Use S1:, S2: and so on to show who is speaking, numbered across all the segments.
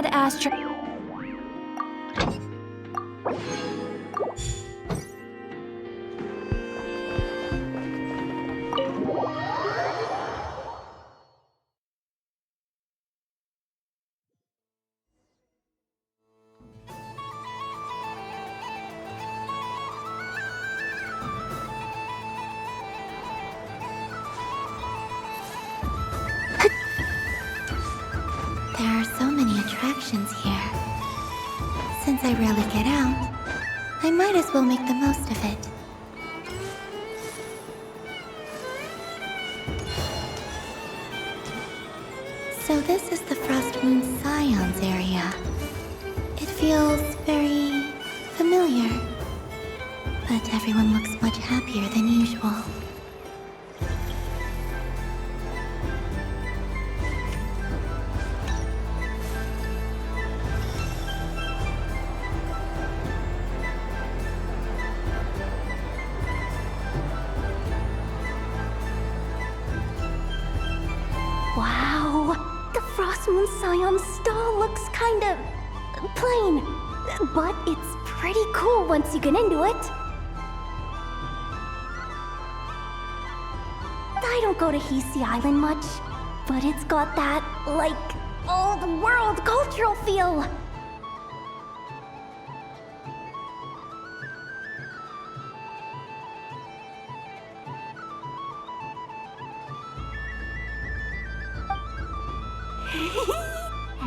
S1: had asked her.
S2: There are so many attractions here. Since I rarely get out, I might as well make the most of it. So this is the Frost Moon Scions area. It feels very familiar, but everyone looks much happier than usual.
S3: Wow, the Frost Moon Scion stall looks kind of plain, but it's pretty cool once you get into it. I don't go to Hisi Island much, but it's got that, like, old world cultural feel.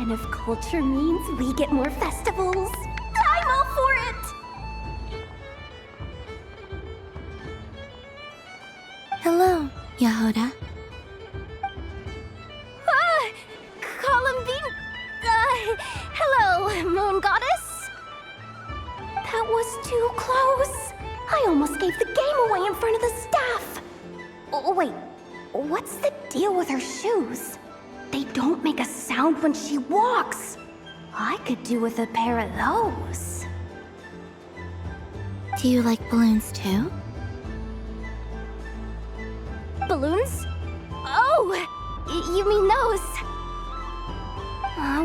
S3: And if culture means we get more festivals, I'm all for it!
S2: Hello, Yahoda.
S3: Columbine? Hello, Moon Goddess? That was too close. I almost gave the game away in front of the staff. Oh, wait, what's the deal with her shoes? They don't make a sound when she walks. I could do with a pair of those.
S2: Do you like balloons too?
S3: Balloons? Oh, you mean those?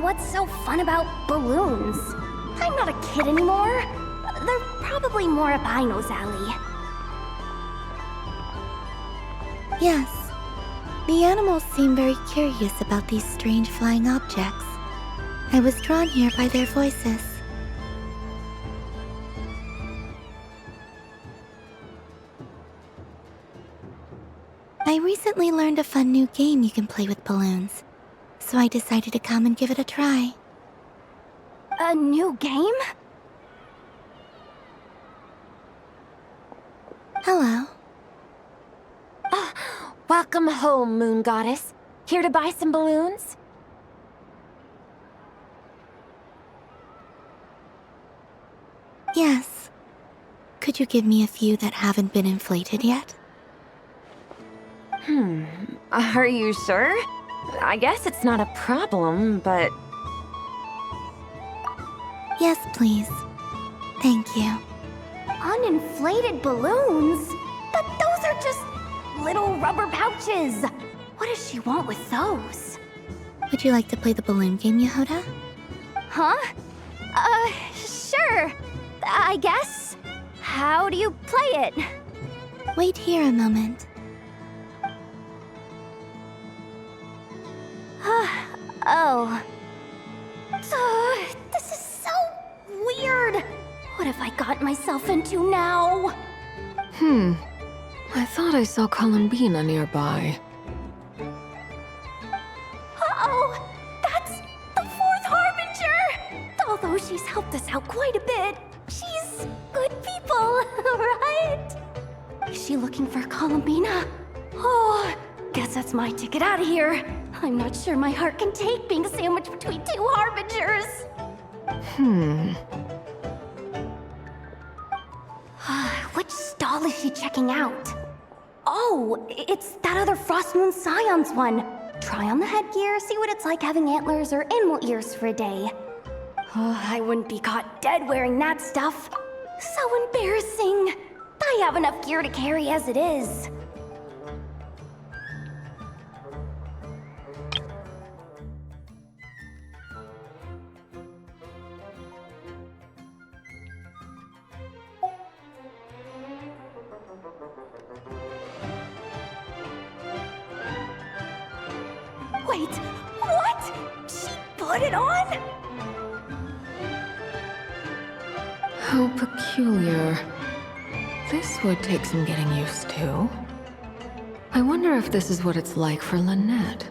S3: What's so fun about balloons? I'm not a kid anymore. They're probably more up Aino's alley.
S2: Yes. The animals seem very curious about these strange flying objects. I was drawn here by their voices. I recently learned a fun new game you can play with balloons, so I decided to come and give it a try.
S3: A new game?
S2: Hello.
S1: Welcome home, Moon Goddess. Here to buy some balloons?
S2: Yes. Could you give me a few that haven't been inflated yet?
S1: Are you sure? I guess it's not a problem, but...
S2: Yes, please. Thank you.
S3: Uninflated balloons? But those are just little rubber pouches. What does she want with those?
S2: Would you like to play the balloon game, Yahoda?
S3: Huh? Sure. I guess. How do you play it?
S2: Wait here a moment.
S3: Oh. This is so weird. What have I got myself into now?
S4: I thought I saw Columbina nearby.
S3: Uh-oh! That's the fourth Harbinger! Although she's helped us out quite a bit, she's good people, right? Is she looking for Columbina? Oh, guess that's my ticket out of here. I'm not sure my heart can take being sandwiched between two Harbingers. Which stall is she checking out? Oh, it's that other Frost Moon Scions one. Try on the headgear, see what it's like having antlers or animal ears for a day. Oh, I wouldn't be caught dead wearing that stuff. So embarrassing. I have enough gear to carry as it is. Wait, what? She put it on?
S4: How peculiar. This would take some getting used to. I wonder if this is what it's like for Lynette.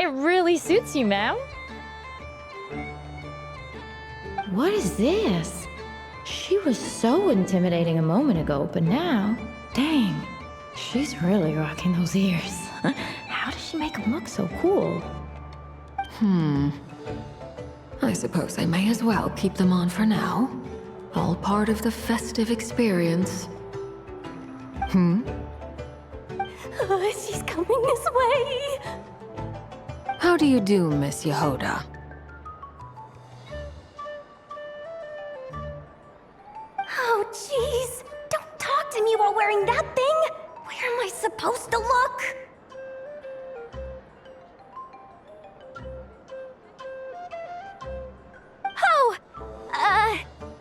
S5: It really suits you, ma'am. What is this? She was so intimidating a moment ago, but now, dang, she's really rocking those ears. How does she make them look so cool?
S4: I suppose I may as well keep them on for now. All part of the festive experience.
S3: She's coming this way.
S4: How do you do, Miss Yehoda?
S3: Oh, jeez. Don't talk to me while wearing that thing. Where am I supposed to look? Oh,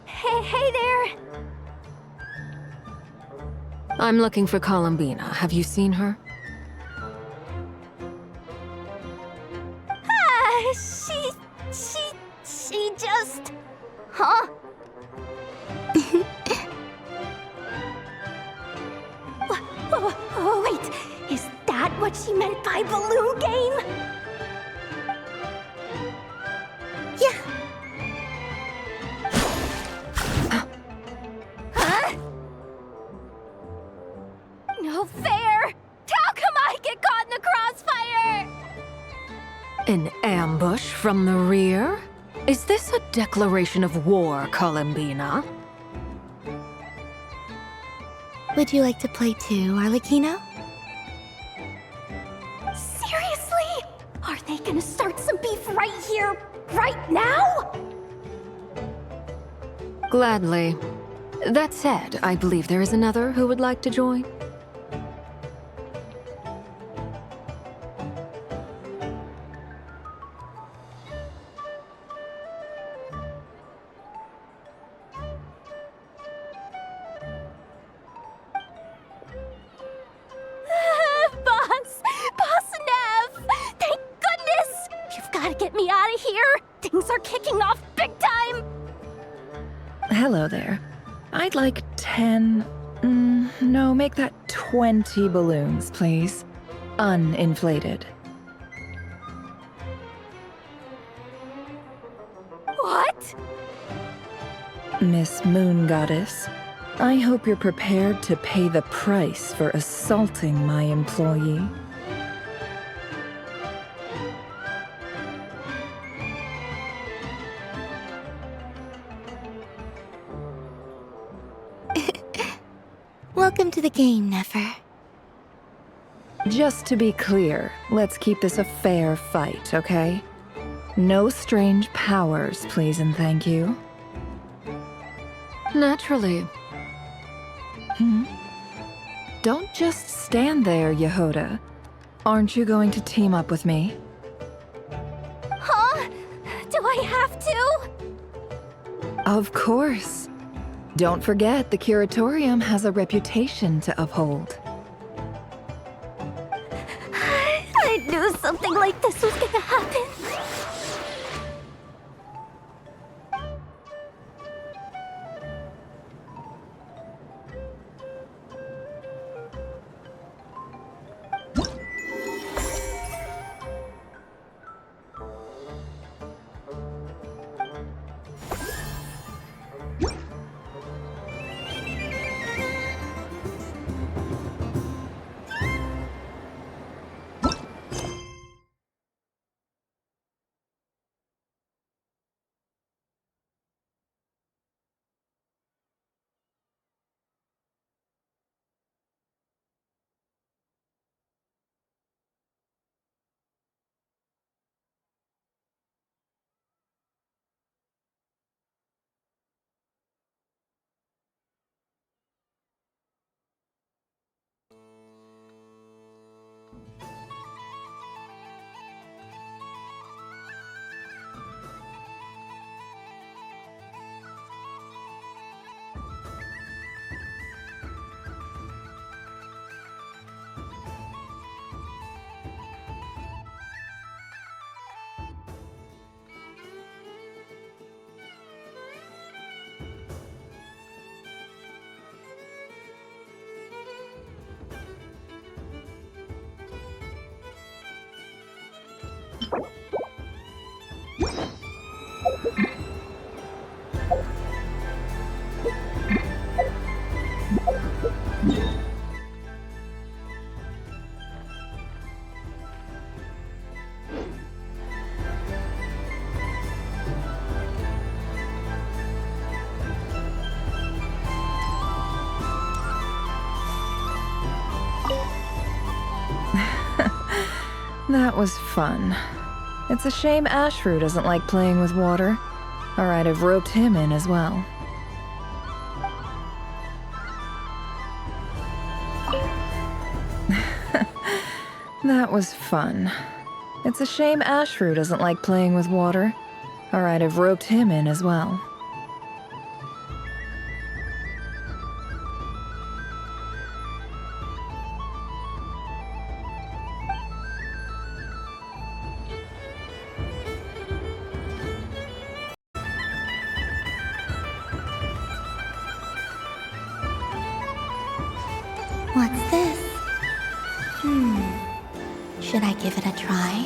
S3: hey there.
S4: I'm looking for Columbina. Have you seen her?
S3: She just... Huh? Oh, wait. Is that what she meant by balloon game? Yeah. Huh? No fair. How come I get caught in the crossfire?
S4: An ambush from the rear? Is this a declaration of war, Columbina?
S2: Would you like to play too, Arlecchino?
S3: Seriously? Are they gonna start some beef right here, right now?
S4: Gladly. That said, I believe there is another who would like to join.
S3: Boss Nev! Thank goodness! You've gotta get me out of here! Things are kicking off big time!
S6: Hello there. I'd like 10... no, make that 20 balloons, please. Uninflated.
S3: What?
S6: Miss Moon Goddess, I hope you're prepared to pay the price for assaulting my employee.
S2: Welcome to the game, Nefer.
S6: Just to be clear, let's keep this a fair fight, okay? No strange powers, please and thank you.
S4: Naturally.
S6: Don't just stand there, Yehoda. Aren't you going to team up with me?
S3: Huh? Do I have to?
S6: Of course. Don't forget, the Curatorium has a reputation to uphold.
S3: I knew something like this was gonna happen.
S6: That was fun. It's a shame Ashru doesn't like playing with water. Alright, I've roped him in as well. That was fun. It's a shame Ashru doesn't like playing with water. Alright, I've roped him in as well.
S2: What's this? Should I give it a try?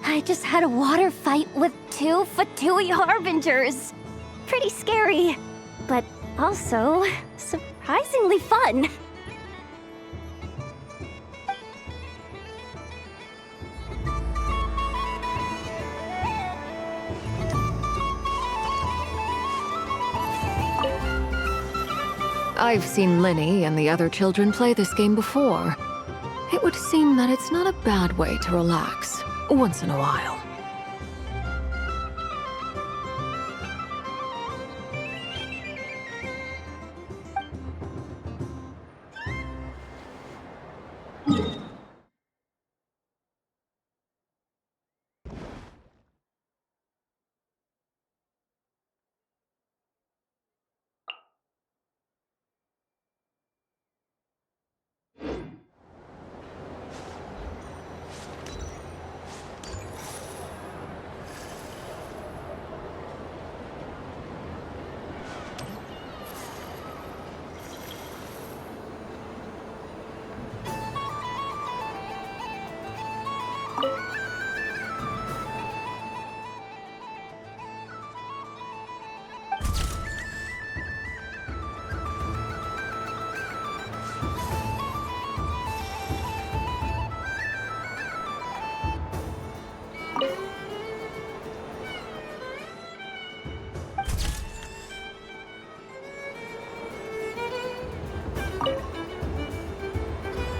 S3: I just had a water fight with 2 Fatui Harbingers. Pretty scary, but also surprisingly fun.
S4: I've seen Linny and the other children play this game before. It would seem that it's not a bad way to relax, once in a while.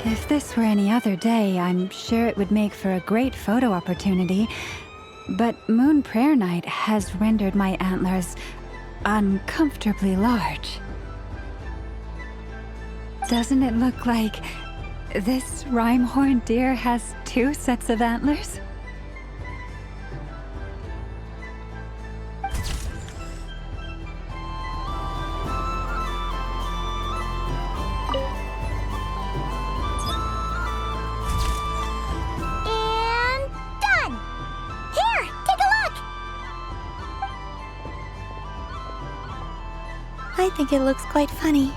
S7: If this were any other day, I'm sure it would make for a great photo opportunity. But Moon Prayer Night has rendered my antlers uncomfortably large. Doesn't it look like this rhyme-horned deer has 2 sets of antlers?
S2: think it looks quite funny.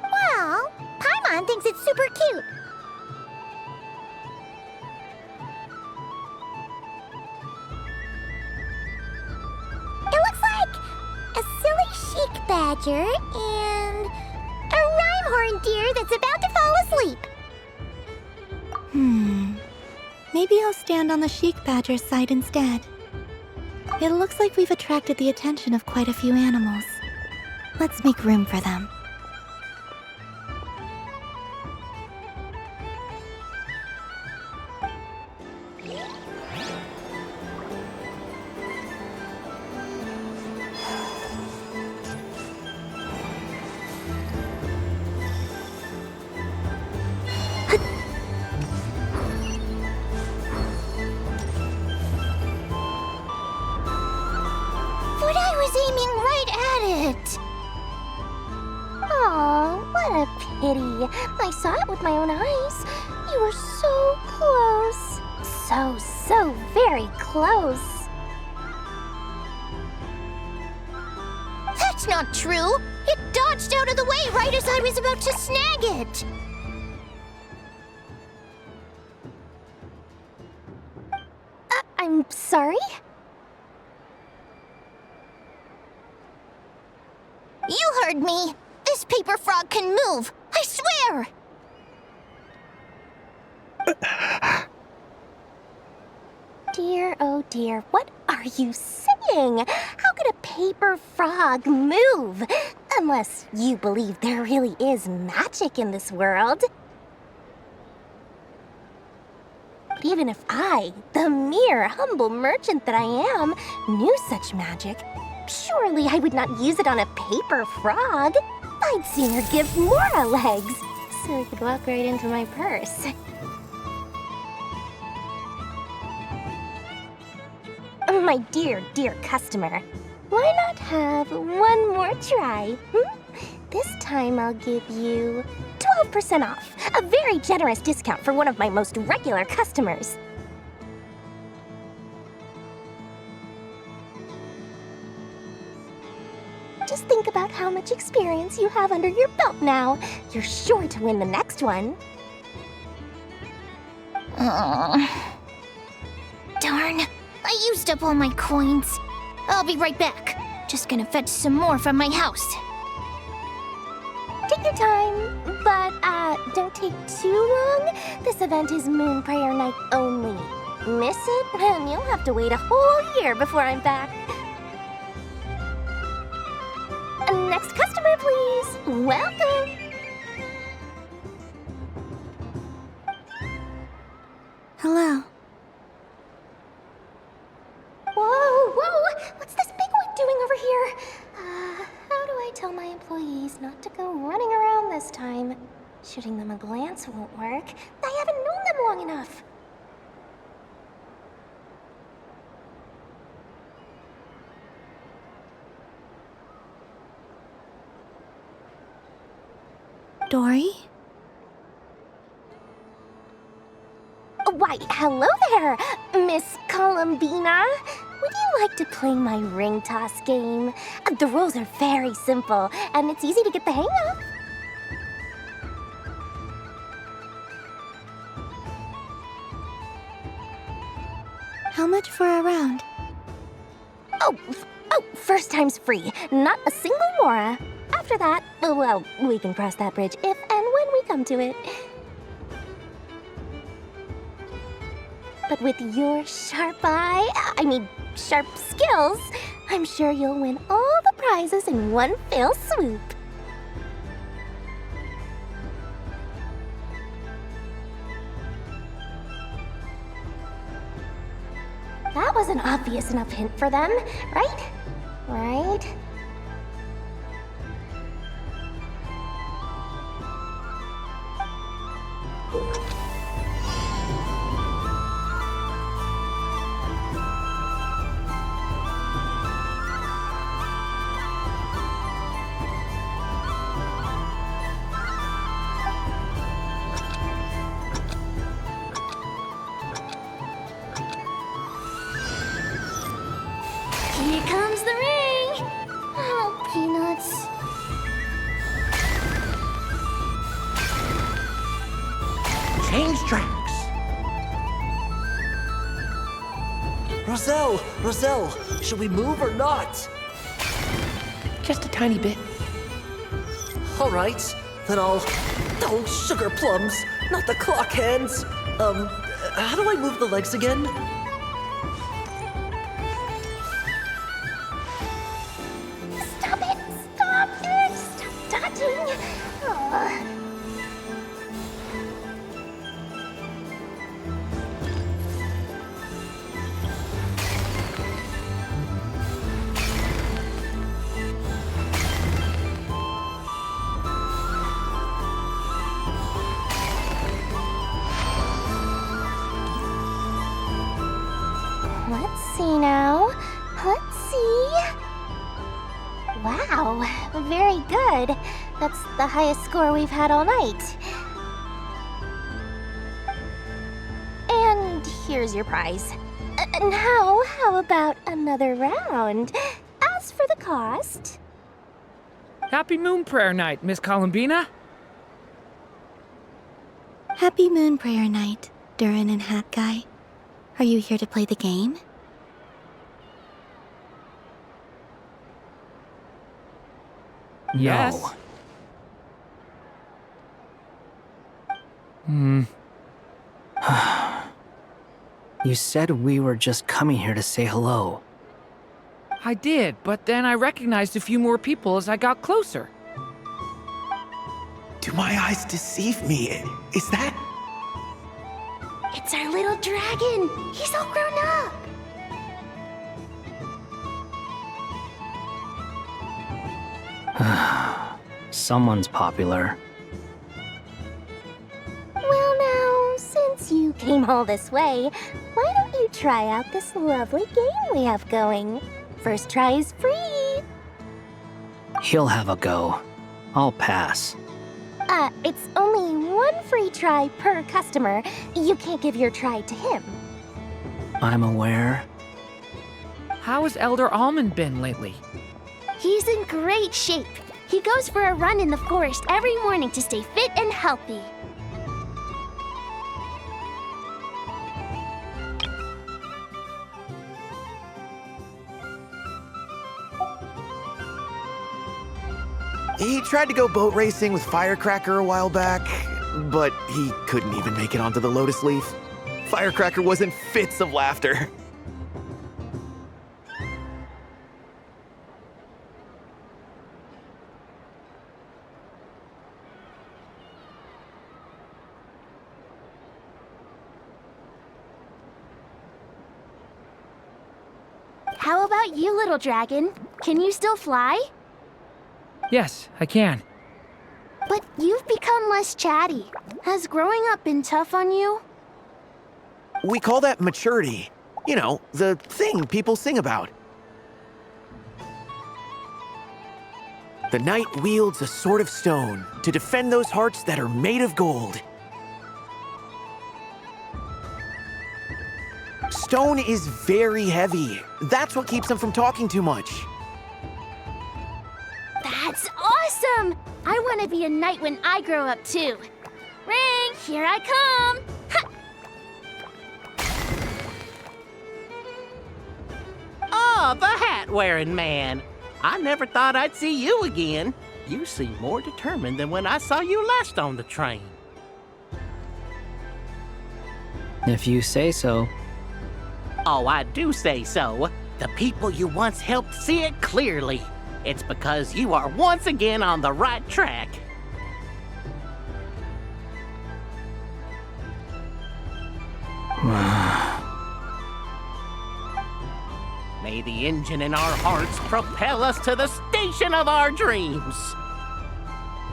S3: Well, Paimon thinks it's super cute. It looks like a silly chic badger and a rhyme-horned deer that's about to fall asleep.
S2: Maybe I'll stand on the chic badger's side instead. It looks like we've attracted the attention of quite a few animals. Let's make room for them.
S3: But I was aiming right at it. Aw, what a pity. I saw it with my own eyes. You were so close. So very close. That's not true. It dodged out of the way right as I was about to snag it. I'm sorry? You heard me. This paper frog can move. I swear. Dear, oh dear, what are you saying? How could a paper frog move? Unless you believe there really is magic in this world. But even if I, the mere humble merchant that I am, knew such magic, surely I would not use it on a paper frog. I'd sooner give Mora legs, so it could walk right into my purse. My dear, dear customer, why not have one more try? This time I'll give you 12% off, a very generous discount for one of my most regular customers. Just think about how much experience you have under your belt now. You're sure to win the next one. Darn, I used up all my coins. I'll be right back. Just gonna fetch some more from my house. Take your time, but don't take too long. This event is Moon Prayer Night only. Miss it, and you'll have to wait a whole year before I'm back. Next customer, please. Welcome.
S2: Hello.
S3: Whoa! What's this big one doing over here? How do I tell my employees not to go running around this time? Shooting them a glance won't work. I haven't known them long enough.
S2: Dory?
S3: Why, hello there, Miss Columbina. Would you like to play my ring toss game? The rules are very simple, and it's easy to get the hang of.
S2: How much for a round?
S3: Oh, first time's free. Not a single mora. After that, well, we can cross that bridge if and when we come to it. But with your sharp sharp skills, I'm sure you'll win all the prizes in one fell swoop. That was an obvious enough hint for them, right? Right? Here comes the rain.
S8: change tracks.
S9: Roselle, should we move or not?
S8: Just a tiny bit.
S9: All right, then I'll... Oh, sugar plums, not the clock hands. How do I move the legs again?
S3: Stop it! Stop it! Stop touching! Let's see now. Let's see. Wow, very good. That's the highest score we've had all night. And here's your prize. Now, how about another round? As for the cost...
S10: Happy Moon Prayer Night, Miss Columbina.
S2: Happy Moon Prayer Night, Durin and Hat Guy. Are you here to play the game?
S10: Yes.
S11: You said we were just coming here to say hello.
S10: I did, but then I recognized a few more people as I got closer.
S8: Do my eyes deceive me? Is that...
S3: It's our little dragon! He's all grown up!
S11: Someone's popular.
S3: Well now, since you came all this way, why don't you try out this lovely game we have going? First try is free!
S11: He'll have a go. I'll pass.
S3: It's only one free try per customer. You can't give your try to him.
S11: I'm aware.
S10: How has Elder Almond been lately?
S3: He's in great shape. He goes for a run in the forest every morning to stay fit and healthy.
S8: He tried to go boat racing with Firecracker a while back, but he couldn't even make it onto the Lotus Leaf. Firecracker was in fits of laughter.
S3: How about you, little dragon? Can you still fly?
S10: Yes, I can.
S3: But you've become less chatty. Has growing up been tough on you?
S8: We call that maturity. You know, the thing people sing about. The knight wields a sword of stone to defend those hearts that are made of gold. Stone is very heavy. That's what keeps them from talking too much.
S3: That's awesome! I want to be a knight when I grow up too. Ring, here I come! Ha!
S12: Oh, the hat-wearing man. I never thought I'd see you again. You seem more determined than when I saw you last on the train.
S11: If you say so.
S12: Oh, I do say so. The people you once helped see it clearly. It's because you are once again on the right track. May the engine in our hearts propel us to the station of our dreams.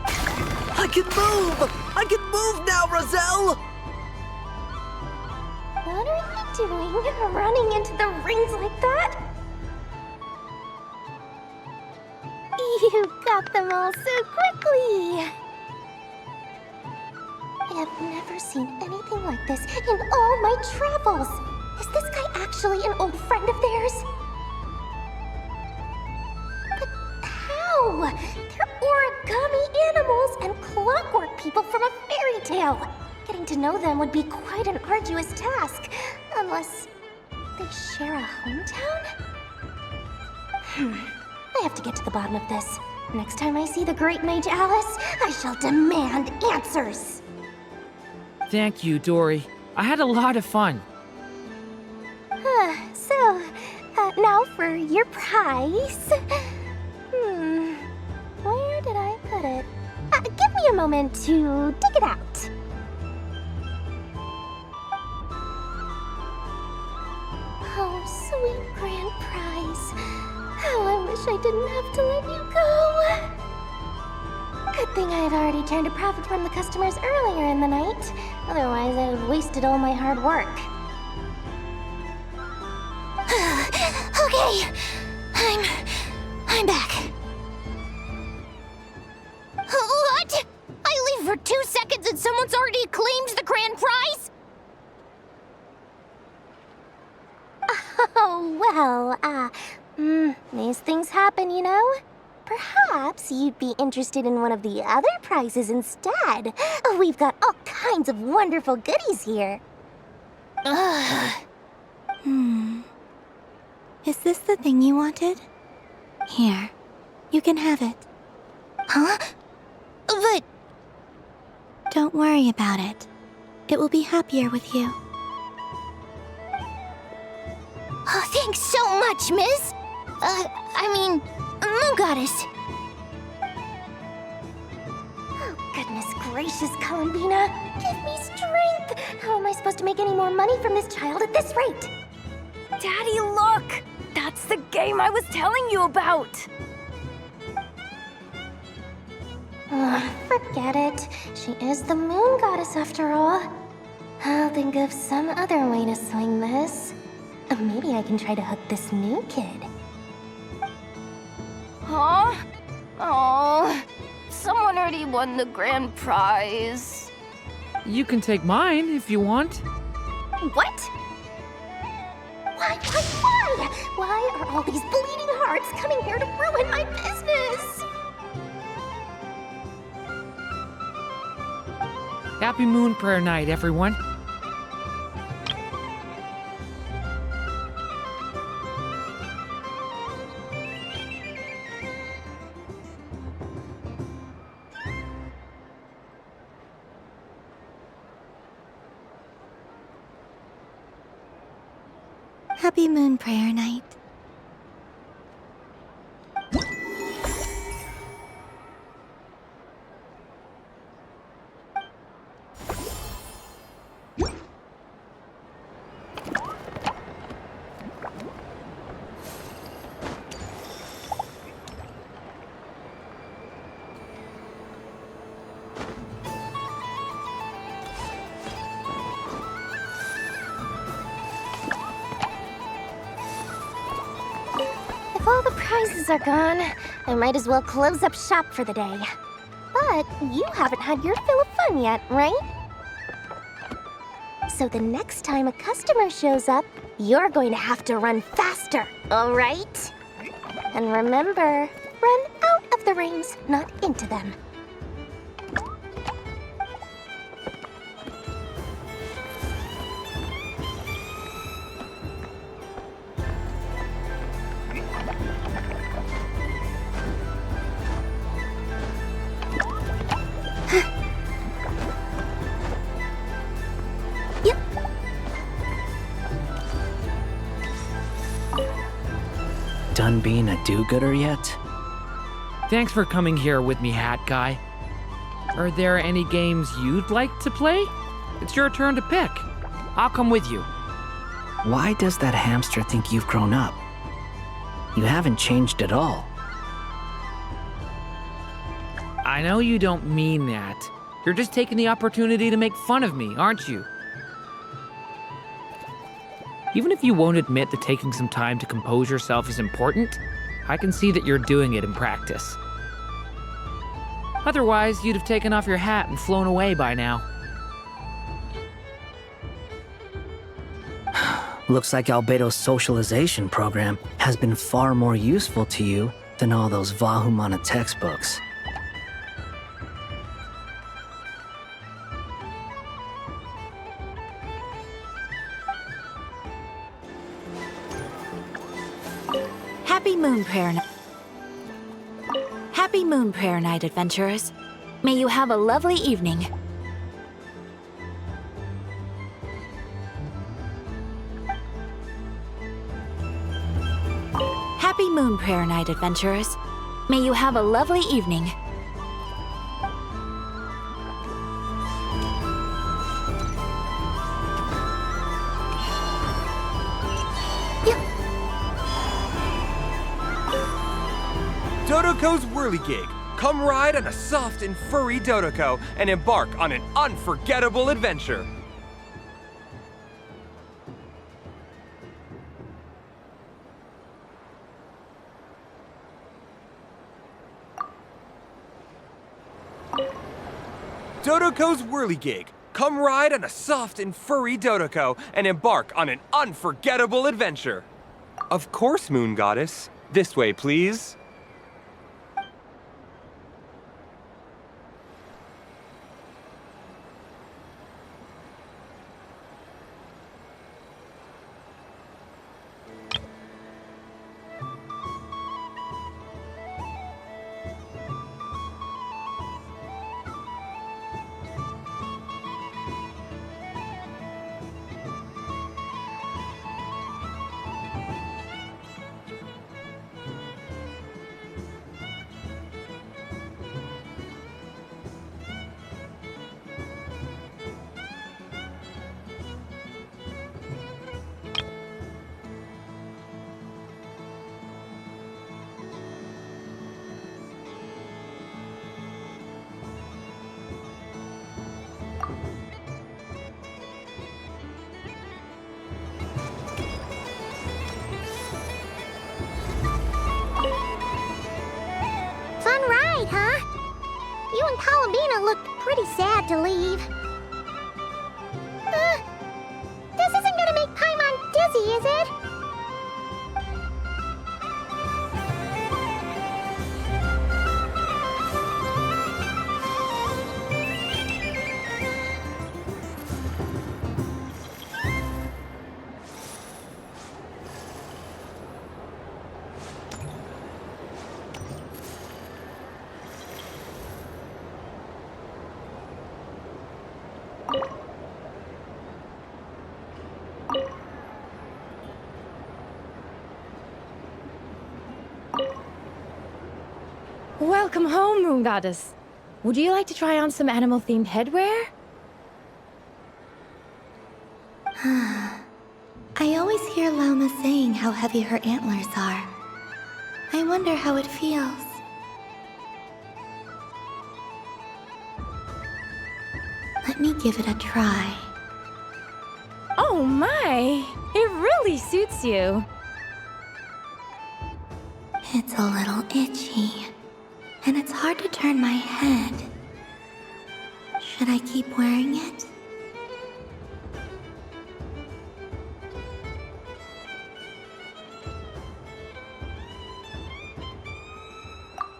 S9: I can move! I can move now, Roselle!
S3: What are you doing, running into the rings like that? You got them all so quickly! I have never seen anything like this in all my travels. Is this guy actually an old friend of theirs? But how? They're origami animals and clockwork people from a fairy tale. Getting to know them would be quite an arduous task, unless they share a hometown? I have to get to the bottom of this. Next time I see the Great Mage Alice, I shall demand answers.
S10: Thank you, Dory. I had a lot of fun.
S3: So, now for your prize. Where did I put it? Give me a moment to dig it out. Oh, sweet grand prize. How I wish I didn't have to let you go. Good thing I've already turned a profit from the customers earlier in the night. Otherwise, I'd have wasted all my hard work. Okay, I'm back. What? I leave for 2 seconds and someone's already claimed the grand prize? Oh, well, these things happen, you know? Perhaps you'd be interested in one of the other prizes instead. We've got all kinds of wonderful goodies here.
S2: Is this the thing you wanted? Here, you can have it.
S3: Huh? But...
S2: Don't worry about it. It will be happier with you.
S3: Oh, thanks so much, Miss. Moon Goddess. Oh, goodness gracious, Columbina. Give me strength. How am I supposed to make any more money from this child at this rate?
S1: Daddy, look! That's the game I was telling you about!
S3: Forget it. She is the Moon Goddess after all. I'll think of some other way to swing this. Maybe I can try to hook this new kid.
S1: Huh? Oh, someone already won the grand prize.
S10: You can take mine if you want.
S3: What? Why? Why are all these bleeding hearts coming here to ruin my business?
S10: Happy Moon Prayer Night, everyone.
S2: Happy Moon Prayer Night.
S3: If all the prizes are gone, I might as well close up shop for the day. But you haven't had your fill of fun yet, right? So the next time a customer shows up, you're going to have to run faster, all right? And remember, run out of the rings, not into them.
S11: Done being a do-gooder yet?
S10: Thanks for coming here with me, Hat Guy. Are there any games you'd like to play? It's your turn to pick. I'll come with you.
S11: Why does that hamster think you've grown up? You haven't changed at all.
S10: I know you don't mean that. You're just taking the opportunity to make fun of me, aren't you? Even if you won't admit that taking some time to compose yourself is important, I can see that you're doing it in practice. Otherwise, you'd have taken off your hat and flown away by now.
S11: Looks like Albedo's socialization program has been far more useful to you than all those Vahumana textbooks.
S13: Moon Prayer Night. Happy Moon Prayer Night, adventurers. May you have a lovely evening. Happy Moon Prayer Night, adventurers. May you have a lovely evening.
S14: Dodoco's Whirligig. Come ride on a soft and furry Dodoco and embark on an unforgettable adventure. Dodoco's Whirligig. Come ride on a soft and furry Dodoco and embark on an unforgettable adventure. Of course, Moon Goddess. This way, please.
S3: Fun ride, huh? You and Columbina looked pretty sad to leave. This isn't gonna make Paimon dizzy, is it?
S5: Welcome home, Moon Goddess. Would you like to try on some animal-themed headwear?
S2: I always hear Llama saying how heavy her antlers are. I wonder how it feels. Let me give it a try.
S5: Oh my! It really suits you.
S2: It's a little itchy, and it's hard to turn my head. Should I keep wearing it?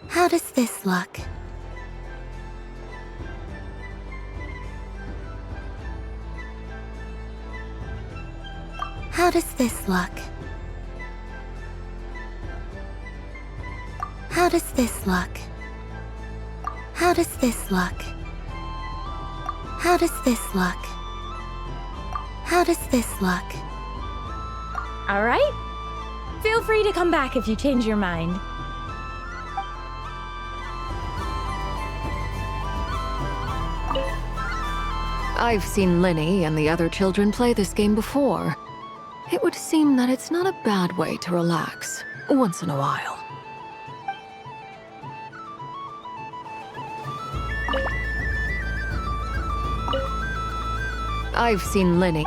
S2: How does this look? How does this look? How does this look? How does this look? How does this look? How does this look?
S5: All right? Feel free to come back if you change your mind.
S4: I've seen Linny and the other children play this game before. It would seem that it's not a bad way to relax, once in a while. I've seen Linny.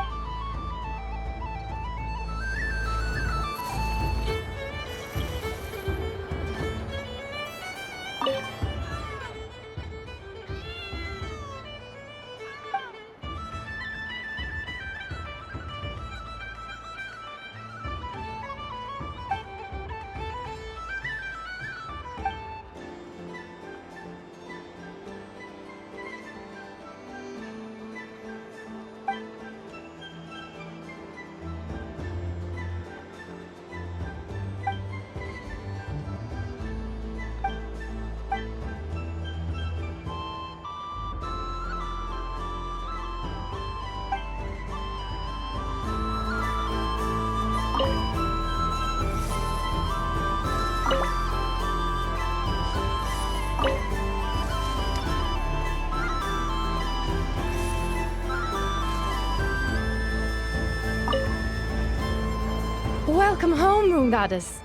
S5: Welcome home, Moon Goddess.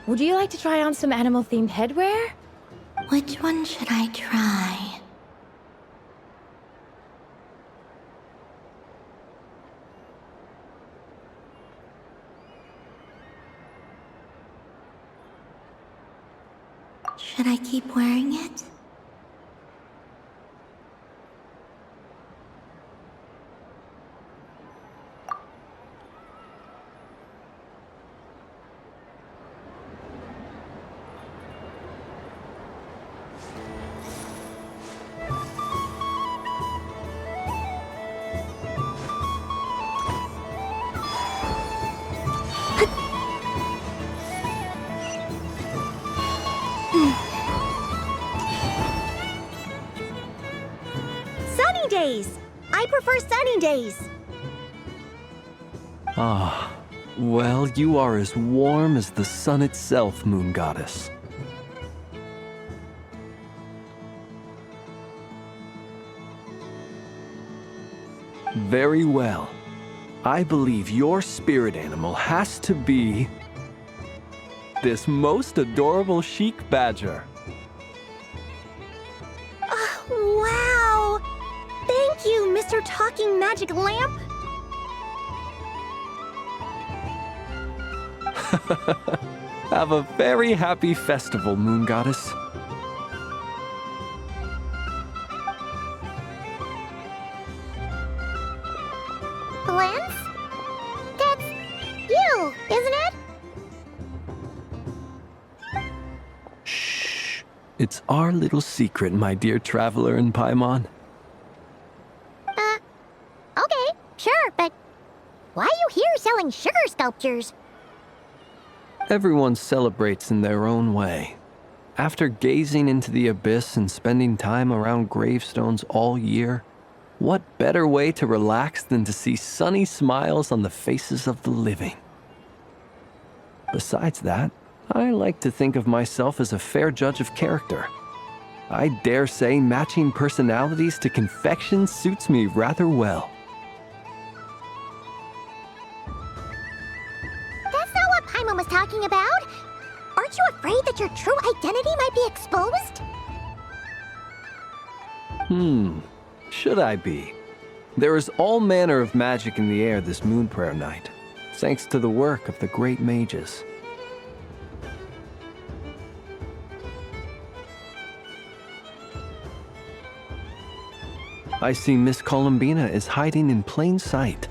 S5: Would you like to try on some animal-themed headwear?
S2: Which one should I try? Should I keep wearing it?
S3: Sunny days! I prefer sunny days.
S15: Ah, well, you are as warm as the sun itself, Moon Goddess. Very well. I believe your spirit animal has to be this most adorable chic badger.
S3: Wow! Thank you, Mr. Talking Magic Lamp.
S15: Have a very happy festival, Moon Goddess.
S3: Lance? That's you, isn't it?
S15: Shh. It's our little secret, my dear traveler in Paimon.
S3: Okay, sure, but why are you here selling sugar sculptures?
S15: Everyone celebrates in their own way. After gazing into the abyss and spending time around gravestones all year, what better way to relax than to see sunny smiles on the faces of the living? Besides that, I like to think of myself as a fair judge of character. I dare say matching personalities to confection suits me rather well.
S3: That's not what Paimon was talking about. Aren't you afraid that your true identity might be exposed?
S15: Should I be? There is all manner of magic in the air this moon prayer night, thanks to the work of the great mages. I see Miss Columbina is hiding in plain sight.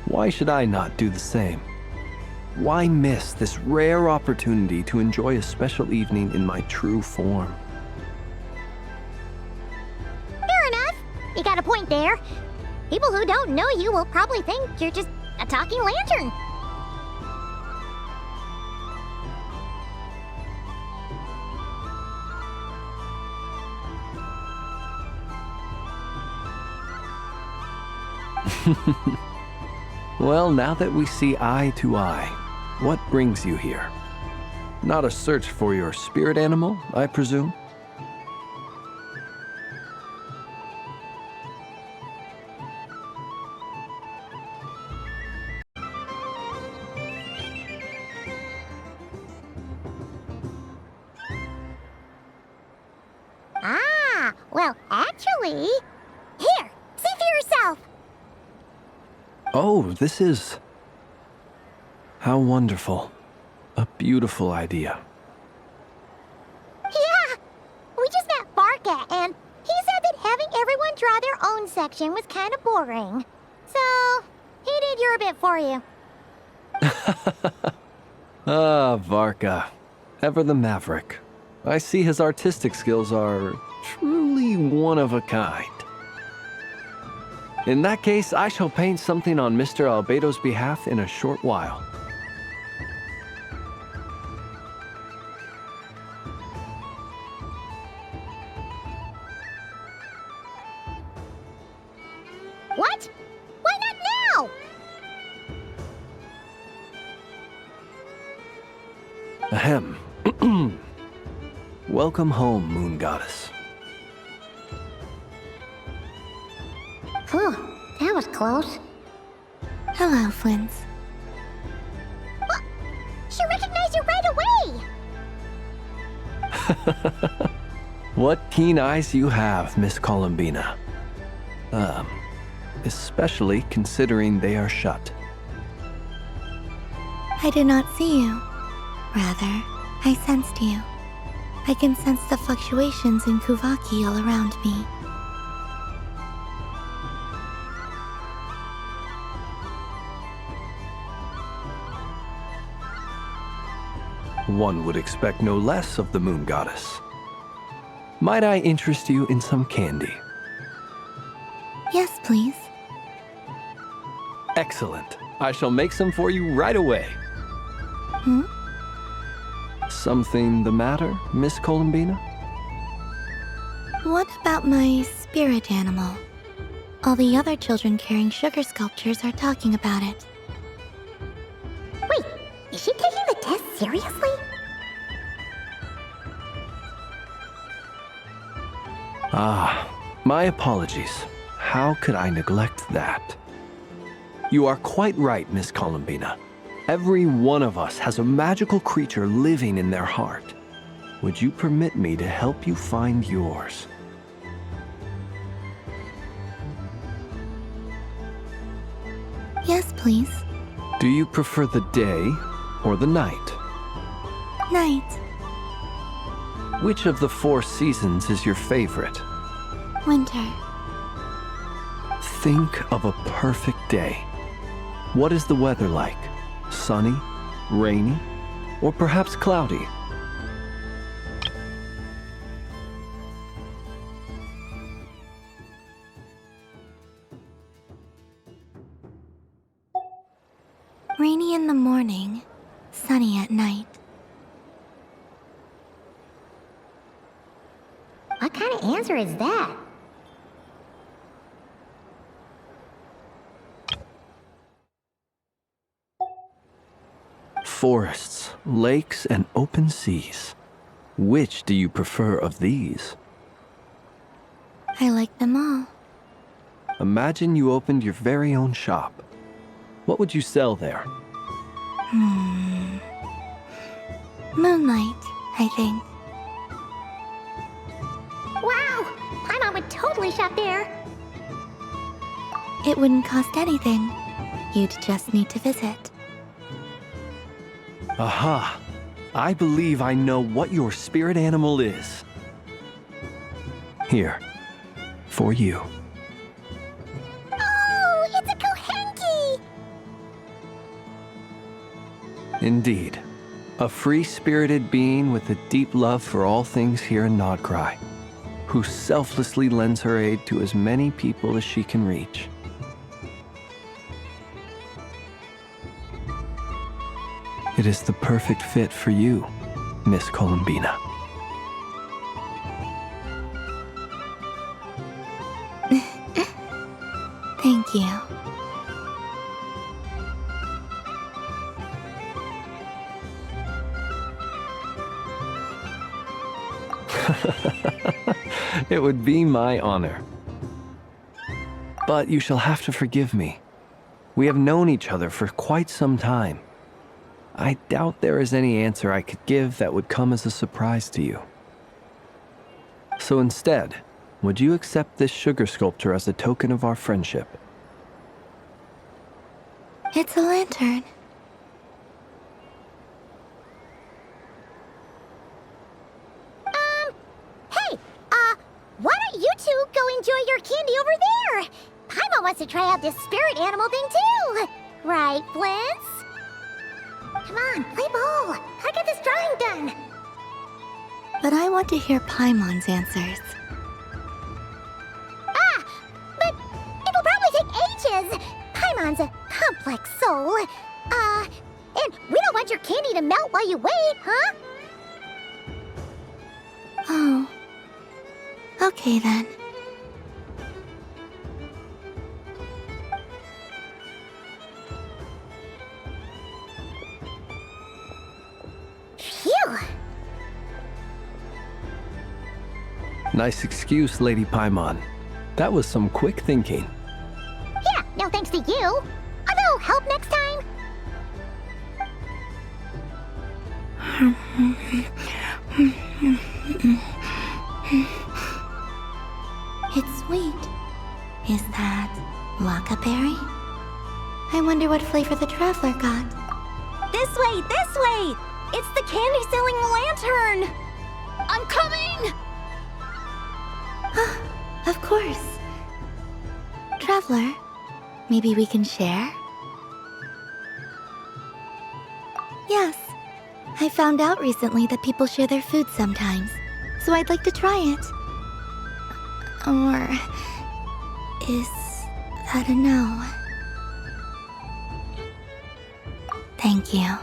S15: Why should I not do the same? Why miss this rare opportunity to enjoy a special evening in my true form?
S3: Fair enough. You got a point there. People who don't know you will probably think you're just a talking lantern.
S15: Well, now that we see eye to eye, what brings you here? Not a search for your spirit animal, I presume?
S3: Ah, well, actually... Here, see for yourself.
S15: Oh, this is... How wonderful. A beautiful idea.
S3: Yeah, we just met Barca, and he said that having everyone draw their own section was kind of boring. So, he did your bit for you.
S15: Ah, Varka. Ever the maverick. I see his artistic skills are truly one of a kind. In that case, I shall paint something on Mr. Albedo's behalf in a short while.
S3: What? Why not now?
S15: Ahem. Welcome home, Moon Goddess.
S3: Phew, that was close.
S2: Hello, Flint.
S15: What keen eyes you have, Miss Columbina. Especially considering they are shut.
S2: I did not see you. Rather, I sensed you. I can sense the fluctuations in Kuvaki all around me.
S15: One would expect no less of the Moon Goddess. Might I interest you in some candy?
S2: Yes, please.
S15: Excellent. I shall make some for you right away.
S2: Hmm?
S15: Something the matter, Miss Columbina?
S2: What about my spirit animal? All the other children carrying sugar sculptures are talking about it.
S3: Wait, is she taking the test seriously?
S15: Ah, my apologies. How could I neglect that? You are quite right, Miss Columbina. Every one of us has a magical creature living in their heart. Would you permit me to help you find yours?
S2: Yes, please.
S15: Do you prefer the day or the night?
S2: Night.
S15: Which of the 4 seasons is your favorite?
S2: Winter.
S15: Think of a perfect day. What is the weather like? Sunny, rainy, or perhaps cloudy?
S2: Rainy in the morning, sunny at night.
S3: What kind of answer is that?
S15: Forests, lakes, and open seas. Which do you prefer of these?
S2: I like them all.
S15: Imagine you opened your very own shop. What would you sell there?
S2: Moonlight, I think.
S3: Wow! Paimon would totally shop there.
S2: It wouldn't cost anything. You'd just need to visit.
S15: Aha! I believe I know what your spirit animal is. Here, for you.
S3: Oh, it's a Kohenki!
S15: Indeed. A free-spirited being with a deep love for all things here in Nodcry, who selflessly lends her aid to as many people as she can reach. It is the perfect fit for you, Miss Columbina.
S2: Thank you.
S15: It would be my honor. But you shall have to forgive me. We have known each other for quite some time. I doubt there is any answer I could give that would come as a surprise to you. So instead, would you accept this sugar sculpture as a token of our friendship?
S2: It's a lantern.
S3: Hey, why don't you two go enjoy your candy over there? Paimon wants to try out this spirit animal thing too. Right, Flint's? Come on, play ball. Gotta get this drawing done.
S2: But I want to hear Paimon's answers.
S3: But it'll probably take ages. Paimon's a complex soul. And we don't want your candy to melt while you wait, huh?
S2: Oh. Okay then.
S3: Phew!
S15: Nice excuse, Lady Paimon. That was some quick thinking.
S3: Yeah, no thanks to you. A little help next time?
S2: It's sweet. Is that Waka berry? I wonder what flavor the traveler got.
S3: This way, this way! It's the candy-selling lantern! I'm coming!
S2: Of course. Traveler, maybe we can share? Yes. I found out recently that people share their food sometimes, so I'd like to try it. Or is that a no? Thank you.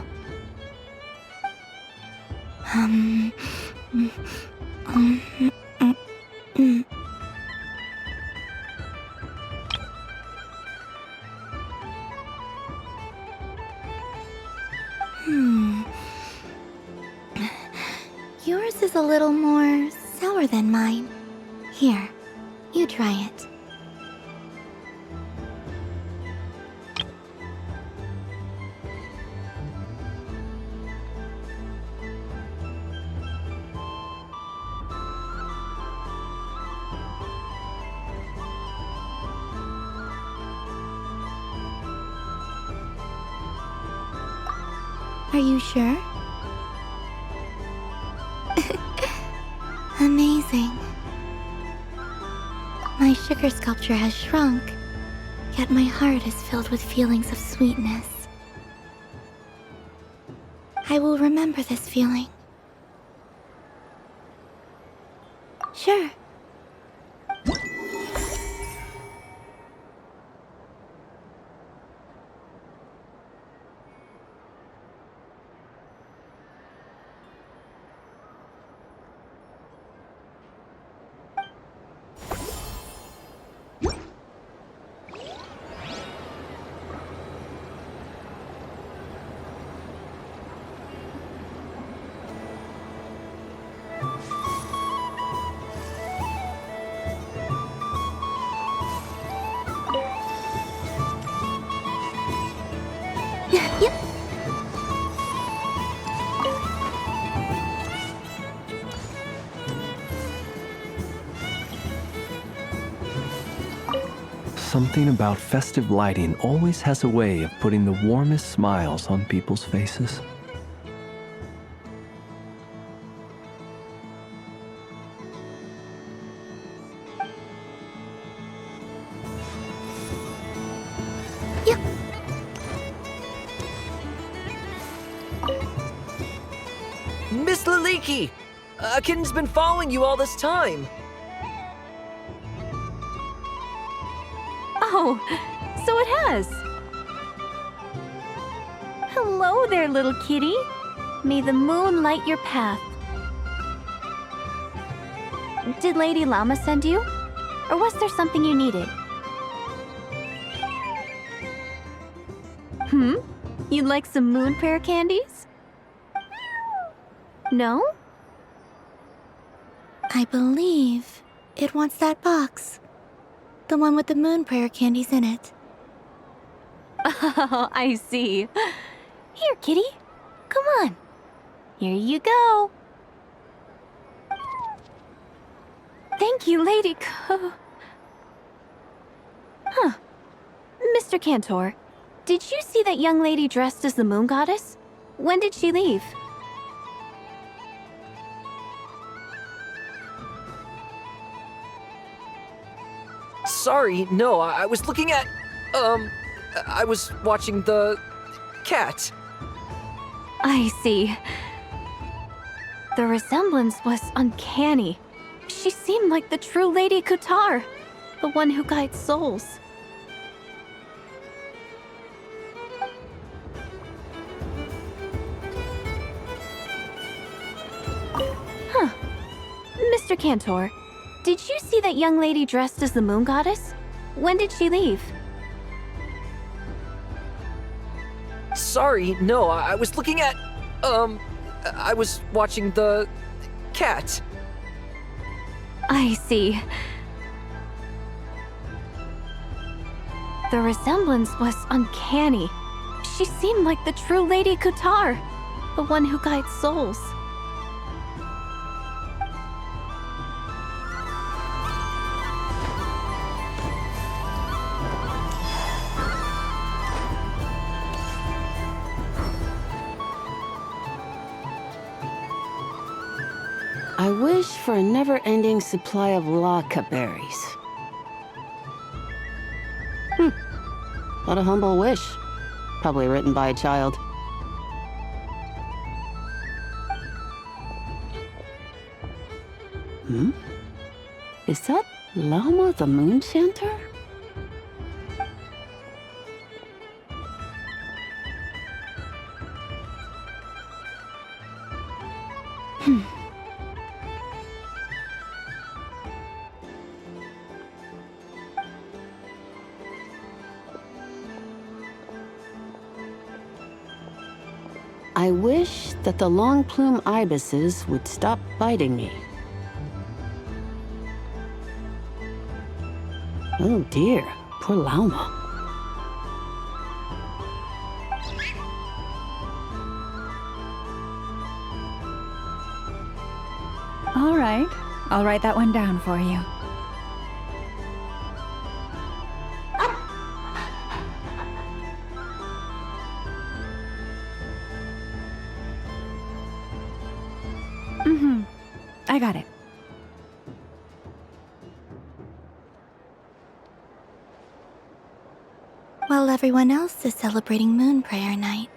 S2: Yours is a little more sour than mine. Here, you try it. Are you sure? Amazing. My sugar sculpture has shrunk, yet my heart is filled with feelings of sweetness. I will remember this feeling. Sure. Yep.
S15: Something about festive lighting always has a way of putting the warmest smiles on people's faces.
S9: Miss Liliki! A kitten's been following you all this time.
S1: Oh, so it has. Hello there, little kitty. May the moon light your path. Did Lady Llama send you? Or was there something you needed? You'd like some moon prayer candies? No?
S2: I believe it wants that box. The one with the moon prayer candies in it.
S1: Oh, I see. Here, kitty. Come on. Here you go. Thank you, Lady Huh. Mr. Cantor, did you see that young lady dressed as the moon goddess? When did she leave?
S9: Sorry, no, I was looking at... I was watching the... cat.
S1: I see. The resemblance was uncanny. She seemed like the true Lady Kutar, the one who guides souls. Huh. Mr. Cantor, did you see that young lady dressed as the moon goddess? When did she leave?
S9: Sorry, no, I was looking at... I was watching the... cat.
S1: I see. The resemblance was uncanny. She seemed like the true Lady Kutar, the one who guides souls.
S16: I wish for a never-ending supply of laka berries. What a humble wish. Probably written by a child. Is that Lama the Moon Chanter? I wish that the long plume ibises would stop biting me. Oh dear, poor Lauma.
S7: All right, I'll write that one down for you. I got it.
S2: While everyone else is celebrating Moon Prayer Night,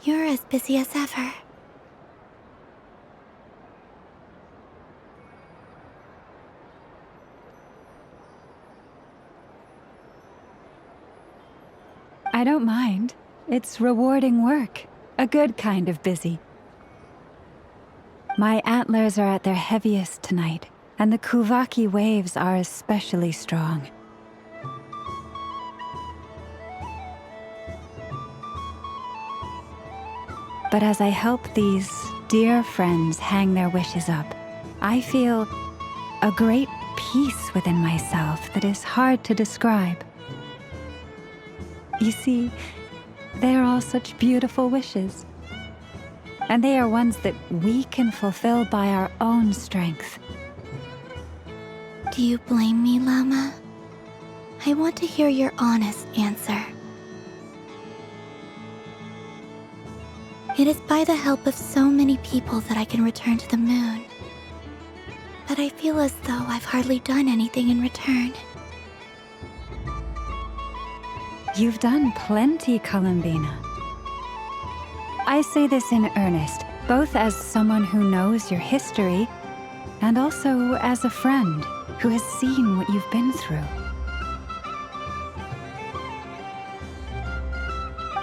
S2: you're as busy as ever.
S7: I don't mind. It's rewarding work. A good kind of busy. My antlers are at their heaviest tonight, and the Kuvaki waves are especially strong. But as I help these dear friends hang their wishes up, I feel a great peace within myself that is hard to describe. You see, they are all such beautiful wishes. And they are ones that we can fulfill by our own strength.
S2: Do you blame me, Lama? I want to hear your honest answer. It is by the help of so many people that I can return to the moon. But I feel as though I've hardly done anything in return.
S7: You've done plenty, Columbina. I say this in earnest, both as someone who knows your history, and also as a friend who has seen what you've been through.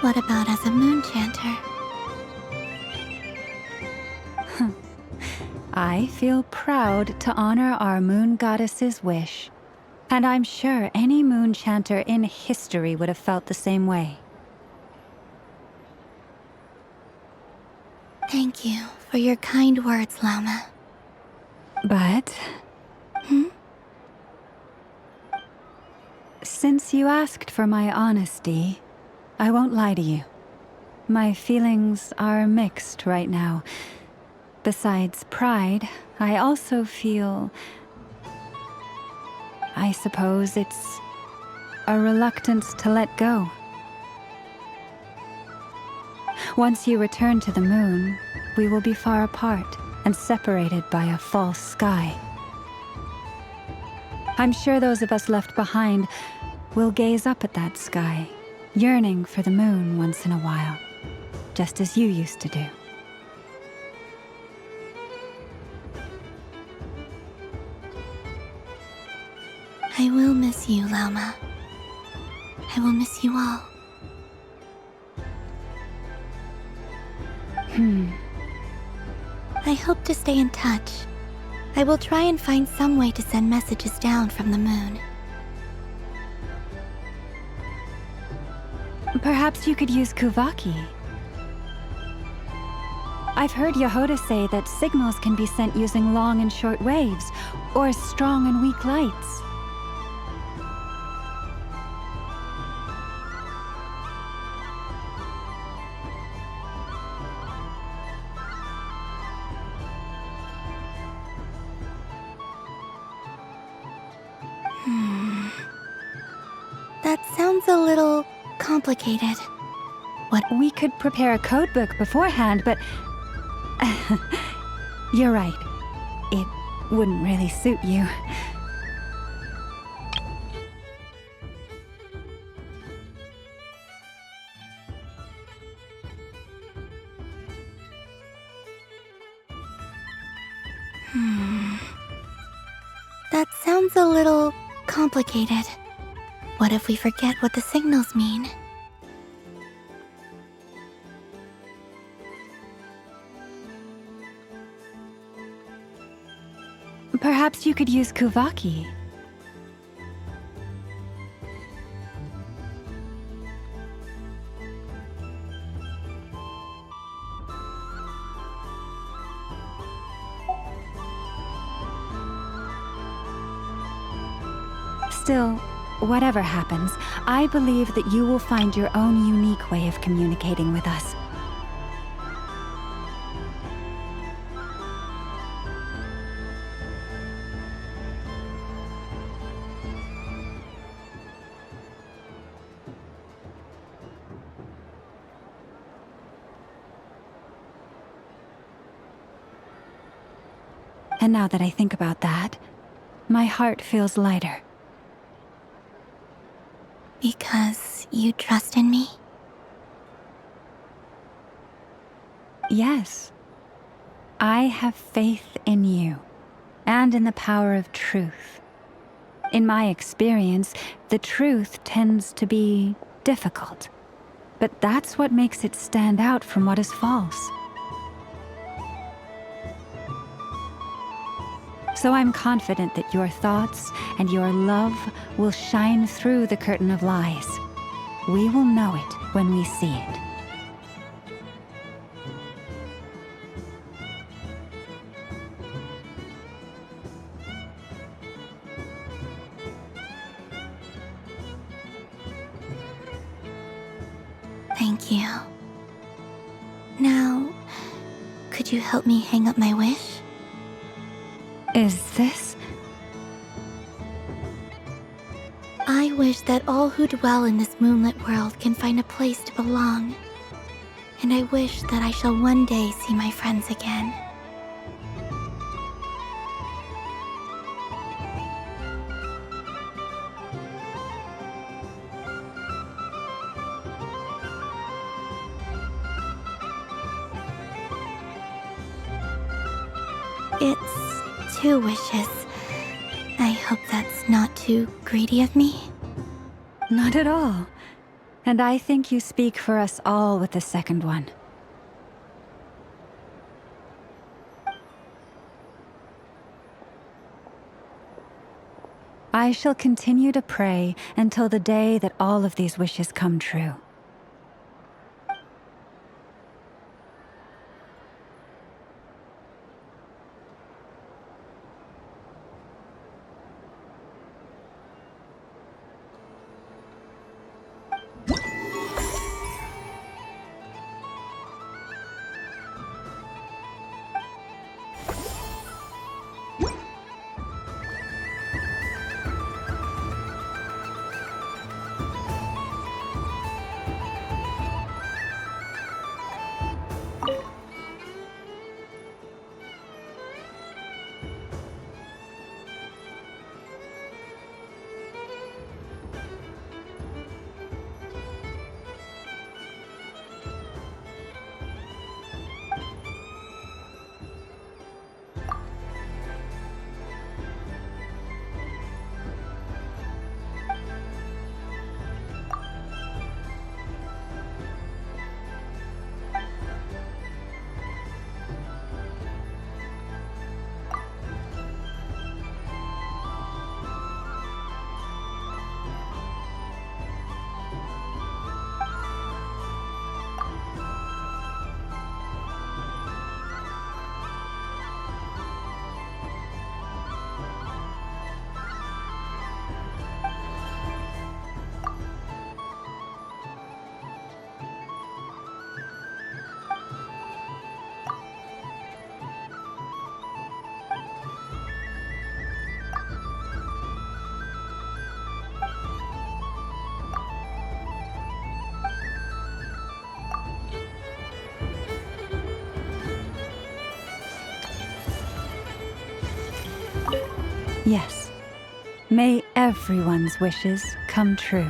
S2: What about as a moon chanter?
S7: I feel proud to honor our moon goddess's wish, and I'm sure any moon chanter in history would have felt the same way.
S2: Thank you for your kind words, Lama.
S7: But... Since you asked for my honesty, I won't lie to you. My feelings are mixed right now. Besides pride, I also feel... I suppose it's a reluctance to let go. Once you return to the moon, we will be far apart and separated by a false sky. I'm sure those of us left behind will gaze up at that sky, yearning for the moon once in a while, just as you used to do.
S2: I will miss you, Lama. I will miss you all. I hope to stay in touch. I will try and find some way to send messages down from the moon.
S7: Perhaps you could use Kuvaki. I've heard Yehoda say that signals can be sent using long and short waves, or strong and weak lights.
S2: That sounds a little complicated.
S7: What? We could prepare a codebook beforehand, but... You're right. wouldn't really suit you.
S2: That sounds a little complicated. What if we forget what the signals mean?
S7: Perhaps you could use Kuvaki. Still, whatever happens, I believe that you will find your own unique way of communicating with us. And now that I think about that, my heart feels lighter.
S2: Because you trust in me?
S7: Yes. I have faith in you, and in the power of truth. In my experience, the truth tends to be difficult, but that's what makes it stand out from what is false. So I'm confident that your thoughts and your love will shine through the curtain of lies. We will know it when we see it.
S2: Thank you. Now, could you help me hang up my wish?
S7: Is this?
S2: I wish that all who dwell in this moonlit world can find a place to belong. And I wish that I shall one day see my friends again. It's 2 wishes. I hope that's not too greedy of me.
S7: Not at all. And I think you speak for us all with the second one. I shall continue to pray until the day that all of these wishes come true. Yes. May everyone's wishes come true.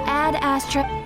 S13: Add Astra.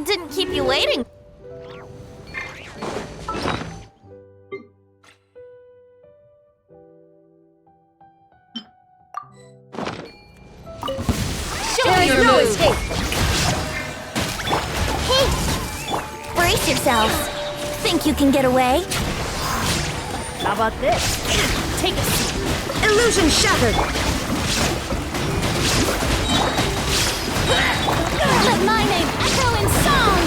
S3: Didn't keep you waiting.
S2: There's no escape.
S3: Hey! Brace yourselves. Think you can get away?
S2: How about this?
S3: Take a seat.
S2: Illusion shattered.
S3: Let my name echo in song!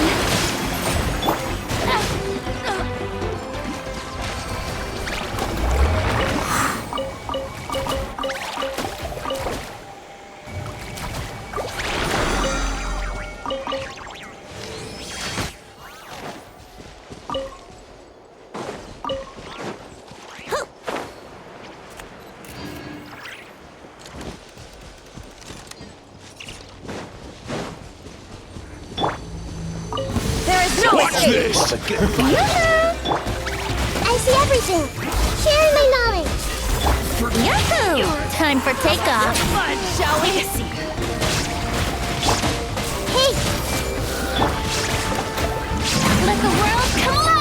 S2: This!
S3: I see everything. Sharing my knowledge. Yahoo! Time for takeoff. Fun, shall we? Hey! Let the world come alive!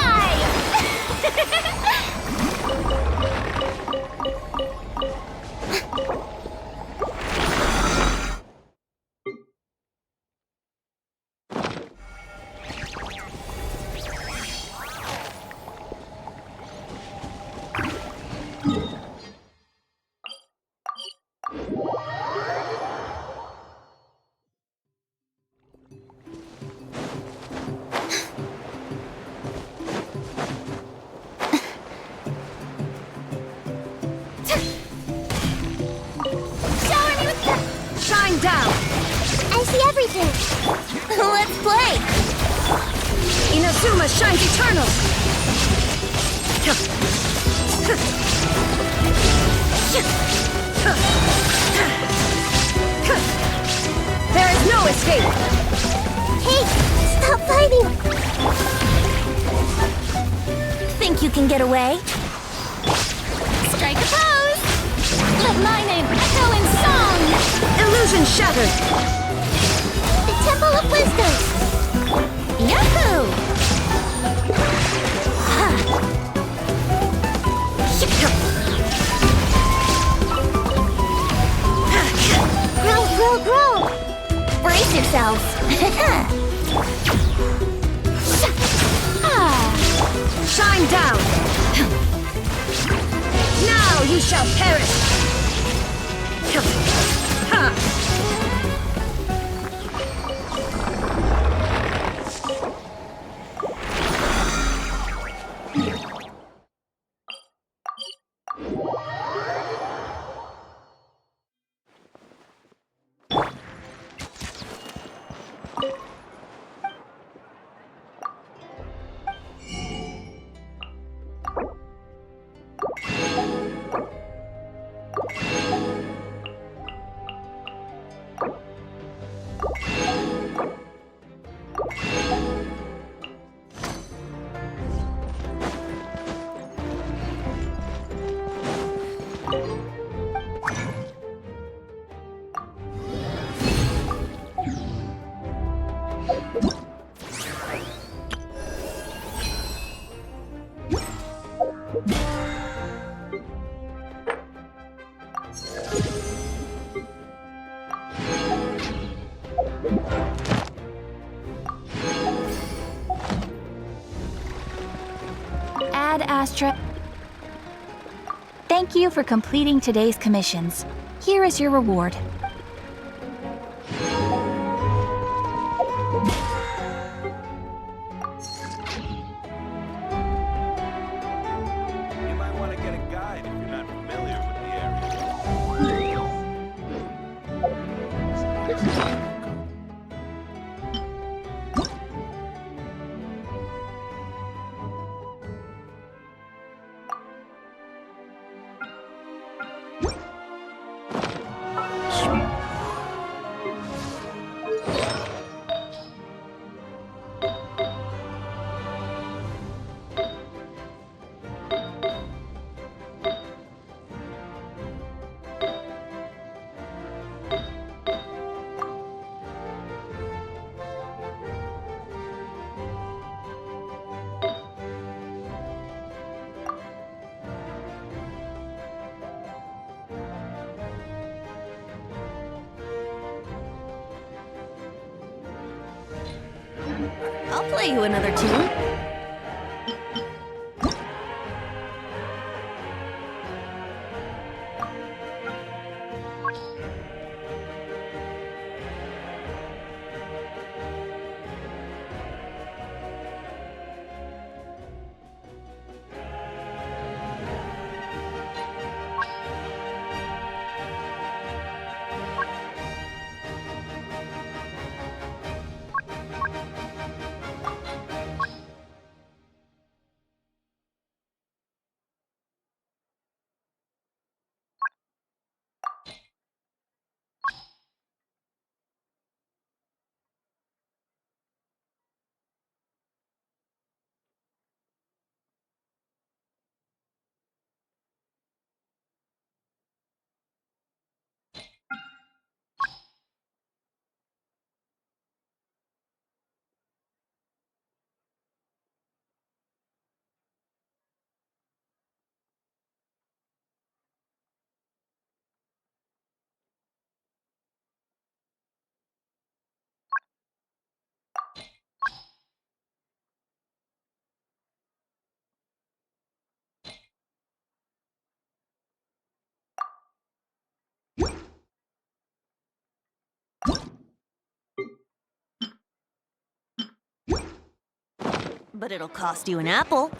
S2: Down.
S3: I see everything. Let's play.
S2: Inazuma shines eternal. There is no escape.
S3: Hey, stop fighting. Think you can get away? Strike a pose. Let my name echo in song.
S2: Illusion shattered.
S3: The Temple of Wisdom. Yahoo! Grow, grow, grow. Brace yourselves.
S2: Shine down. Now you shall perish.
S13: Ad Astra. Thank you for completing today's commissions. Here is your reward.
S17: get a guide if you're not familiar with the area.
S3: I'll play you another tune. But it'll cost you an apple.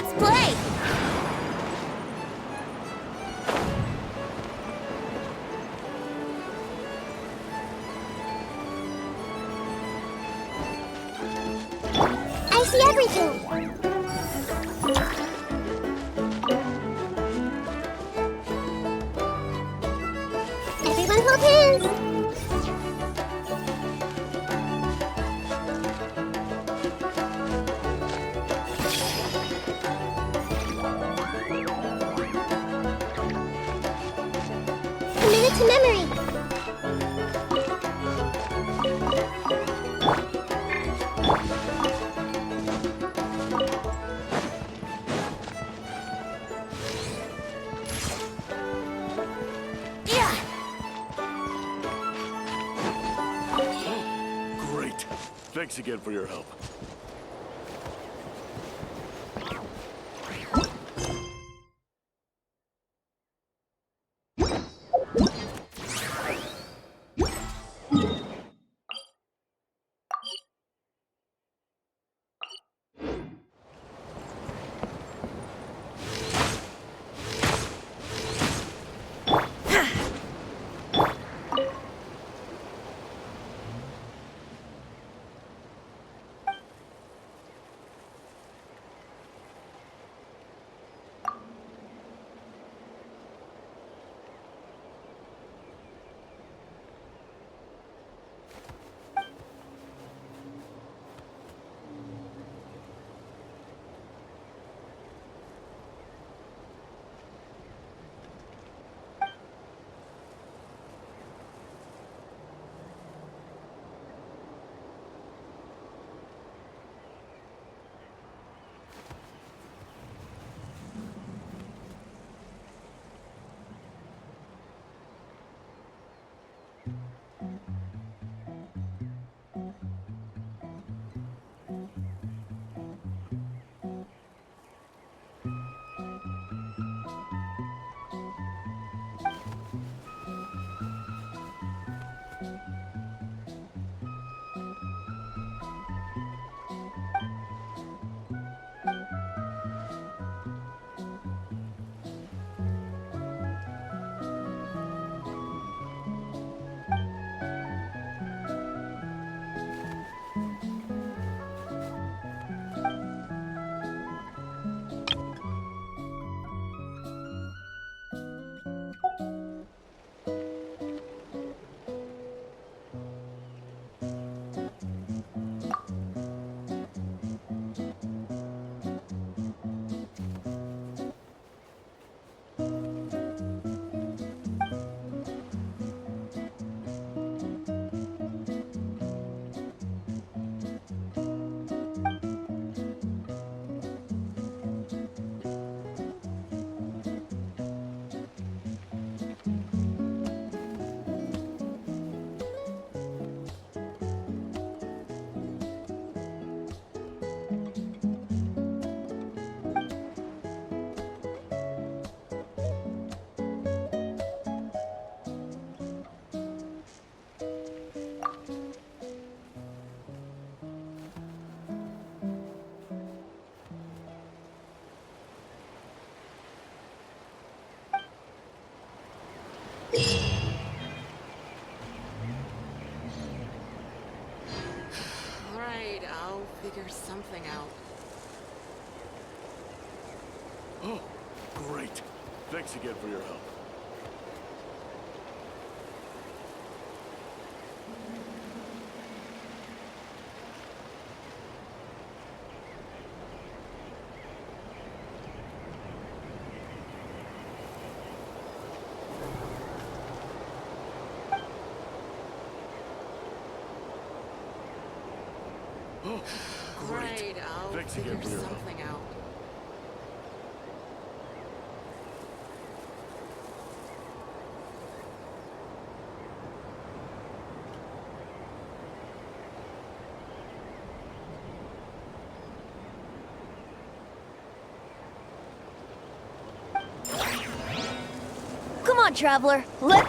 S3: Let's play! I see everything! Everyone hold hands! Commit it to memory!
S17: Great. Thanks again for your help.
S4: Alright, I'll figure something out.
S17: Oh, great. Thanks again for your help. Oh, great.
S4: Alright, I'll
S17: Thanks
S4: figure
S17: again for your help.
S4: something out.
S3: Come on, traveler. Let...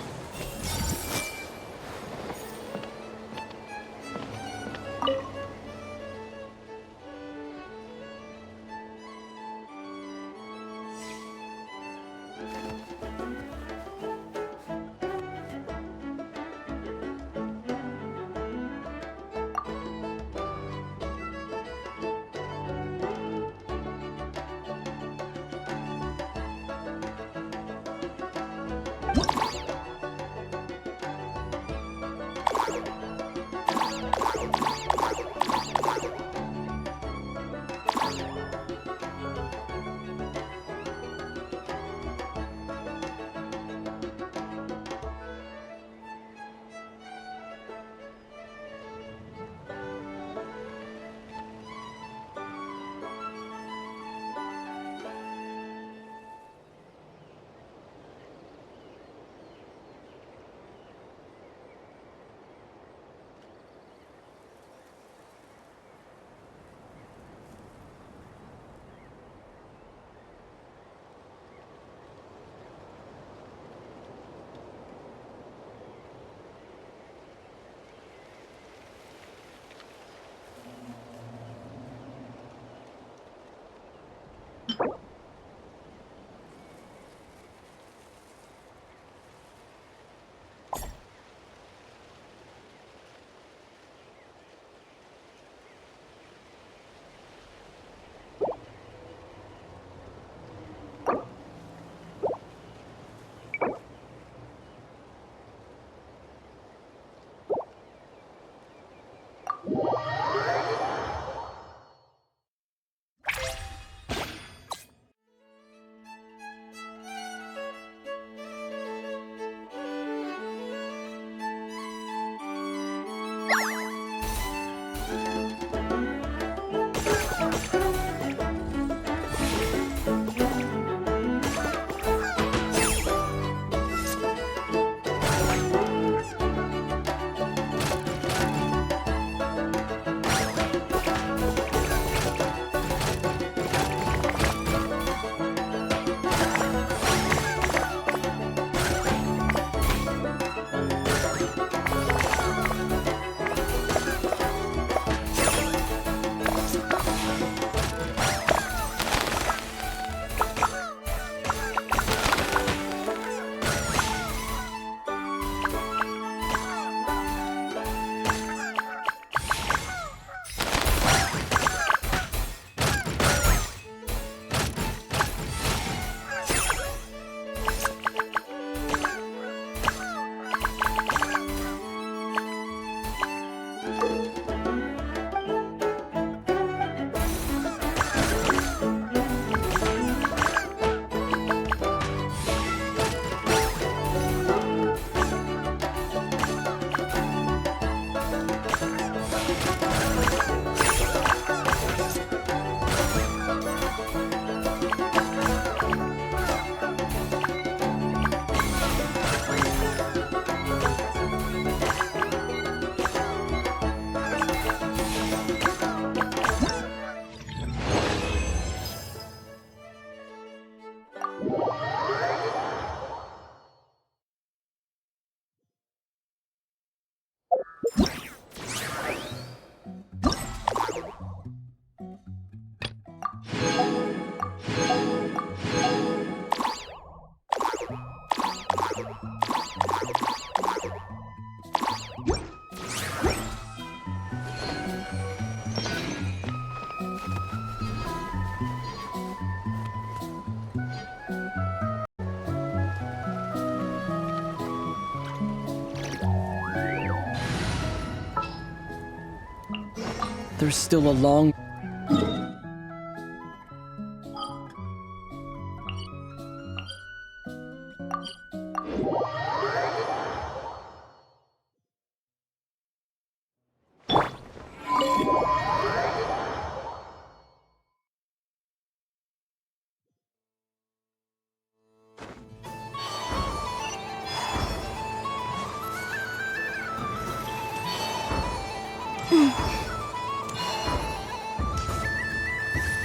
S18: There's still a long...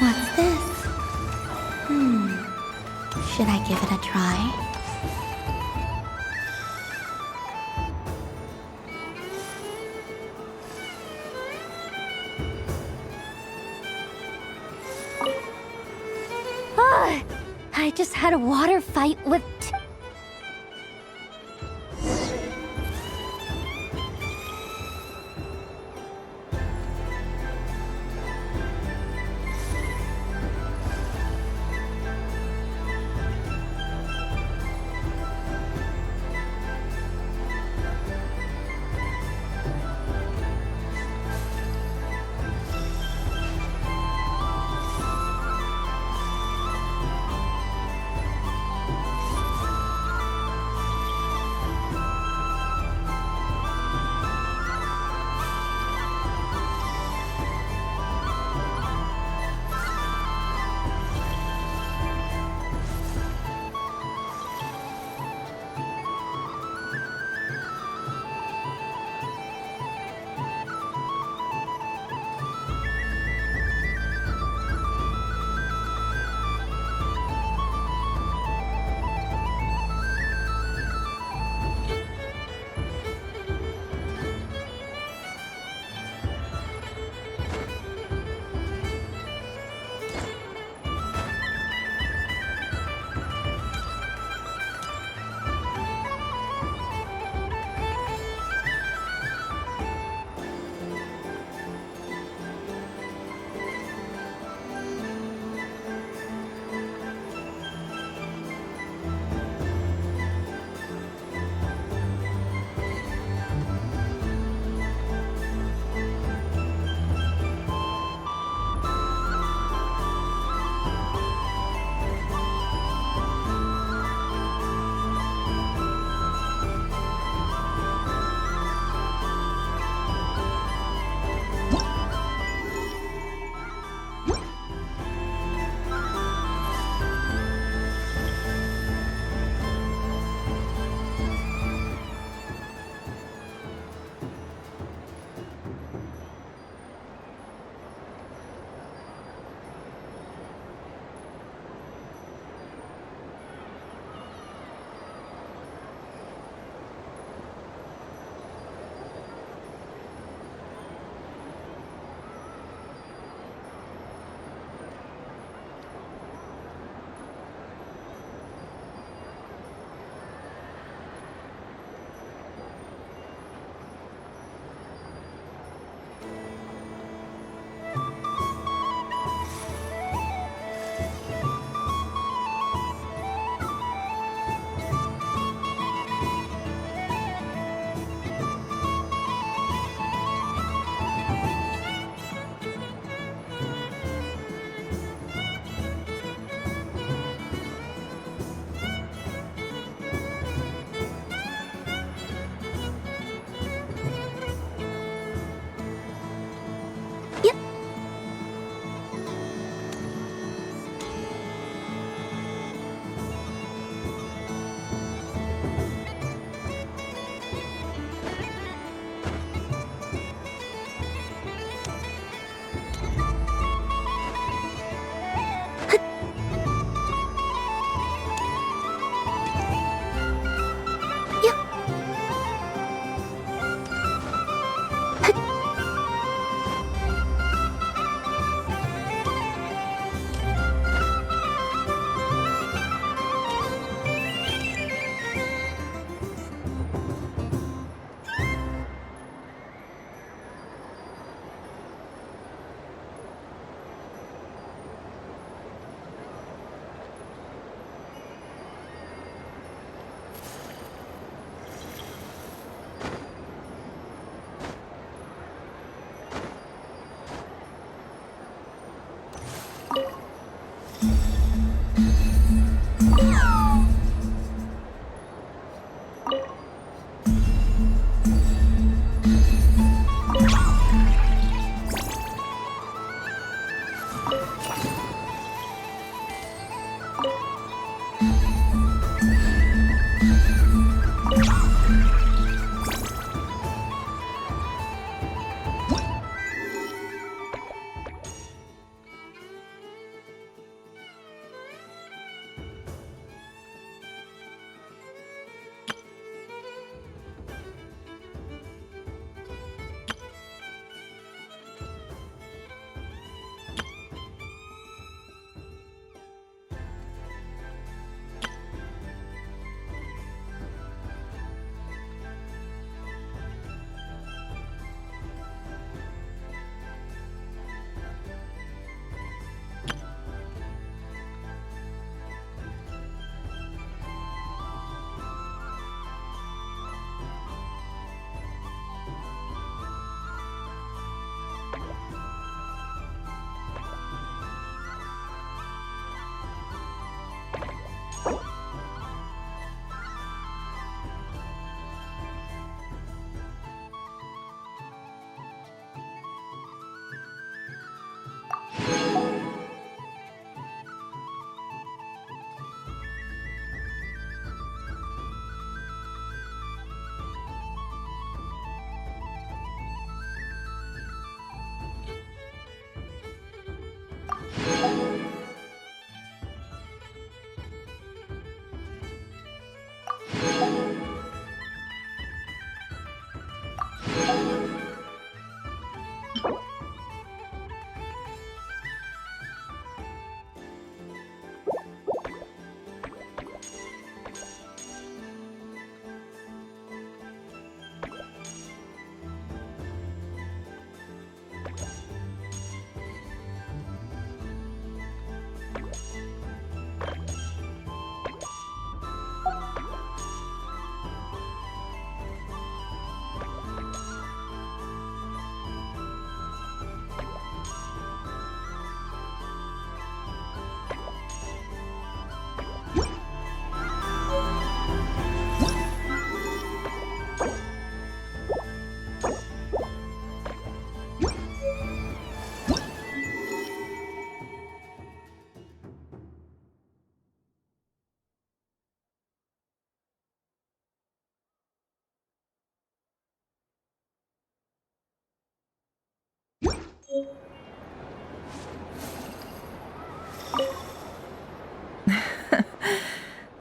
S2: What's this? Should I give it a try?
S3: I just had a water fight with...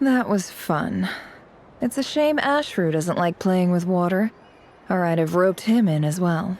S6: That was fun. It's a shame Ashfru doesn't like playing with water, or I'd have roped him in as well.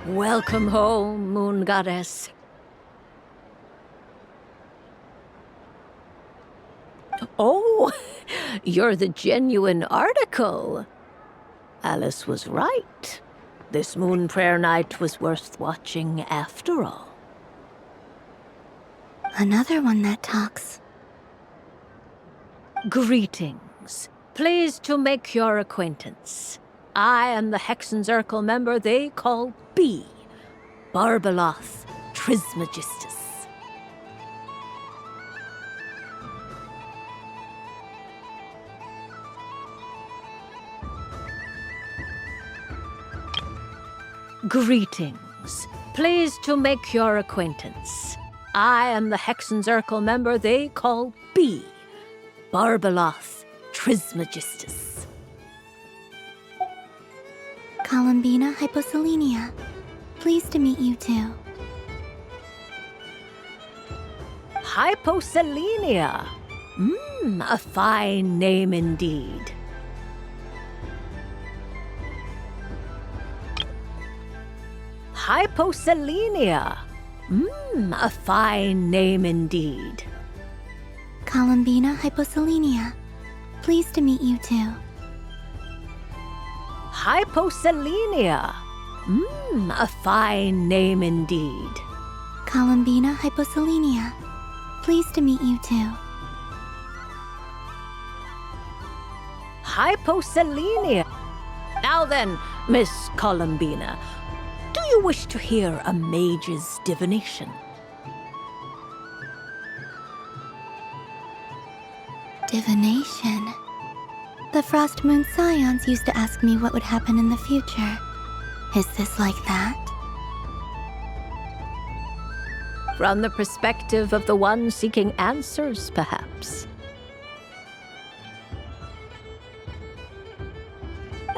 S18: Welcome home, Moon Goddess. Oh, you're the genuine article. Alice was right. This Moon Prayer Night was worth watching after all.
S2: Another one that talks.
S18: Greetings. Pleased to make your acquaintance. I am the Hexenzirkel member they call B, Barbeloth Trismegistus. Greetings. Pleased to make your acquaintance. I am the Hexenzirkel member they call B, Barbeloth Trismegistus.
S2: Columbina Hyposelenia. Pleased to meet you too.
S18: Hyposelenia. A fine name indeed. Hyposelenia. A fine name indeed.
S2: Columbina Hyposelenia. Pleased to meet you too.
S18: Hyposelenia. A fine name indeed.
S2: Columbina Hyposelenia. Pleased to meet you too.
S18: Hyposelenia. Now then, Miss Columbina, do you wish to hear a mage's divination?
S2: Divination. The Frost Moon Scions used to ask me what would happen in the future. Is this like that?
S18: From the perspective of the one seeking answers, perhaps.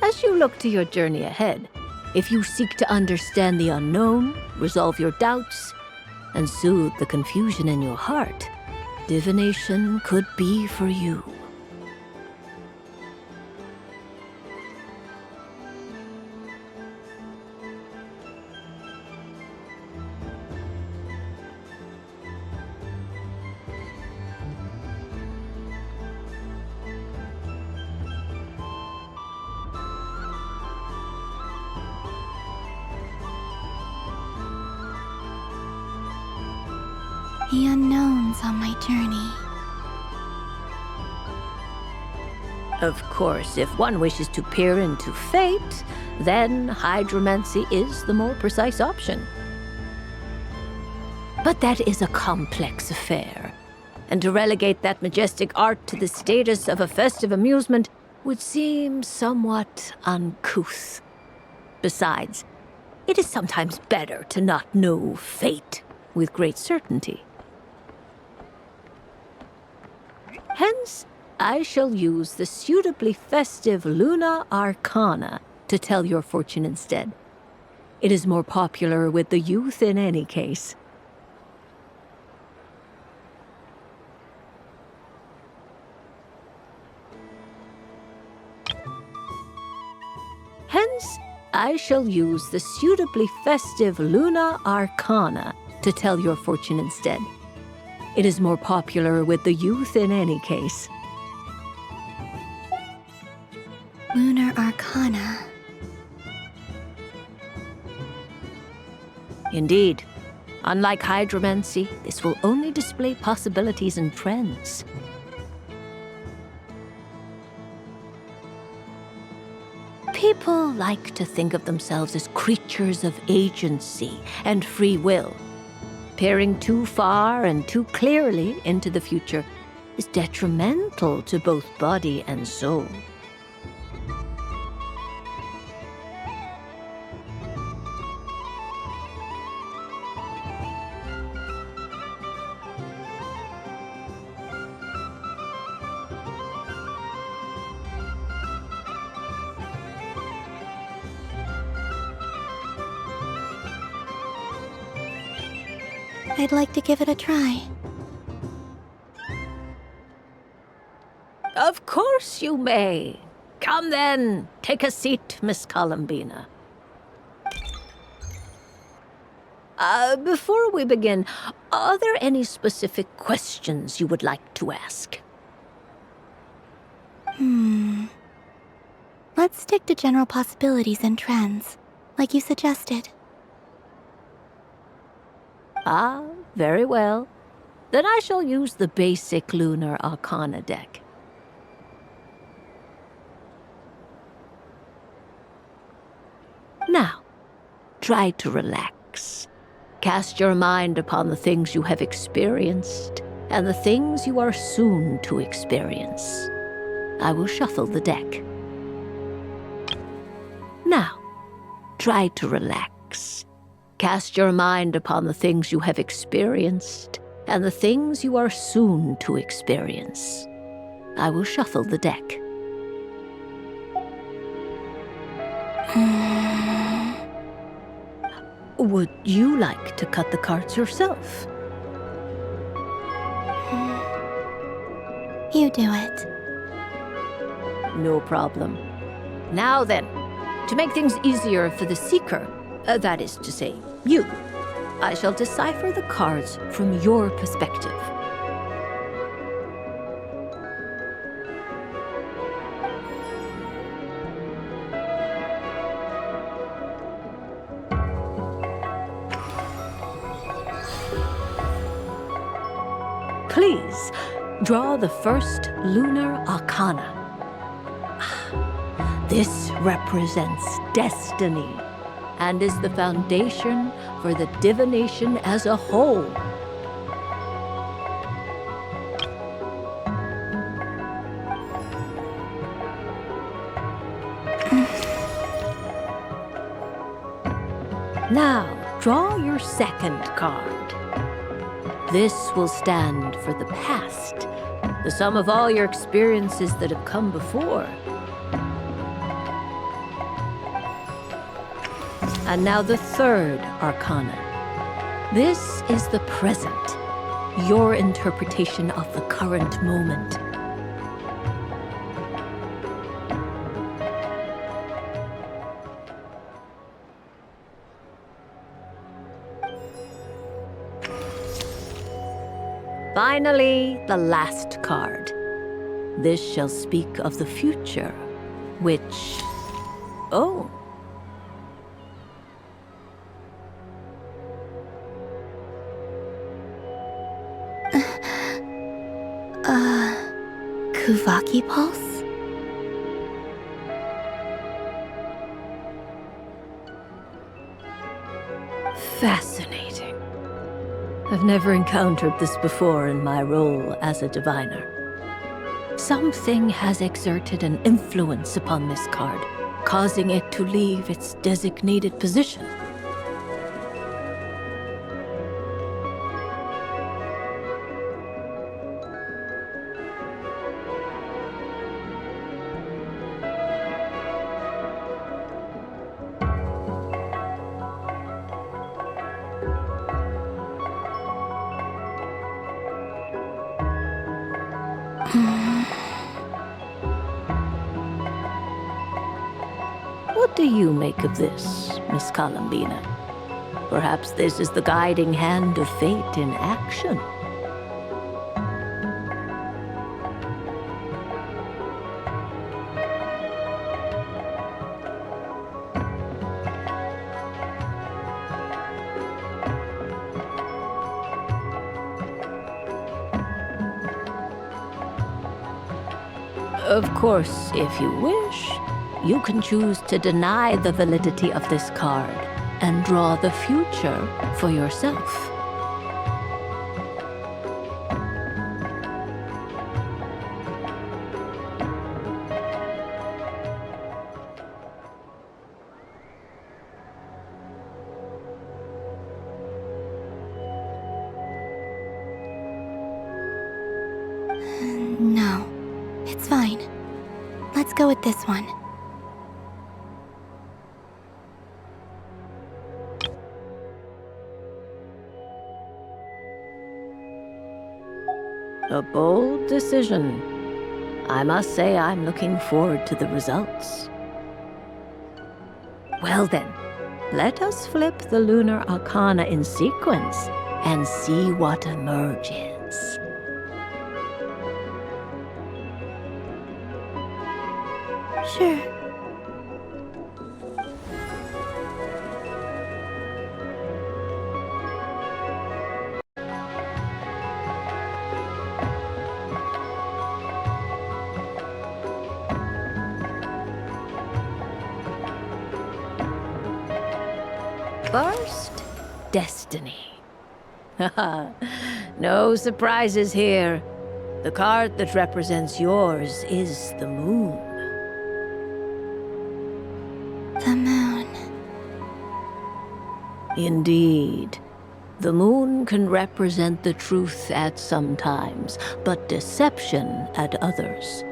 S18: As you look to your journey ahead, if you seek to understand the unknown, resolve your doubts, and soothe the confusion in your heart, divination could be for you.
S2: The unknowns on my journey.
S18: Of course, if one wishes to peer into fate, then hydromancy is the more precise option. But that is a complex affair, and to relegate that majestic art to the status of a festive amusement would seem somewhat uncouth. Besides, it is sometimes better to not know fate with great certainty. Hence, I shall use the suitably festive Luna Arcana to tell your fortune instead. It is more popular with the youth in any case. I shall use the suitably festive Luna Arcana to tell your fortune instead. It is more popular with the youth in any case.
S2: Lunar Arcana.
S18: Indeed. Unlike hydromancy, this will only display possibilities and trends. People like to think of themselves as creatures of agency and free will. Peering too far and too clearly into the future is detrimental to both body and soul.
S2: I'd like to give it a try.
S18: Of course you may. Come then, take a seat, Miss Columbina. Before we begin, are there any specific questions you would like to ask?
S2: Let's stick to general possibilities and trends, like you suggested.
S18: Ah, very well. Then I shall use the basic Lunar Arcana deck. Now, try to relax. Cast your mind upon the things you have experienced and the things you are soon to experience. I will shuffle the deck. Now, try to relax. Cast your mind upon the things you have experienced and the things you are soon to experience. I will shuffle the deck. Would you like to cut the cards yourself?
S2: You do it.
S18: No problem. Now then, to make things easier for the seeker, that is to say, you, I shall decipher the cards from your perspective. Please, draw the first Lunar Arcana. This represents destiny and is the foundation for the divination as a whole. Now, draw your second card. This will stand for the past, the sum of all your experiences that have come before. And now the third Arcana. This is the present, your interpretation of the current moment. Finally, the last card. This shall speak of the future, which... Oh.
S2: Kuvaki Pulse?
S18: Fascinating. I've never encountered this before in my role as a diviner. Something has exerted an influence upon this card, causing it to leave its designated position. do you make of this, Miss Columbina? Perhaps this is the guiding hand of fate in action. Of course, if you wish, you can choose to deny the validity of this card and draw the future for yourself.
S2: No, it's fine. Let's go with this one.
S18: A bold decision. I must say I'm looking forward to the results. Well then, let us flip the lunar arcana in sequence and see what emerges.
S2: Sure.
S18: First, destiny. No surprises here. The card that represents yours is the moon.
S2: The moon.
S18: Indeed. The moon can represent the truth at some times, but deception at others.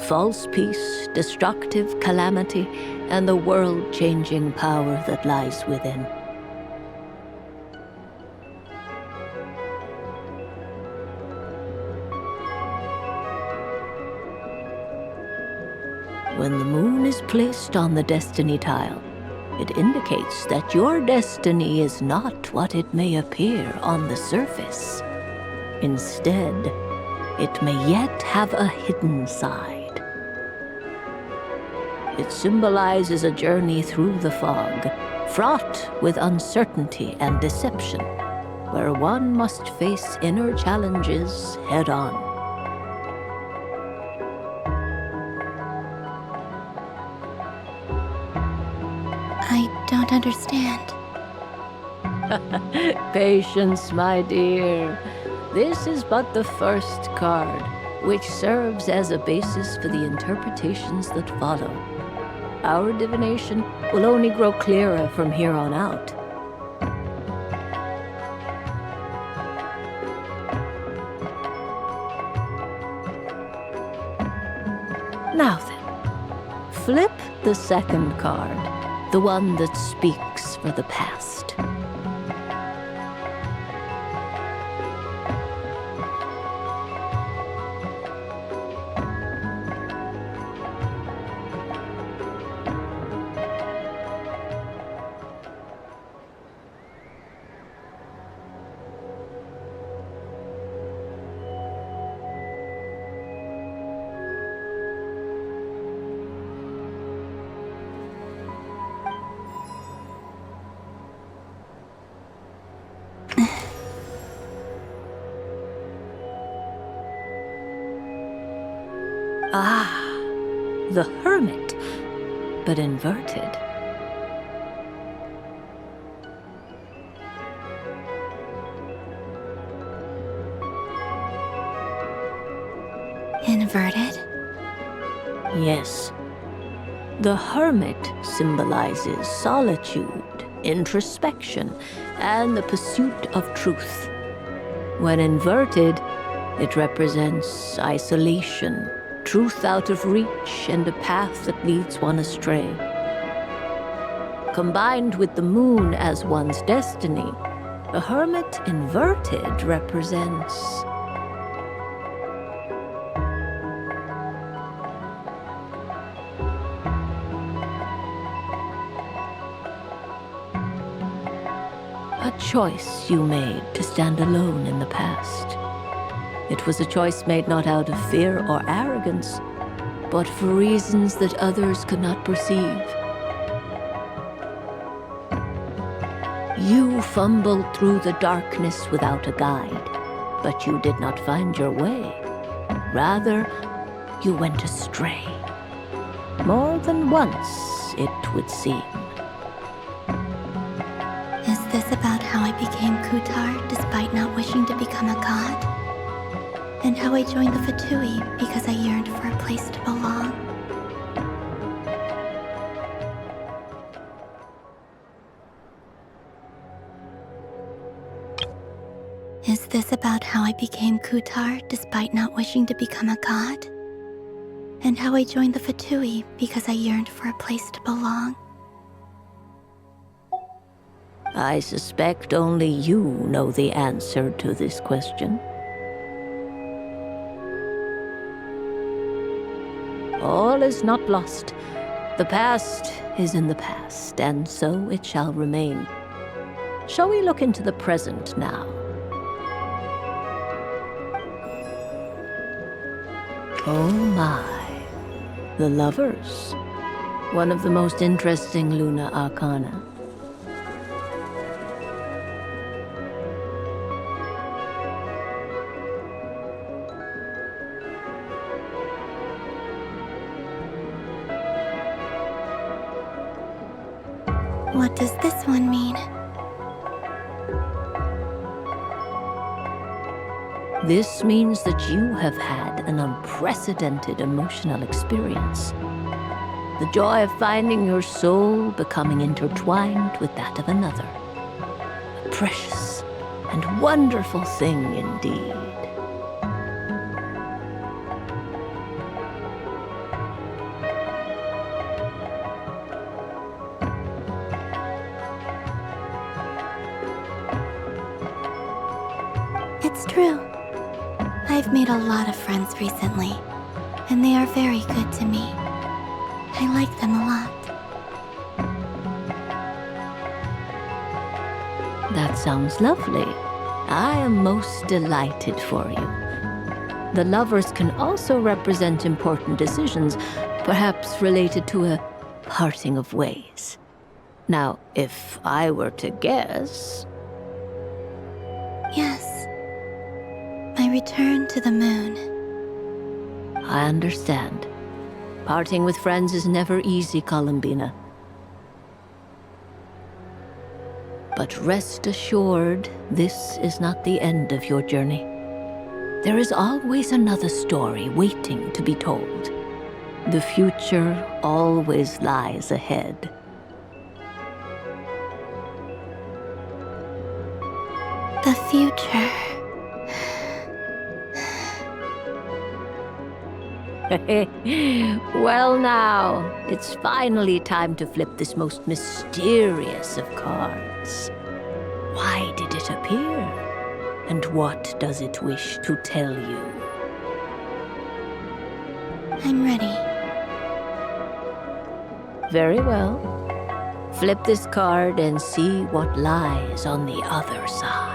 S18: False peace, destructive calamity, and the world-changing power that lies within. When the moon is placed on the destiny tile, it indicates that your destiny is not what it may appear on the surface. Instead, it may yet have a hidden side. It symbolizes a journey through the fog, fraught with uncertainty and deception, where one must face inner challenges head-on.
S2: I don't understand.
S18: Patience, my dear. This is but the first card, which serves as a basis for the interpretations that follow. Our divination will only grow clearer from here on out. Now then, flip the second card, the one that speaks for the past. Ah, the Hermit, but inverted.
S2: Inverted?
S18: Yes. The Hermit symbolizes solitude, introspection, and the pursuit of truth. When inverted, it represents isolation, truth out of reach, and a path that leads one astray. Combined with the moon as one's destiny, the Hermit inverted represents choice you made to stand alone in the past. It was a choice made not out of fear or arrogance, but for reasons that others could not perceive. You fumbled through the darkness without a guide, but you did not find your way. Rather, you went astray. More than once, it would seem.
S2: Is this about how I became Kutar despite not wishing to become a god? And how I joined the Fatui because I yearned for a place to belong? Is this about how I became Kutar despite not wishing to become a god? And how I joined the Fatui because I yearned for a place to belong?
S18: I suspect only you know the answer to this question. All is not lost. The past is in the past, and so it shall remain. Shall we look into the present now? Oh my. The lovers. One of the most interesting Luna Arcana.
S2: What does this one mean?
S18: This means that you have had an unprecedented emotional experience. The joy of finding your soul becoming intertwined with that of another. A precious and wonderful thing indeed.
S2: It's true. I've made a lot of friends recently, and they are very good to me. I like them a lot.
S18: That sounds lovely. I am most delighted for you. The lovers can also represent important decisions, perhaps related to a parting of ways. Now, if I were to guess...
S2: Yes. My return to the moon.
S18: I understand. Parting with friends is never easy, Columbina. But rest assured, this is not the end of your journey. There is always another story waiting to be told. The future always lies ahead.
S2: The future.
S18: Well now, it's finally time to flip this most mysterious of cards. Why did it appear? And what does it wish to tell you?
S2: I'm ready.
S18: Very well. Flip this card and see what lies on the other side.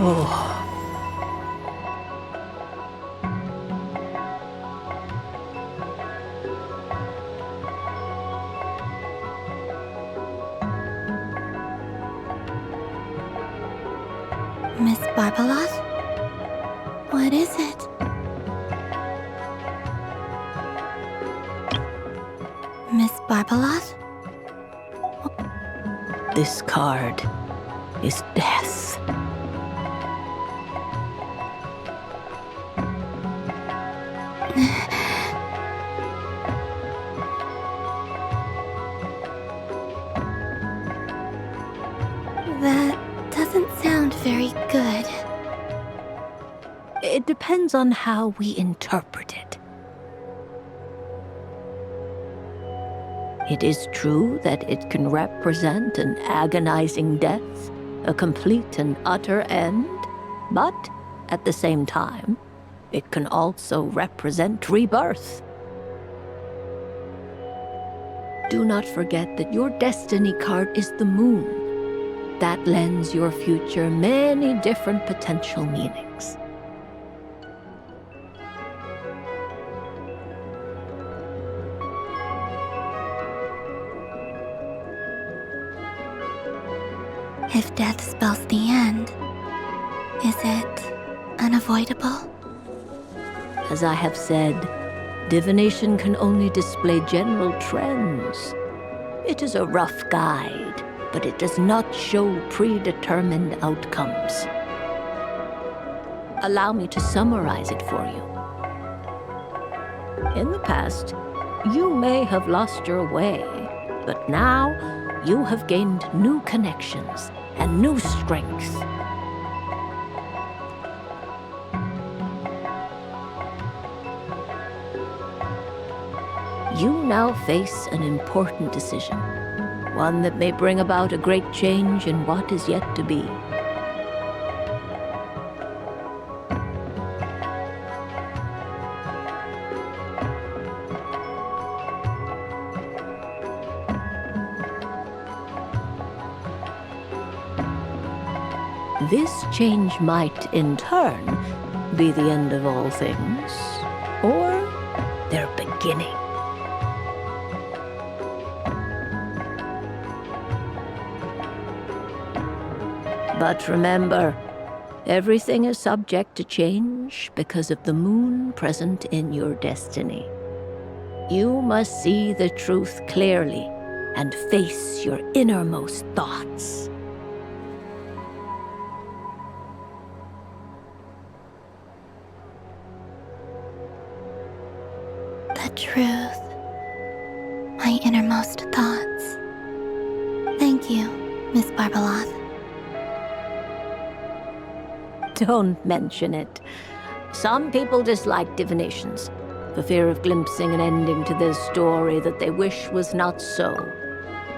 S18: Oh.
S2: Miss Barbalos? What is it? Miss Barbalos?
S18: This card is death.
S2: That doesn't sound very good.
S18: It depends on how we interpret it. It is true that it can represent an agonizing death, a complete and utter end, but at the same time, it can also represent rebirth. do not forget that your destiny card is the moon. That lends your future many different potential meanings.
S2: If death spells the end, is it unavoidable?
S18: As I have said, divination can only display general trends. It is a rough guide, but it does not show predetermined outcomes. Allow me to summarize it for you. In the past, you may have lost your way, but now you have gained new connections and new strength. You now face an important decision, one that may bring about a great change in what is yet to be. This change might, in turn, be the end of all things, or their beginning. But remember, everything is subject to change because of the moon present in your destiny. You must see the truth clearly and face your innermost thoughts.
S2: The truth. My innermost thoughts. Thank you, Miss Barbaloth.
S18: Don't mention it. Some people dislike divinations, for fear of glimpsing an ending to their story that they wish was not so.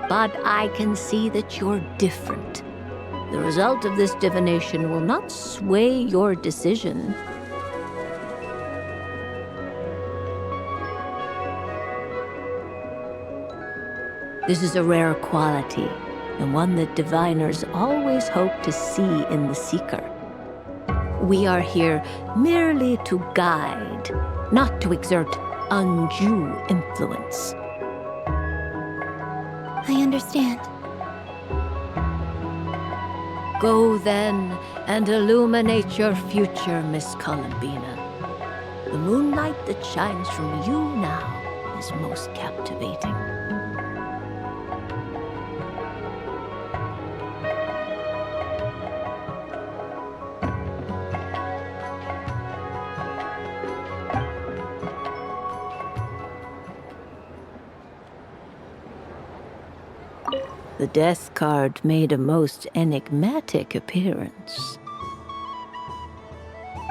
S18: But I can see that you're different. The result of this divination will not sway your decision. This is a rare quality, and one that diviners always hope to see in the seeker. We are here merely to guide, not to exert undue influence.
S2: I understand.
S18: Go then and illuminate your future, Miss Columbina. The moonlight that shines from you now is most captivating. The death card made a most enigmatic appearance.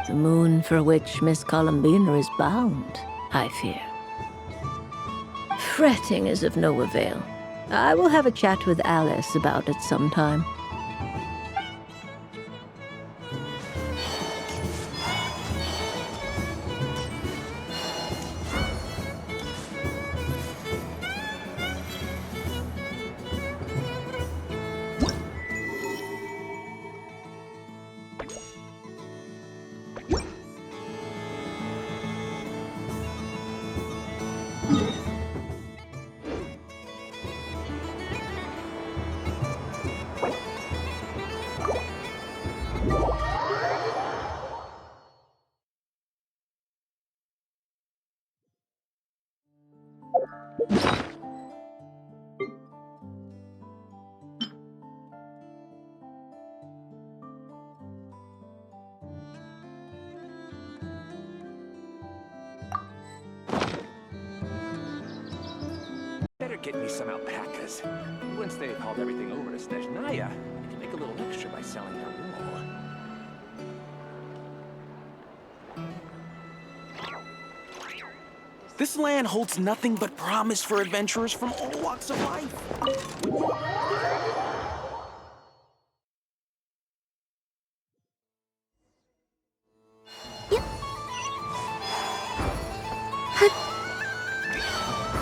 S18: The moon for which Miss Columbina is bound, I fear. Fretting is of no avail. I will have a chat with Alice about it sometime.
S19: Better get me some alpacas. Once they've hauled everything over to Snezhnaya, we can make a little extra by selling their wool. This land holds nothing but promise for adventurers from all walks of life.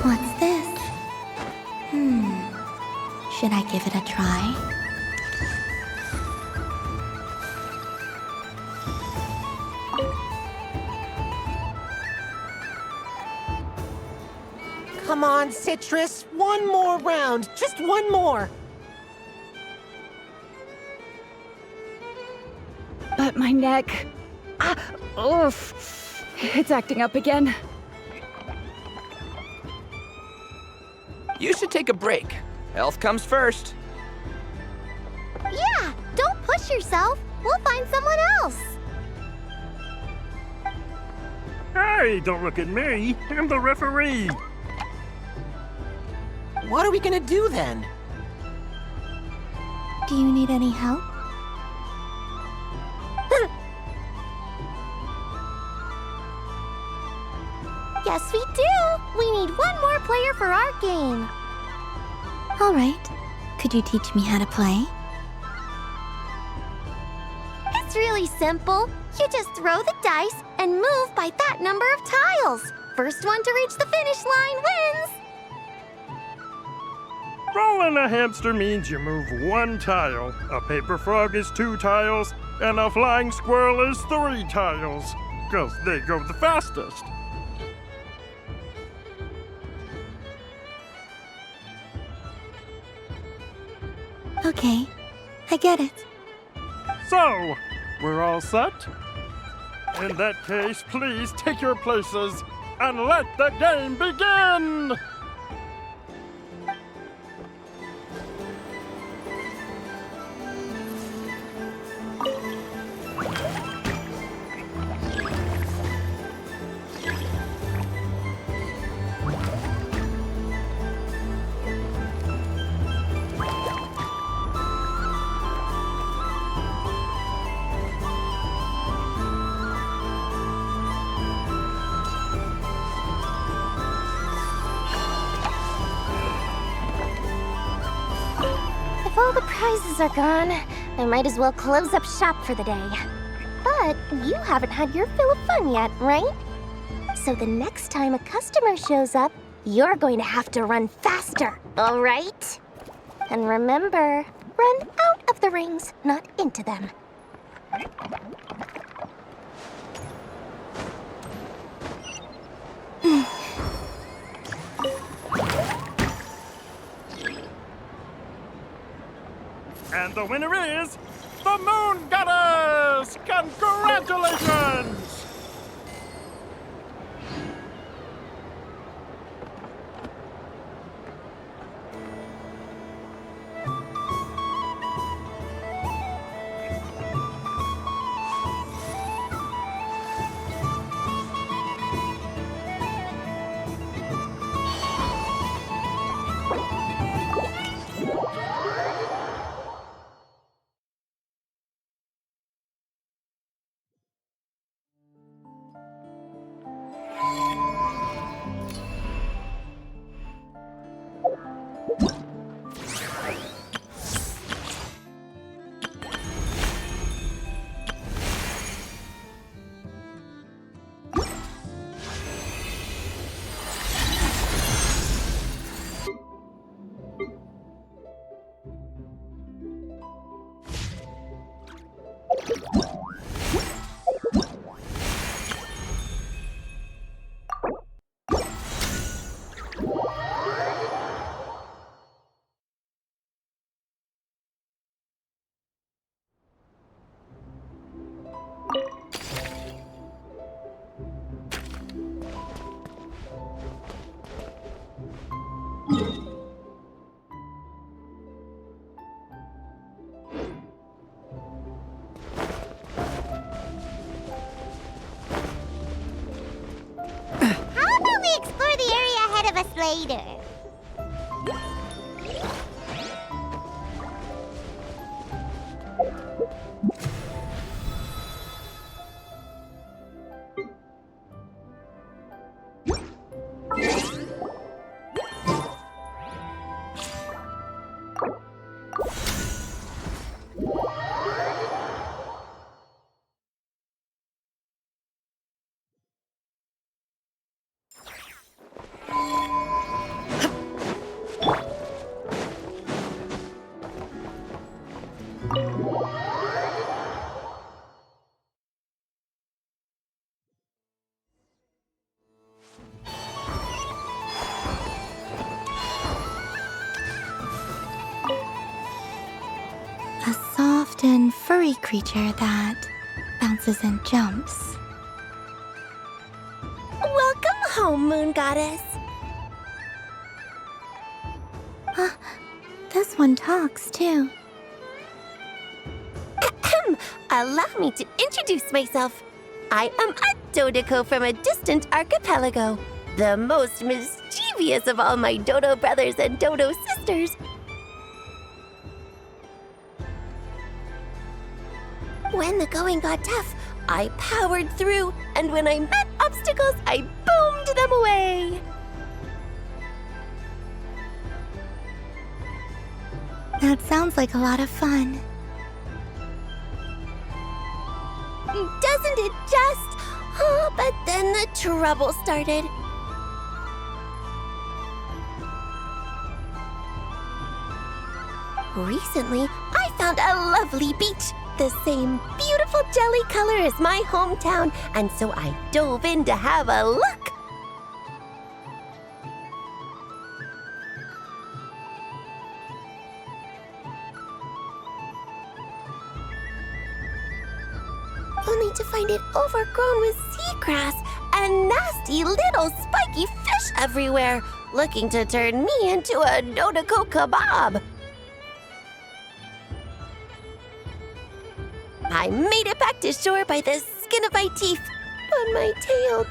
S2: What's this? Should I give it a try?
S12: Come on, Citrus. One more round. Just one more.
S7: But my neck... oof. It's acting up again.
S19: You should take a break. Health comes first.
S3: Yeah, don't push yourself. We'll find someone else.
S20: Hey, don't look at me. I'm the referee.
S12: What are we gonna do then?
S2: Do you need any help?
S3: Yes, we do. We need one more player for our game.
S2: All right. Could you teach me how to play?
S3: It's really simple. You just throw the dice and move by that number of tiles. First one to reach the finish line wins.
S20: Rolling a hamster means you move one tile. A paper frog is 2 tiles, and a flying squirrel is 3 tiles. 'Cause they go the fastest.
S2: Okay, I get it.
S20: So, we're all set? In that case, please take your places and let the game begin!
S3: If all the prizes are gone, I might as well close up shop for the day. But you haven't had your fill of fun yet, right? So the next time a customer shows up, you're going to have to run faster, all right? And remember, run out of the rings, not into them.
S20: And the winner is the Moon Goddess! Congratulations!
S3: How about we explore the area ahead of us later?
S2: A soft and furry creature that bounces and jumps.
S3: Welcome home, Moon Goddess.
S2: This one talks too.
S3: Allow me to introduce myself. I am a Dodoco from a distant archipelago, the most mischievous of all my Dodo brothers and Dodo sisters. When the going got tough, I powered through, and when I met obstacles, I boomed them away.
S2: That sounds like a lot of fun.
S3: Doesn't it just? Oh, but then the trouble started. Recently, I found a lovely beach, the same beautiful jelly color as my hometown, and so I dove in to have a look. Only to find it overgrown with seagrass and nasty little spiky fish everywhere, looking to turn me into a Dodoco kebab. I made it back to shore by the skin of my teeth, but my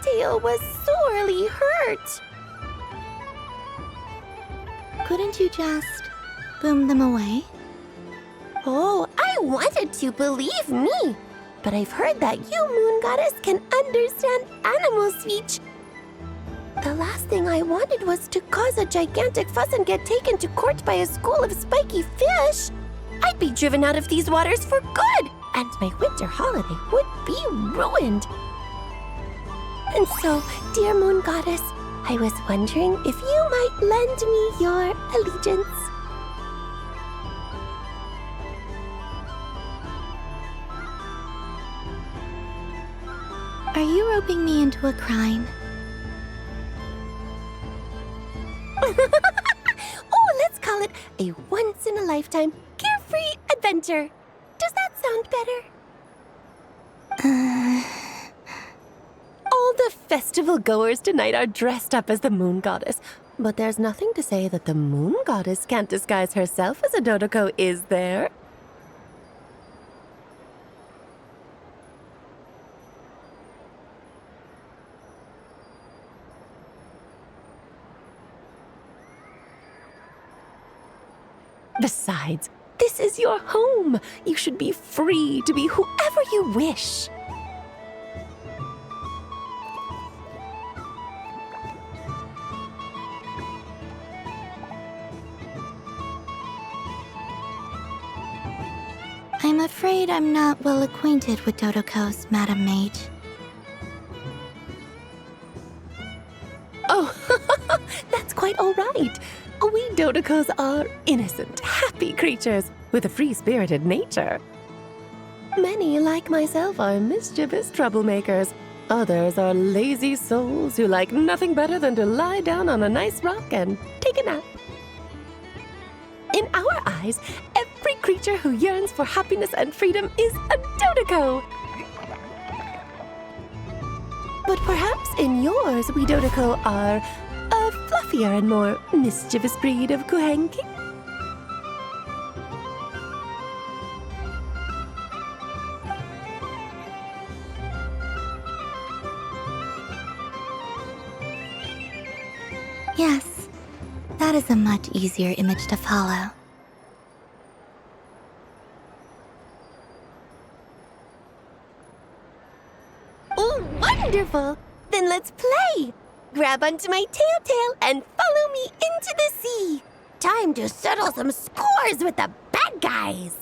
S3: tail was sorely hurt.
S2: Couldn't you just boom them away?
S3: Oh, I wanted to, believe me. But I've heard that you, Moon Goddess, can understand animal speech. The last thing I wanted was to cause a gigantic fuss and get taken to court by a school of spiky fish. I'd be driven out of these waters for good, and my winter holiday would be ruined. And so, dear Moon Goddess, I was wondering if you might lend me your allegiance.
S2: Are you roping me into a crime?
S3: Oh, let's call it a once-in-a-lifetime carefree adventure. Does that sound better? All the festival goers tonight are dressed up as the Moon Goddess, but there's nothing to say that the Moon Goddess can't disguise herself as a Dodoco, is there? Besides, this is your home. You should be free to be whoever you wish.
S2: I'm afraid I'm not well acquainted with Dodocos, Madam Mage.
S3: Oh, that's quite all right. We Dodocos are innocent, happy creatures with a free-spirited nature. Many, like myself, are mischievous troublemakers. Others are lazy souls who like nothing better than to lie down on a nice rock and take a nap. In our eyes, every creature who yearns for happiness and freedom is a Dodoco. But perhaps in yours, we Dodoco are a fluffier and more mischievous breed of Kuhenki.
S2: Yes, that is a much easier image to follow.
S3: Oh, wonderful! Then let's play! Grab onto my tail and follow me into the sea! Time to settle some scores with the bad guys!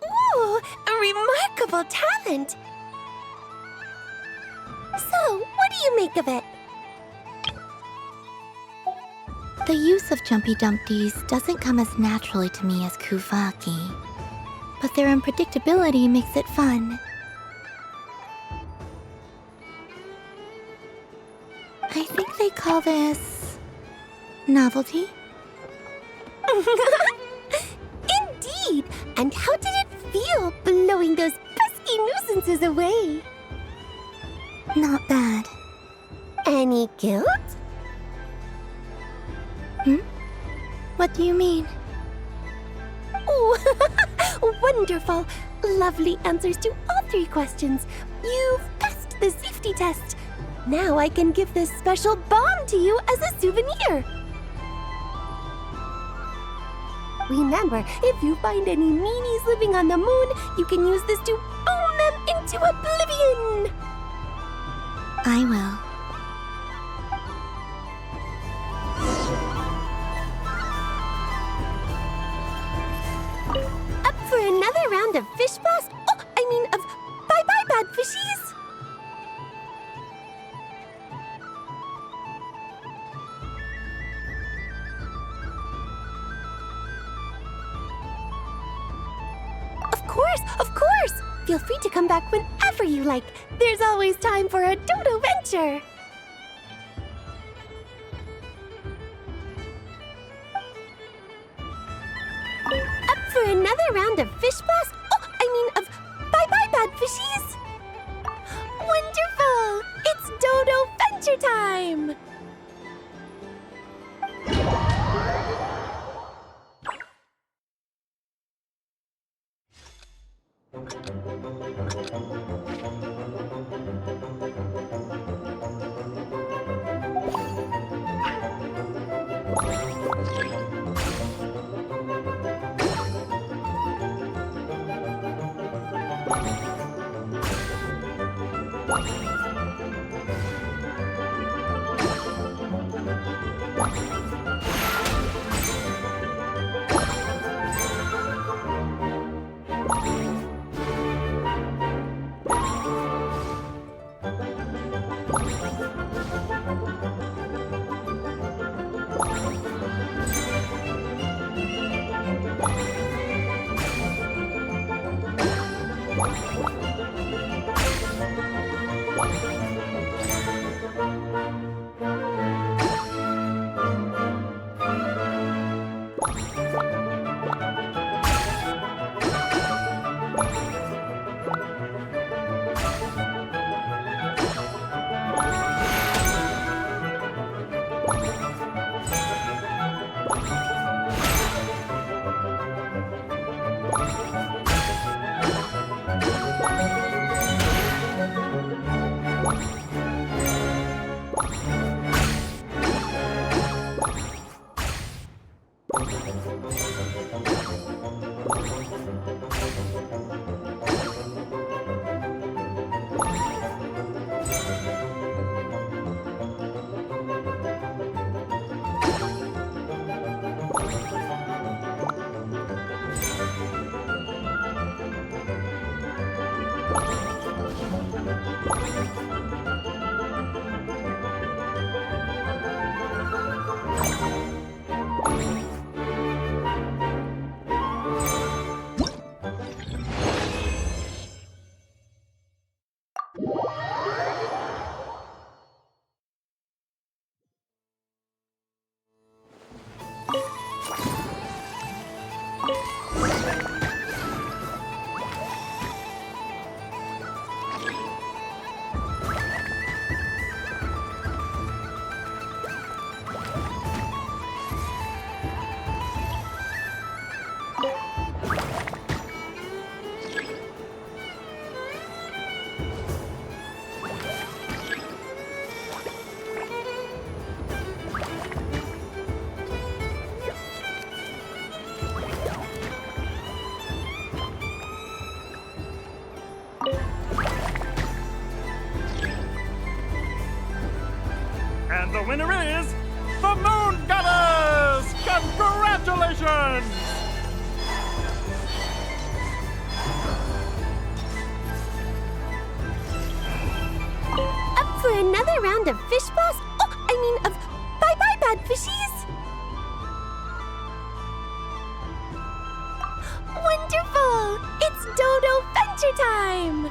S3: Ooh, a remarkable talent! So, what do you make of it?
S2: The use of Jumpy Dumpties doesn't come as naturally to me as Kuvaki, but their unpredictability makes it fun. I think they call this novelty.
S3: Indeed! And how did it feel blowing those pesky nuisances away?
S2: Not bad.
S3: Any guilt?
S2: What do you mean?
S3: Oh, wonderful! Lovely answers to all 3 questions. You've passed the safety test. Now I can give this special bomb to you as a souvenir. Remember, if you find any meanies living on the moon, you can use this to boom them into oblivion.
S2: I will.
S3: Up for another round of fish blast? Oh, I mean of bye-bye bad fishies. Of course! Feel free to come back whenever you like. There's always time for a dodo venture. Up for another round of fish blast? Oh, I mean of bye-bye bad fishies. Wonderful! It's dodo venture time!
S20: Congratulations!
S3: Up for another round of fish balls? Oh, I mean of bye-bye, bad fishies! Wonderful! It's Dodo Venture Time!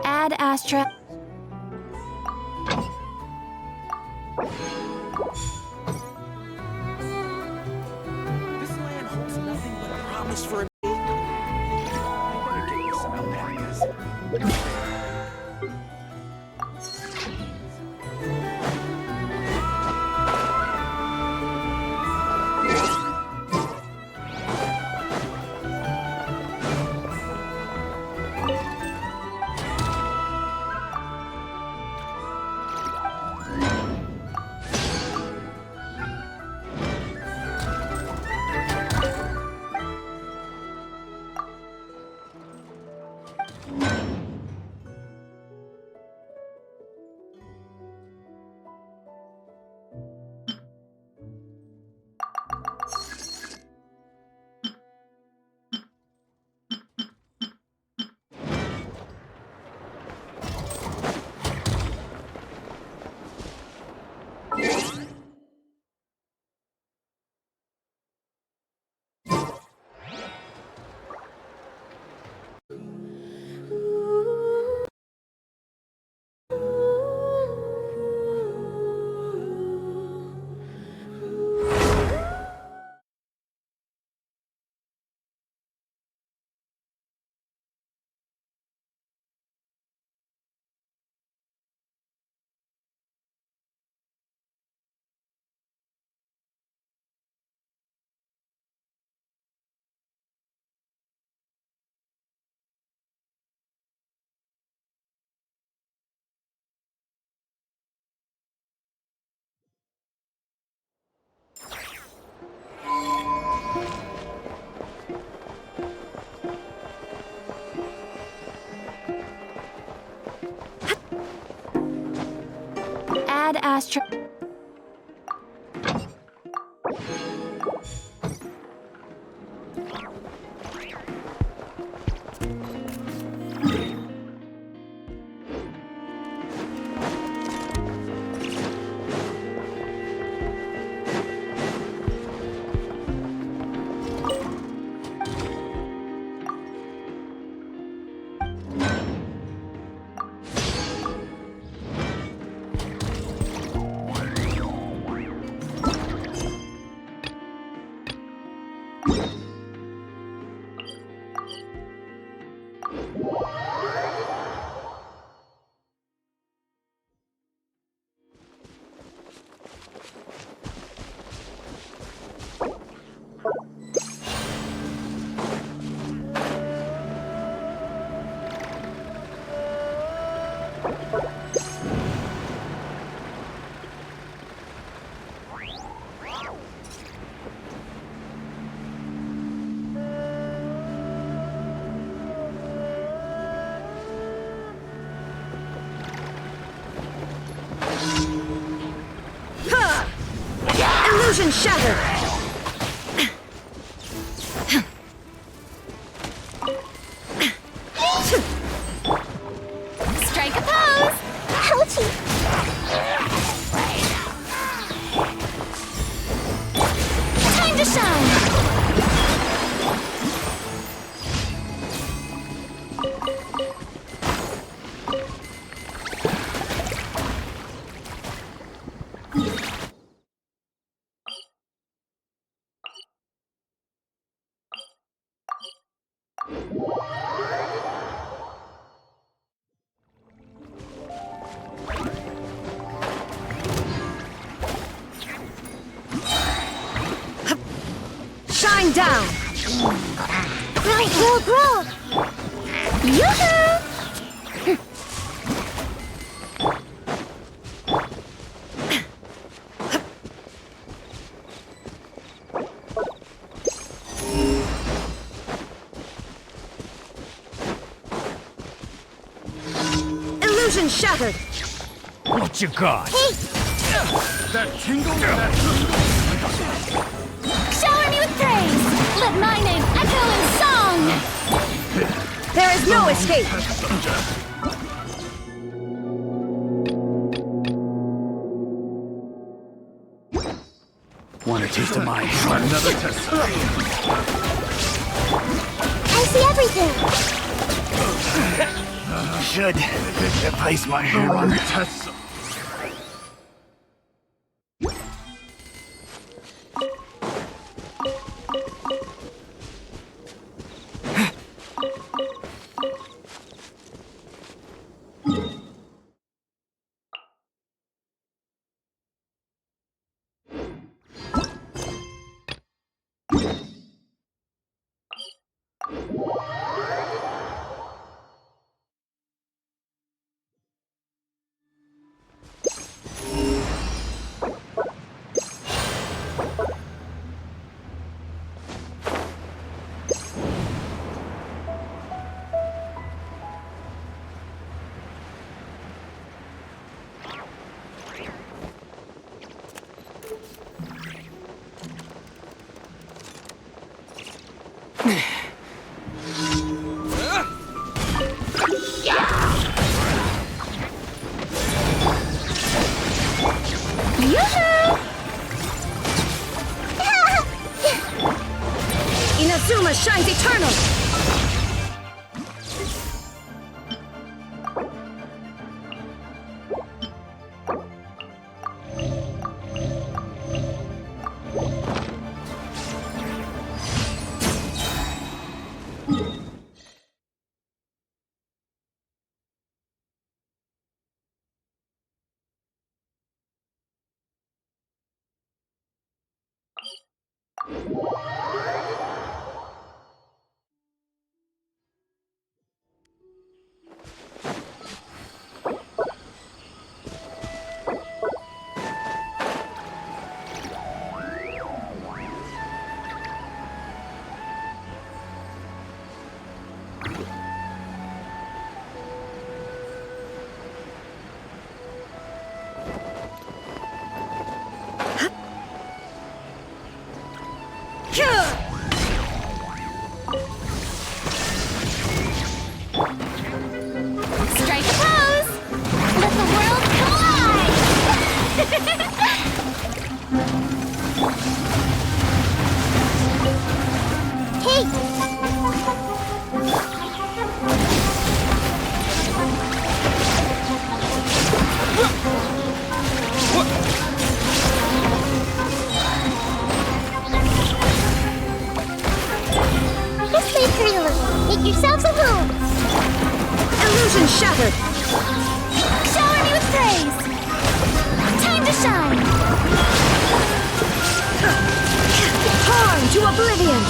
S2: Ad Astra.
S9: This land holds nothing but promise for a day.
S1: Add Astro.
S3: Illusion shattered! Strike a pose! Ouchie! Time to shine! Shine down! Right, grow! Yoo-hoo! Illusion shattered!
S20: What you got?
S3: Hey!
S20: That tingle? That
S3: Shower me with praise! Let my name echo in song! There is no escape!
S20: Want a taste of mine? Another test.
S3: I see everything!
S20: Should place my hand on the test.
S3: Strike a pose! Let the world collide! Hey! Just stay pretty a little. Make yourselves at home. Illusion shattered. Shower me with praise. Time to shine. Torn to oblivion.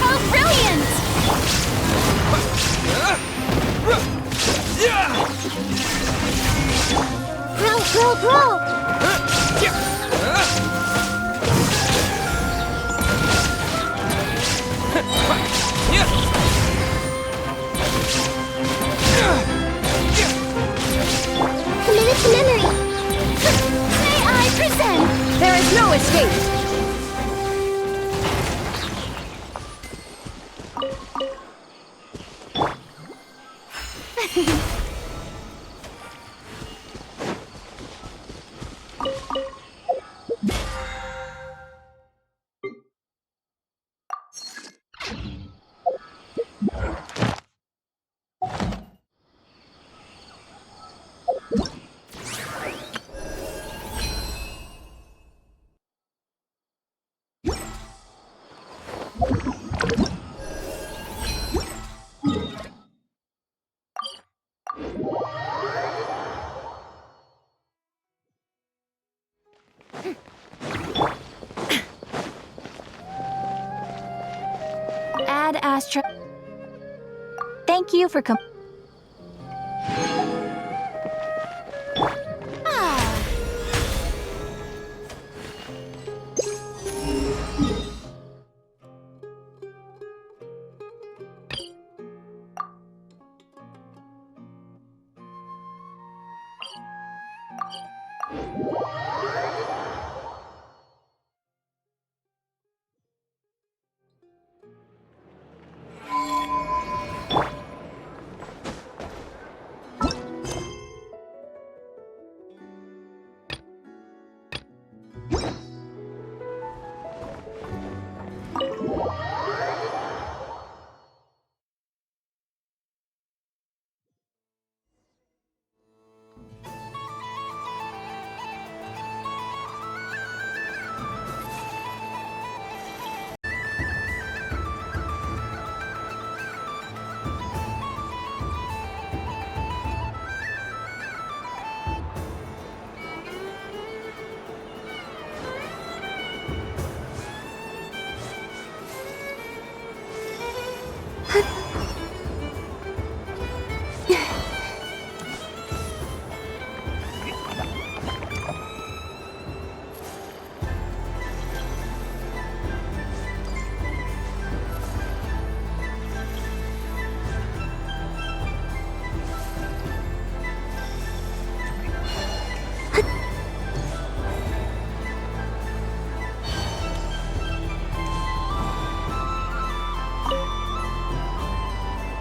S3: Oh, brilliant! Grow! Committed to memory. May I present? There is no escape. Ad Astra. Thank you for coming.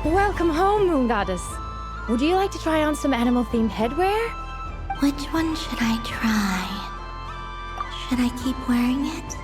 S5: Welcome home, Moon Goddess. Would you like to try on some animal-themed headwear?
S2: Which one should I try? Should I keep wearing it?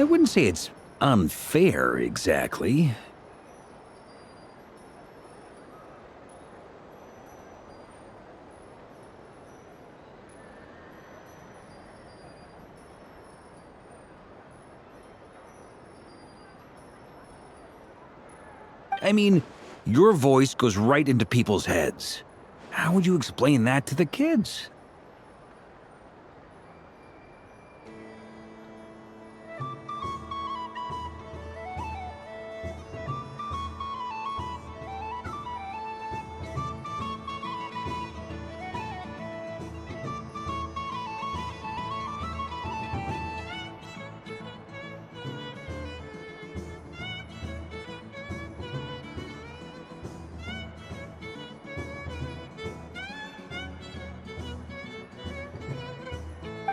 S21: I wouldn't say it's unfair exactly. I mean, your voice goes right into people's heads. How would you explain that to the kids?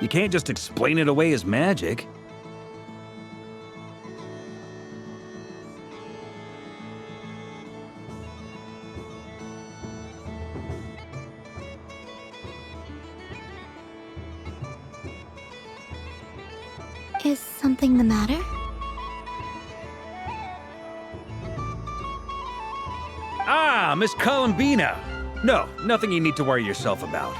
S21: You can't just explain it away as magic.
S2: Is something the matter?
S21: Ah, Miss Columbina! No, nothing you need to worry yourself about.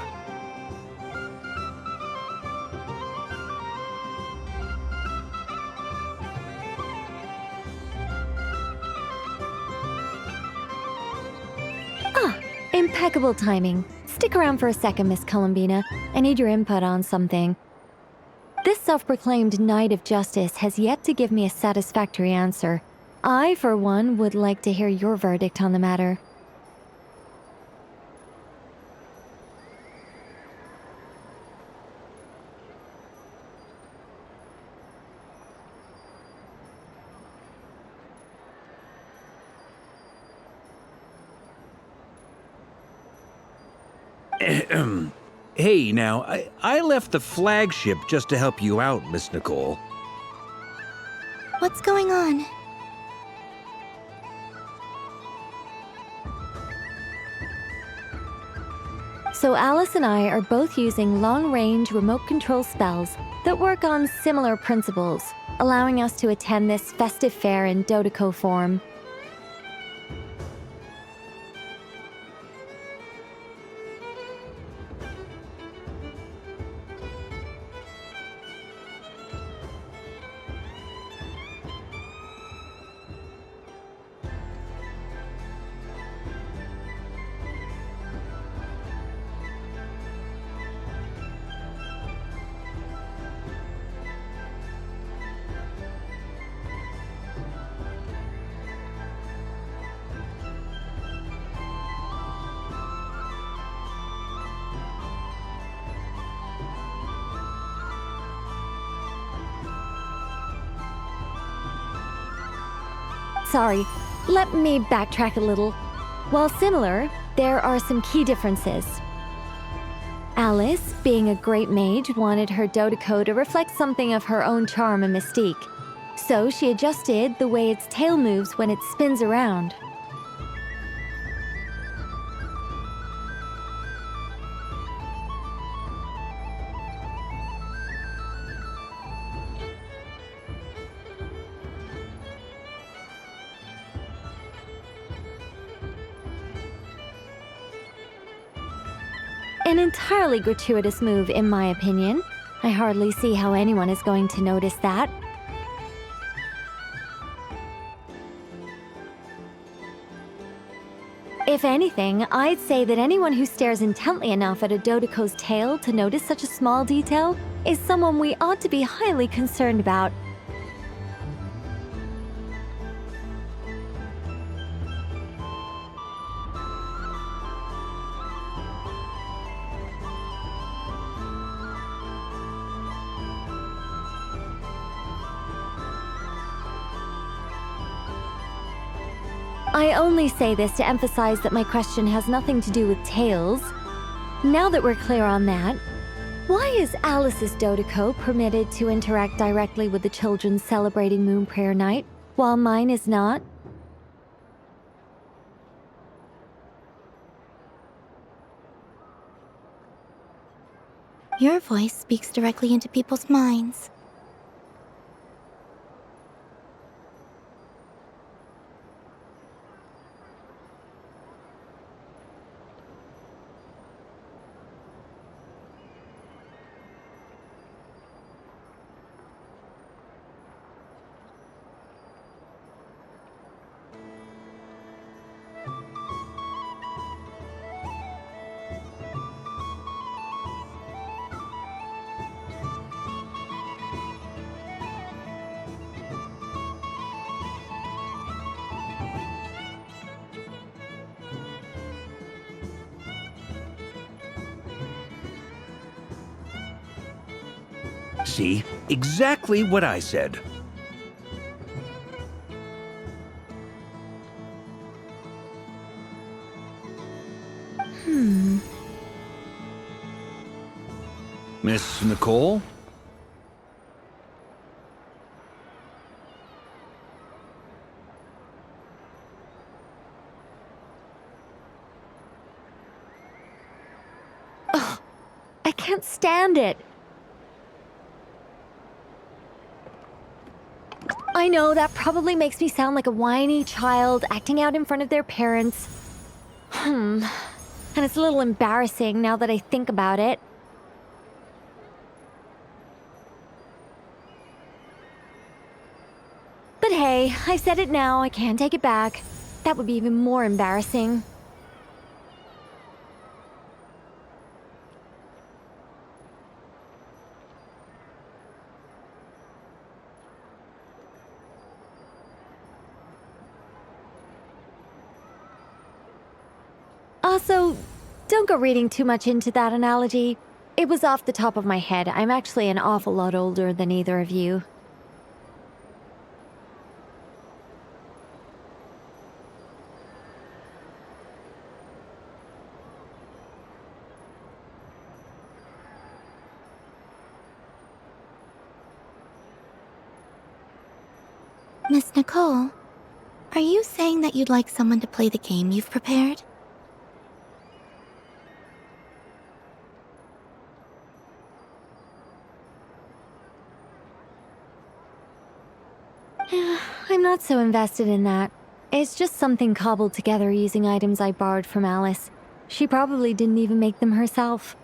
S13: Impeccable timing. Stick around for a second, Miss Columbina. I need your input on something. This self-proclaimed Knight of Justice has yet to give me a satisfactory answer. I, for one, would like to hear your verdict on the matter.
S21: Hey, now, I left the flagship just to help you out, Miss Nicole.
S2: What's going on?
S13: So Alice and I are both using long-range remote control spells that work on similar principles, allowing us to attend this festive fair in Dodoco form. Sorry, let me backtrack a little. While similar, there are some key differences. Alice, being a great mage, wanted her Dodoco to reflect something of her own charm and mystique. So she adjusted the way its tail moves when it spins around. An entirely gratuitous move, in my opinion. I hardly see how anyone is going to notice that. If anything, I'd say that anyone who stares intently enough at a Dodoco's tail to notice such a small detail is someone we ought to be highly concerned about. I only say this to emphasize that my question has nothing to do with tails. Now that we're clear on that, why is Alice's Dodoco permitted to interact directly with the children celebrating Moon Prayer Night, while mine is not?
S2: Your voice speaks directly into people's minds.
S21: See? Exactly what I said. Miss Nicole?
S13: I can't stand it. I know that probably makes me sound like a whiny child acting out in front of their parents. And it's a little embarrassing now that I think about it. But hey, I said it now, I can't take it back. That would be even more embarrassing. Also, don't go reading too much into that analogy. It was off the top of my head. I'm actually an awful lot older than either of you.
S2: Miss Nicole, are you saying that you'd like someone to play the game you've prepared?
S13: I'm not so invested in that. It's just something cobbled together using items I borrowed from Alice. She probably didn't even make them herself.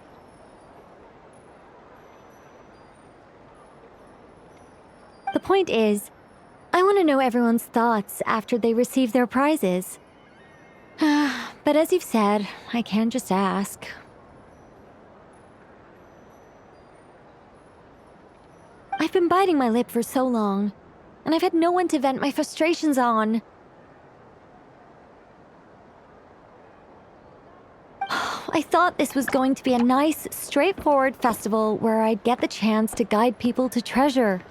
S13: The point is, I want to know everyone's thoughts after they receive their prizes. But as you've said, I can't just ask. I've been biting my lip for so long, and I've had no one to vent my frustrations on. I thought this was going to be a nice, straightforward festival where I'd get the chance to guide people to treasure.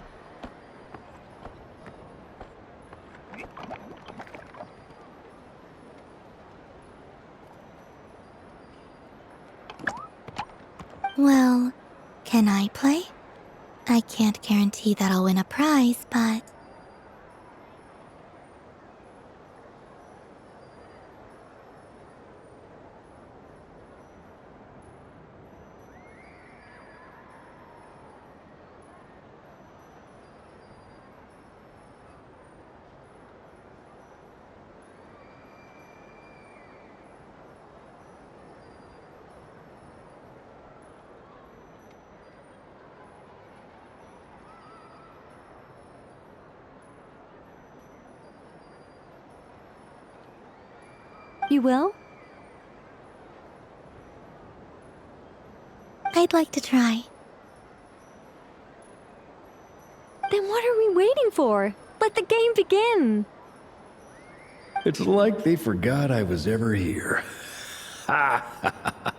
S2: Well, can I play? I can't guarantee that I'll win a prize, but...
S13: You will?
S2: I'd like to try.
S13: Then what are we waiting for? Let the game begin!
S8: It's like they forgot I was ever here. Ha ha ha ha.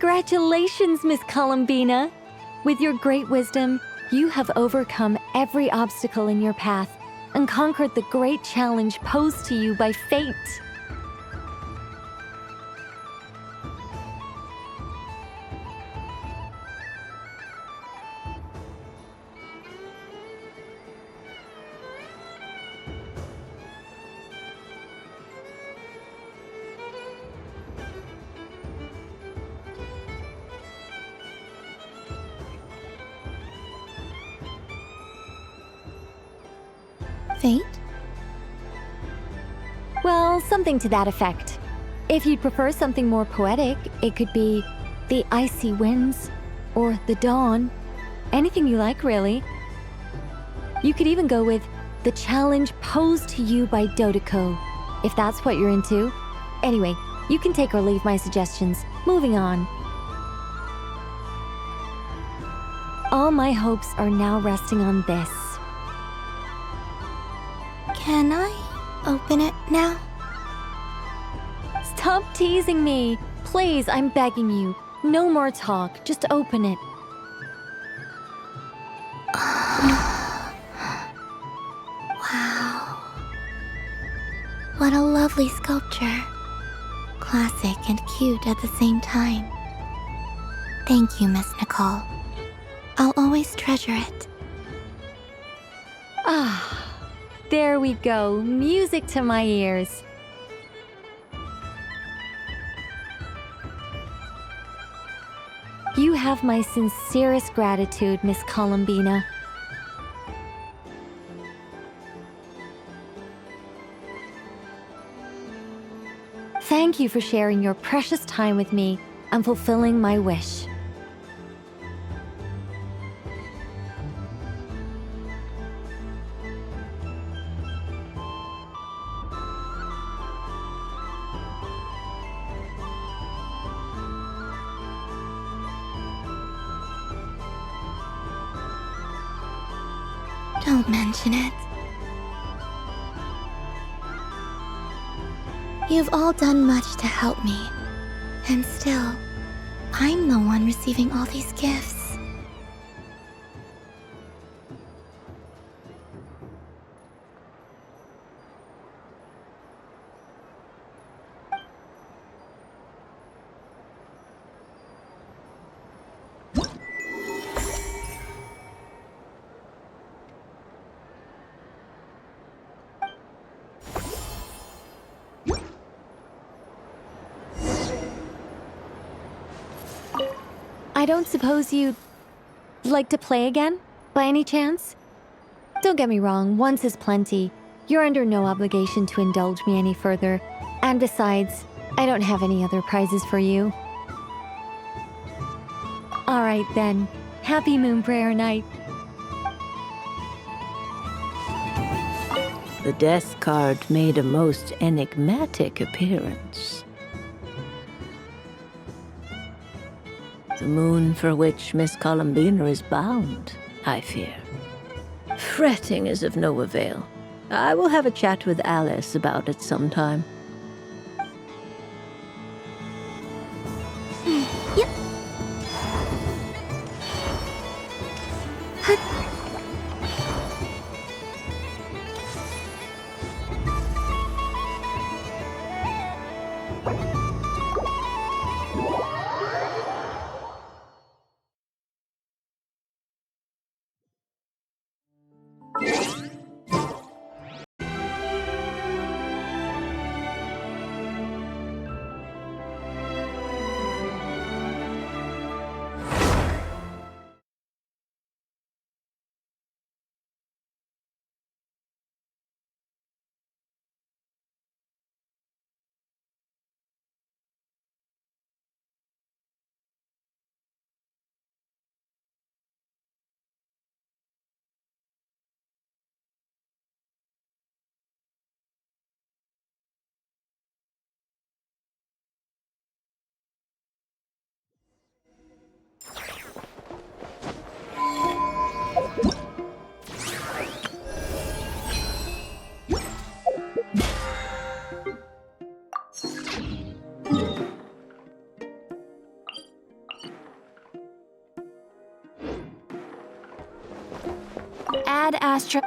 S13: Congratulations, Miss Columbina! With your great wisdom, you have overcome every obstacle in your path and conquered the great challenge posed to you by fate.
S2: Fate?
S13: Well, something to that effect. If you'd prefer something more poetic, it could be the icy winds or the dawn. Anything you like, really. You could even go with the challenge posed to you by Dodeko, if that's what you're into. Anyway, you can take or leave my suggestions. Moving on. All my hopes are now resting on this.
S2: Can I open it now?
S13: Stop teasing me. Please, I'm begging you. No more talk. Just open it.
S2: Wow. What a lovely sculpture. Classic and cute at the same time. Thank you, Miss Nicole. I'll always treasure it.
S13: Ah. There we go. Music to my ears. You have my sincerest gratitude, Miss Columbina. Thank you for sharing your precious time with me and fulfilling my wish.
S2: Don't mention it. You've all done much to help me. And still, I'm the one receiving all these gifts.
S13: I don't suppose you'd like to play again, by any chance? Don't get me wrong, once is plenty. You're under no obligation to indulge me any further. And besides, I don't have any other prizes for you. Alright then, happy Moon Prayer Night.
S18: The death card made a most enigmatic appearance. The moon for which Miss Columbina is bound, I fear. Fretting is of no avail. I will have a chat with Alice about it sometime.
S2: Yep.
S7: Astra.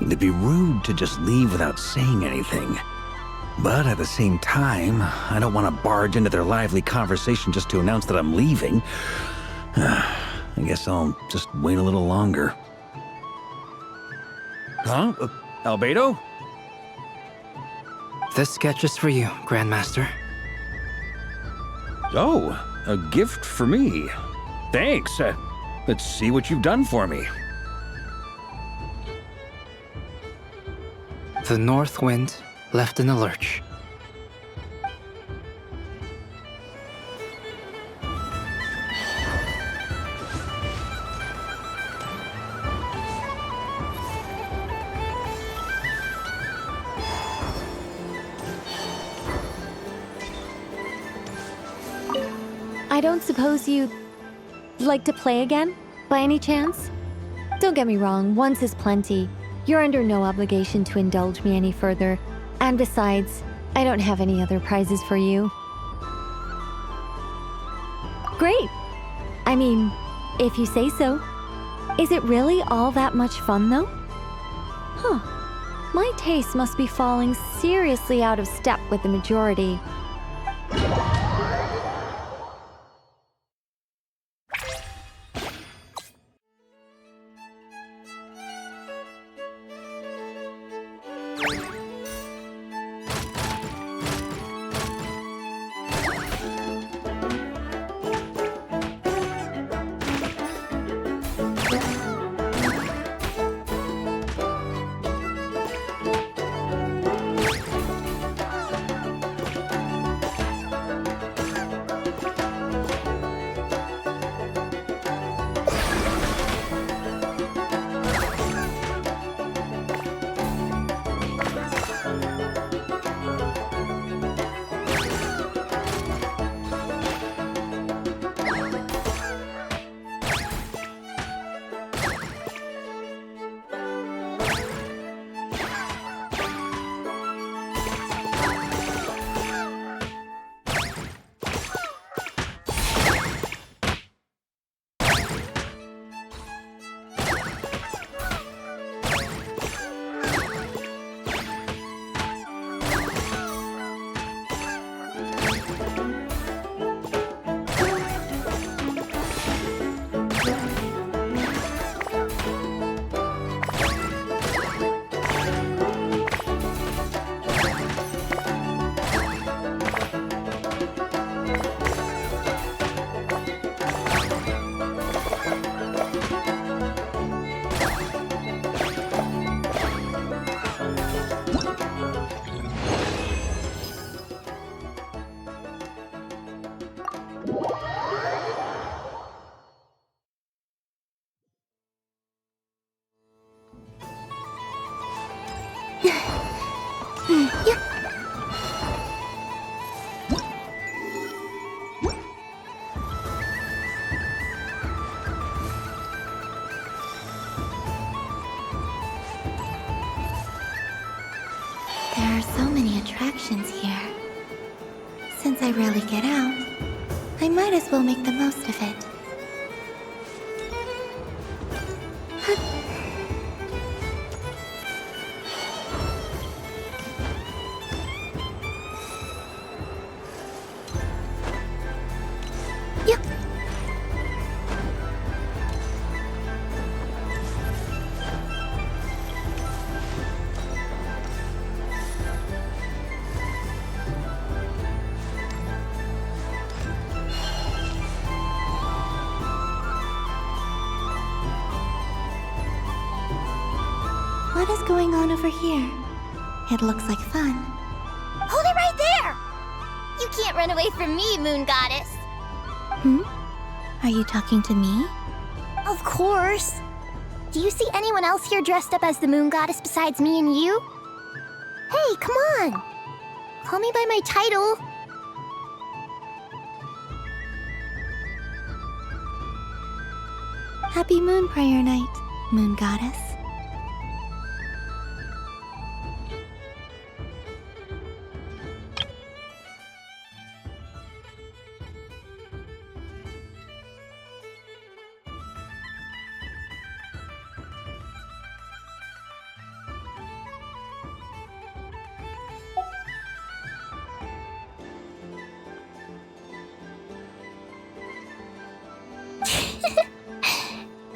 S21: It'd be rude to just leave without saying anything. But at the same time, I don't want to barge into their lively conversation just to announce that I'm leaving. I guess I'll just wait a little longer. Huh? Albedo?
S10: This sketch is for you, Grandmaster.
S21: Oh, a gift for me. Thanks. Let's see what you've done for me.
S10: The North Wind left in a lurch.
S13: I don't suppose you'd like to play again, by any chance? Don't get me wrong, once is plenty. You're under no obligation to indulge me any further. And besides, I don't have any other prizes for you. Great! I mean, if you say so. Is it really all that much fun, though? Huh. My taste must be falling seriously out of step with the majority.
S2: There are so many attractions here. Since I rarely get out, I might as well make the most of it. What is going on over here? It looks like fun.
S3: Hold it right there! You can't run away from me, Moon Goddess.
S2: Are you talking to me?
S3: Of course. Do you see anyone else here dressed up as the Moon Goddess besides me and you? Hey, come on! Call me by my title.
S2: Happy Moon Prayer Night, Moon Goddess.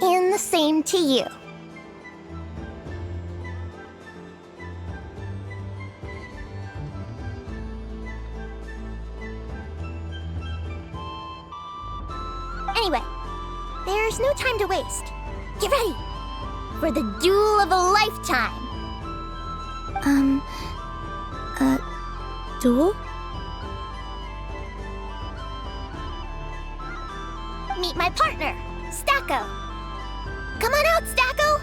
S3: And the same to you. Anyway, there's no time to waste. Get ready for the duel of a lifetime.
S2: Duel?
S3: Meet my partner, Stacko. Come on out, Stacko!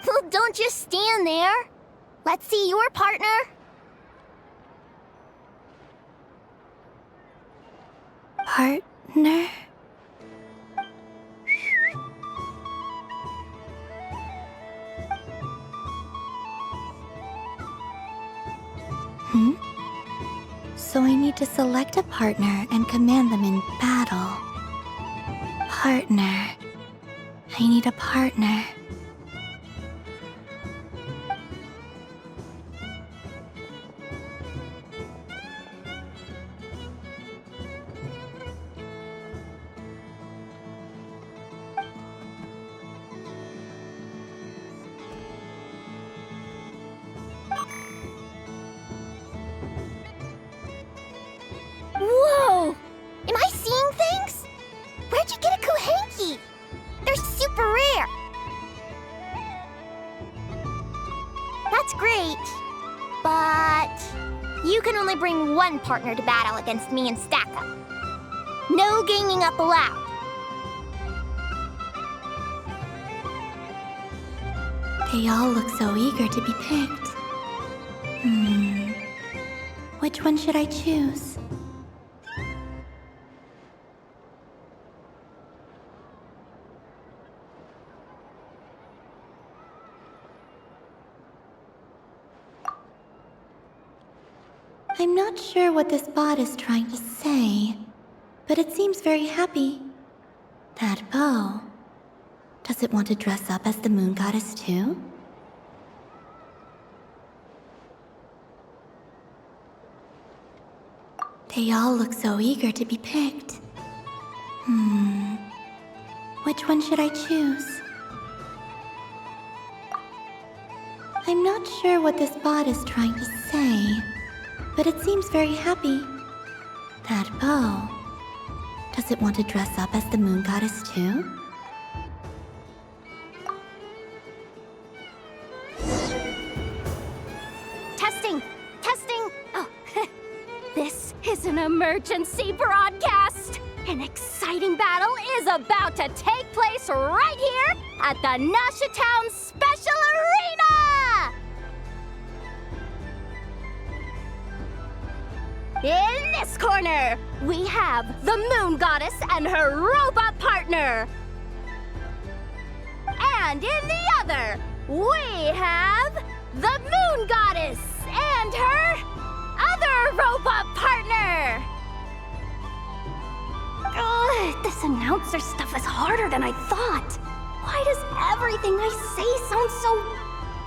S3: Well, don't just stand there. Let's see your partner.
S2: Partner? So I need to select a partner and command them in battle. Partner. I need a partner.
S3: Whoa! Am I seeing things? Where'd you get a Kuhenki? They're super rare. That's great, but you can only bring one partner to battle against me and Stacko. No ganging up allowed.
S2: They all look so eager to be picked. Which one should I choose? I'm not sure what this bot is trying to say, but it seems very happy. That bow. Does it want to dress up as the Moon Goddess too? They all look so eager to be picked. Which one should I choose? I'm not sure what this bot is trying to say, but it seems very happy. That bow. Does it want to dress up as the moon goddess too?
S3: Testing! Testing! Oh, this is an emergency broadcast! An exciting battle is about to take place right here at the Nasha Town Special Arena! In this corner, we have the Moon Goddess and her robot partner. And in the other, we have the Moon Goddess and her other robot partner. Ugh, this announcer stuff is harder than I thought. Why does everything I say sound so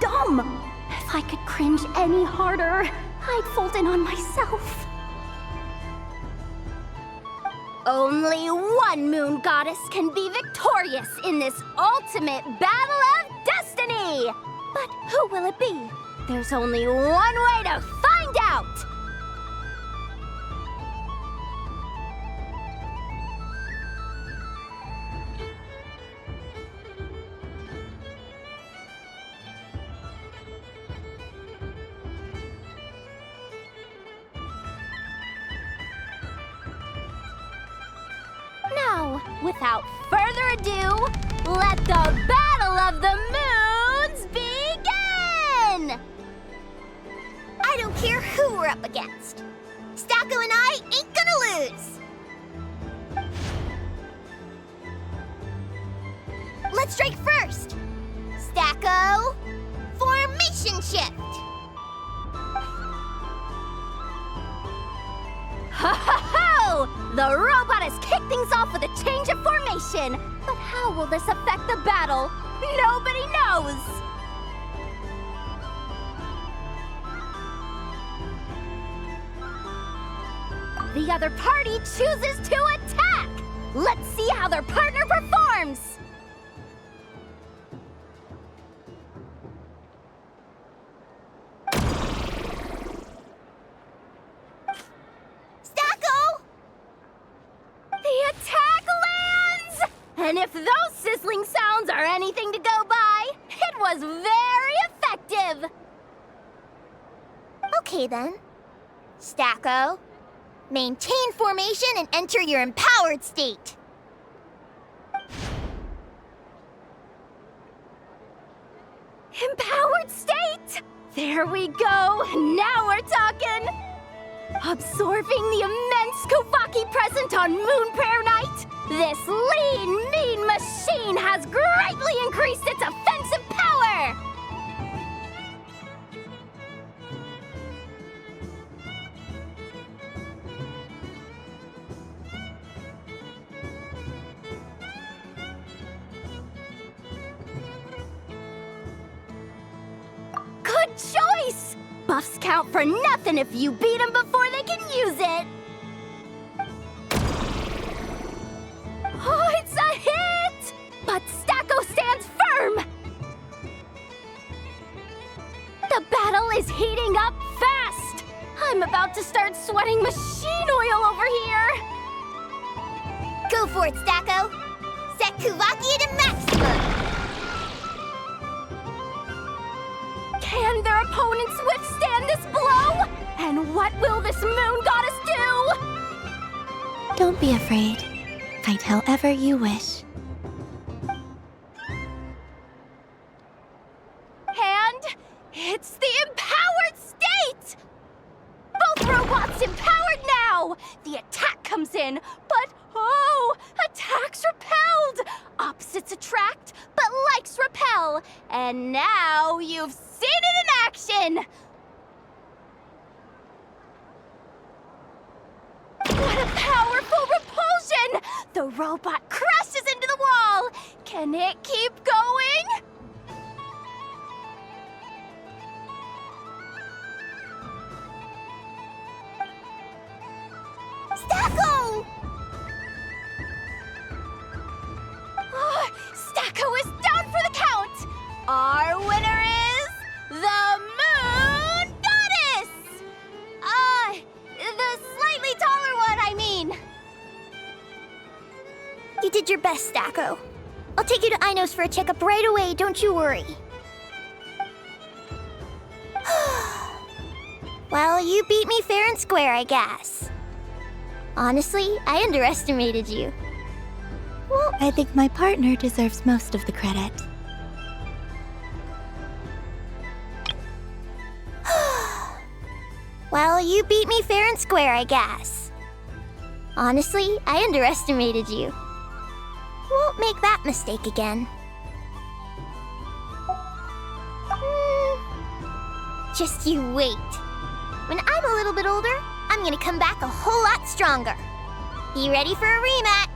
S3: dumb? If I could cringe any harder, I'd fold in on myself. Only one Moon Goddess can be victorious in this ultimate battle of destiny! But who will it be? There's only one way to find out! Now, without further ado, let the Battle of the Moons begin!
S11: I don't care who we're up against. Stacko and I ain't gonna lose! Let's strike first! Stacko, formation shift!
S3: Ho ho ho! The robot has kicked things off with a change of formation. But how will this affect the battle? Nobody knows! The other party chooses to attack! Let's see how their partner performs! The attack lands! And if those sizzling sounds are anything to go by, it was very effective!
S11: Okay then. Stacko, maintain formation and enter your empowered state.
S3: Empowered state? There we go! Now we're talking! Absorbing the immense Kuvaki present on Moon Prayer Night, this lean, mean machine has greatly increased its offensive power! Good choice! Buffs count for nothing if you beat them before they can use it! Oh, it's a hit! But Stacko stands firm! The battle is heating up fast! I'm about to start sweating machine oil over here!
S11: Go for it, Stacko! Set Kuvaki to maximum!
S3: Can their opponents withstand this blow? And what will this Moon Goddess do?
S2: Don't be afraid. Fight however you wish.
S3: And it's the empowered state! Both robots empowered now! The attack comes in, but oh, attacks repelled! Opposites attract, but likes repel. And now you've seen it in action! What a powerful repulsion! The robot crashes into the wall! Can it keep going?
S11: Stacko! best, Stacko. I'll take you to Inos for a checkup right away, don't you worry. Well, you beat me fair and square, I guess. Honestly, I underestimated you.
S2: Well, I think my partner deserves most of the credit.
S11: Well, you beat me fair and square, I guess. Honestly, I underestimated you. Won't make that mistake again. Just you wait. When I'm a little bit older, I'm gonna come back a whole lot stronger. Be ready for a rematch.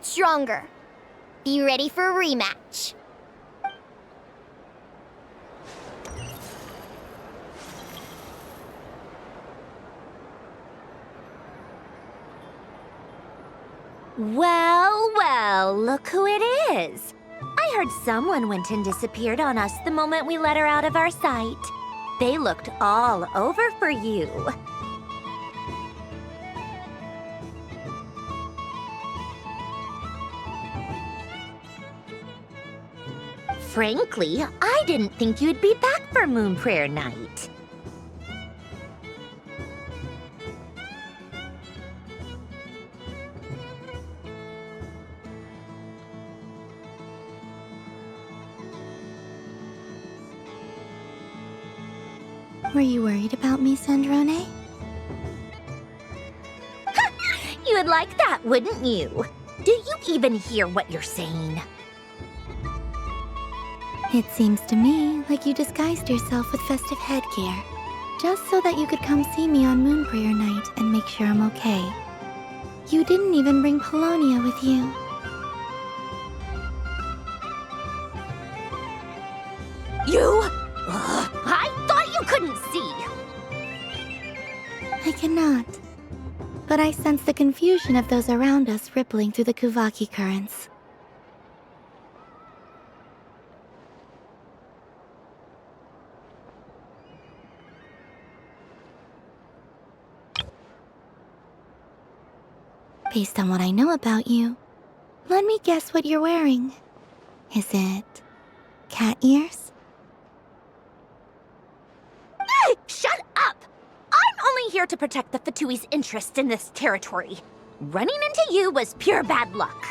S11: Stronger. Be ready for a rematch.
S3: Well, look who it is. I heard someone went and disappeared on us the moment we let her out of our sight. They looked all over for you. Frankly, I didn't think you'd be back for Moon Prayer Night.
S2: Were you worried about me, Sandrone?
S3: You would like that, wouldn't you? Do you even hear what you're saying?
S2: It seems to me like you disguised yourself with festive headgear, just so that you could come see me on Moon Prayer Night and make sure I'm okay. You didn't even bring Polonia with you.
S3: You? I thought you couldn't see!
S2: I cannot. But I sense the confusion of those around us rippling through the Kuvaki currents. Based on what I know about you, let me guess what you're wearing. Is it cat ears?
S3: Shut up! I'm only here to protect the Fatui's interest in this territory. Running into you was pure bad luck.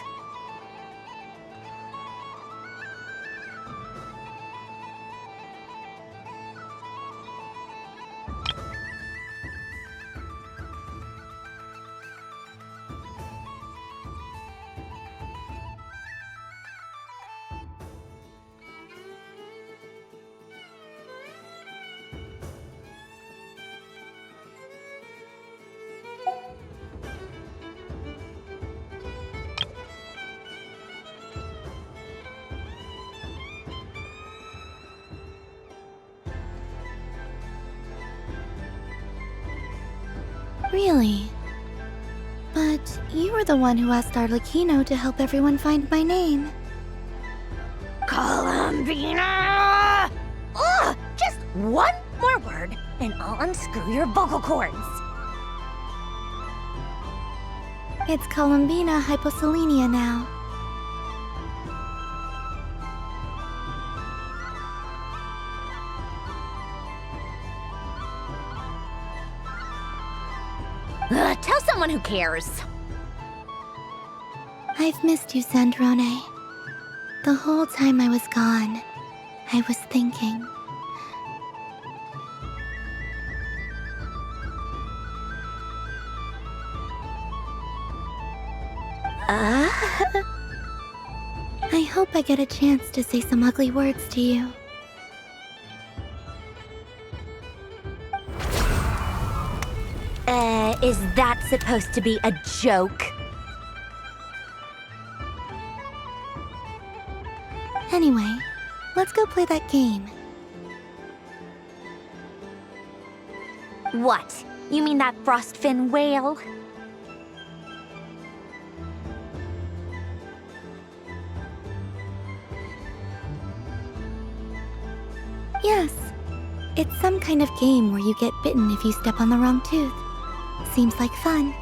S2: Really? But you were the one who asked Arlecchino to help everyone find my name.
S3: Columbina! Ugh! Just one more word, and I'll unscrew your vocal cords.
S2: It's Columbina hyposelenia now.
S3: Tell someone who cares.
S2: I've missed you, Sandrone. The whole time I was gone, I was thinking. I hope I get a chance to say some ugly words to you.
S3: Is that supposed to be a joke?
S2: Anyway, let's go play that game.
S3: What? You mean that frostfin whale?
S2: Yes. It's some kind of game where you get bitten if you step on the wrong tooth. Seems like fun.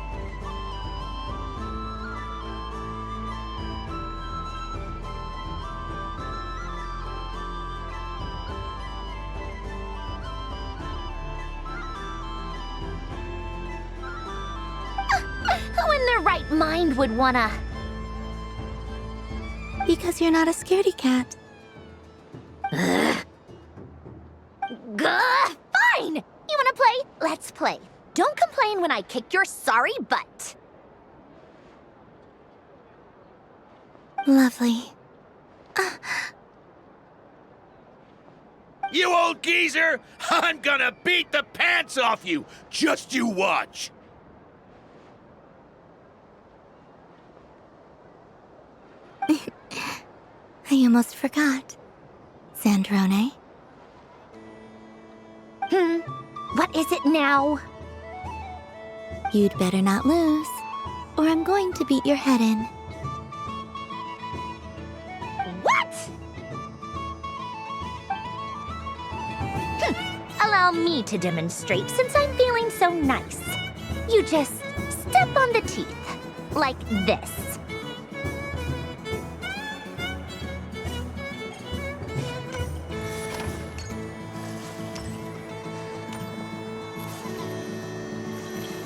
S3: Who in their right mind would wanna...
S2: Because you're not a scaredy cat.
S3: Fine! You wanna play? Let's play. Don't complain when I kick your sorry butt.
S2: Lovely.
S17: You old geezer! I'm gonna beat the pants off you! Just you watch!
S2: I almost forgot. Sandrone?
S3: What is it now?
S2: You'd better not lose, or I'm going to beat your head in.
S3: What? Allow me to demonstrate since I'm feeling so nice. You just step on the teeth, like this.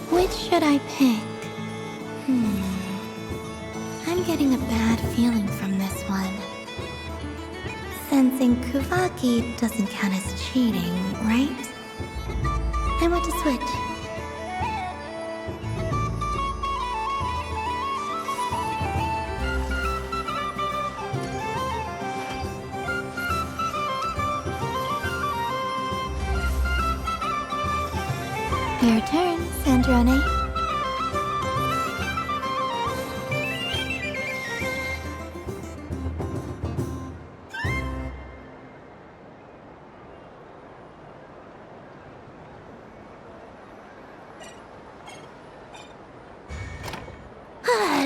S2: Which should I pick? I'm getting a bad feeling from this one. Sensing Kuvaki doesn't count as cheating, right? I want to switch. Your turn, Sandrone.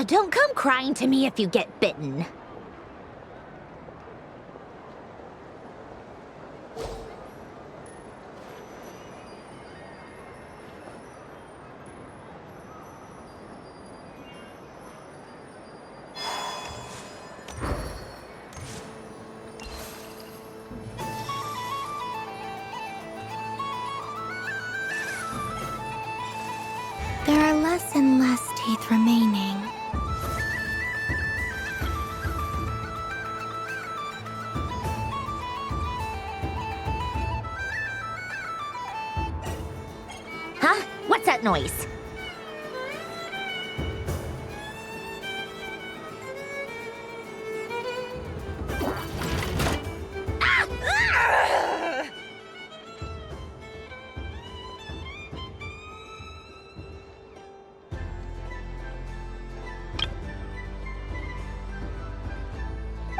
S3: Don't come crying to me if you get bitten.
S2: There are less and less teeth remaining.
S3: Huh? What's that noise?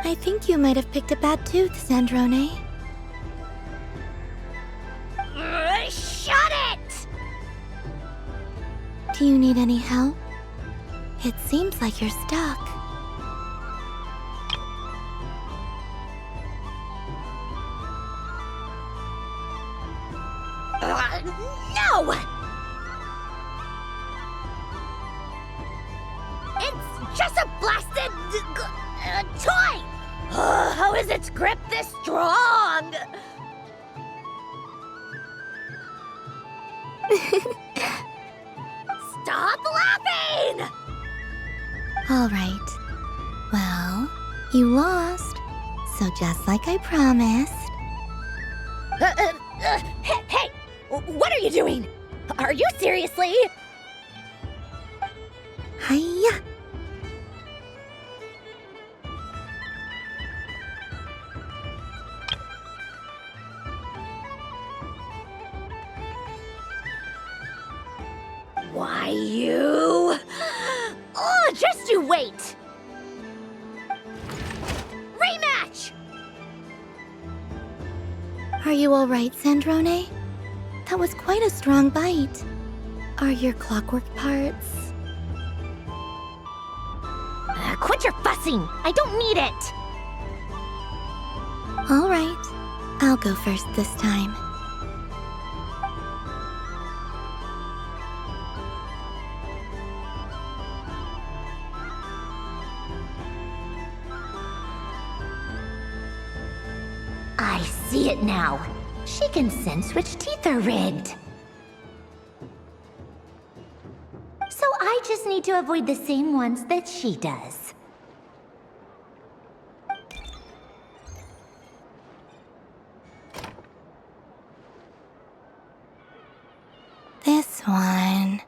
S2: I think you might have picked a bad tooth, Sandrone.
S3: Shut it!
S2: Do you need any help? It seems like you're stuck.
S3: No! It's just a blasted toy! How is its grip this strong? Stop laughing!
S2: All right. Well, you lost. So just like I promised.
S3: Hey! What are you doing? Are you seriously?
S2: Hiya!
S3: Why, you... Oh, just you wait! Rematch!
S2: Are you all right, Sandrone? That was quite a strong bite. Are your clockwork parts?
S3: Quit your fussing! I don't need it!
S2: All right. I'll go first this time.
S3: I see it now. She can sense which teeth are rigged. So I just need to avoid the same ones that she does.
S2: This one...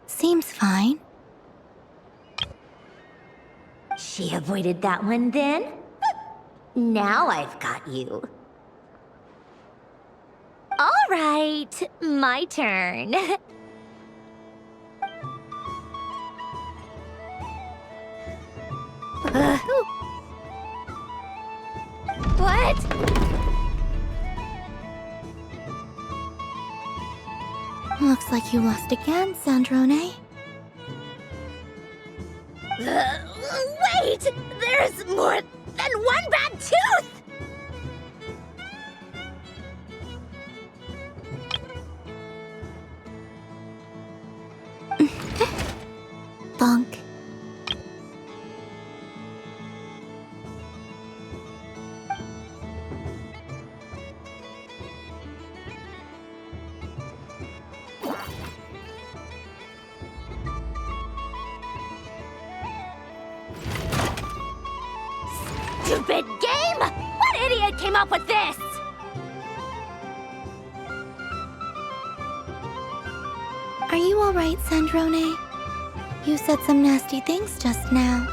S2: Seems fine.
S3: She avoided that one then? Now I've got you. All right, my turn. What?
S2: Looks like you lost again, Sandrone.
S3: Wait! There's more than one bad tooth!
S2: Bonk.
S3: Stupid game! What idiot came up with this?
S2: Are you all right, Sandrone? You said some nasty things just now.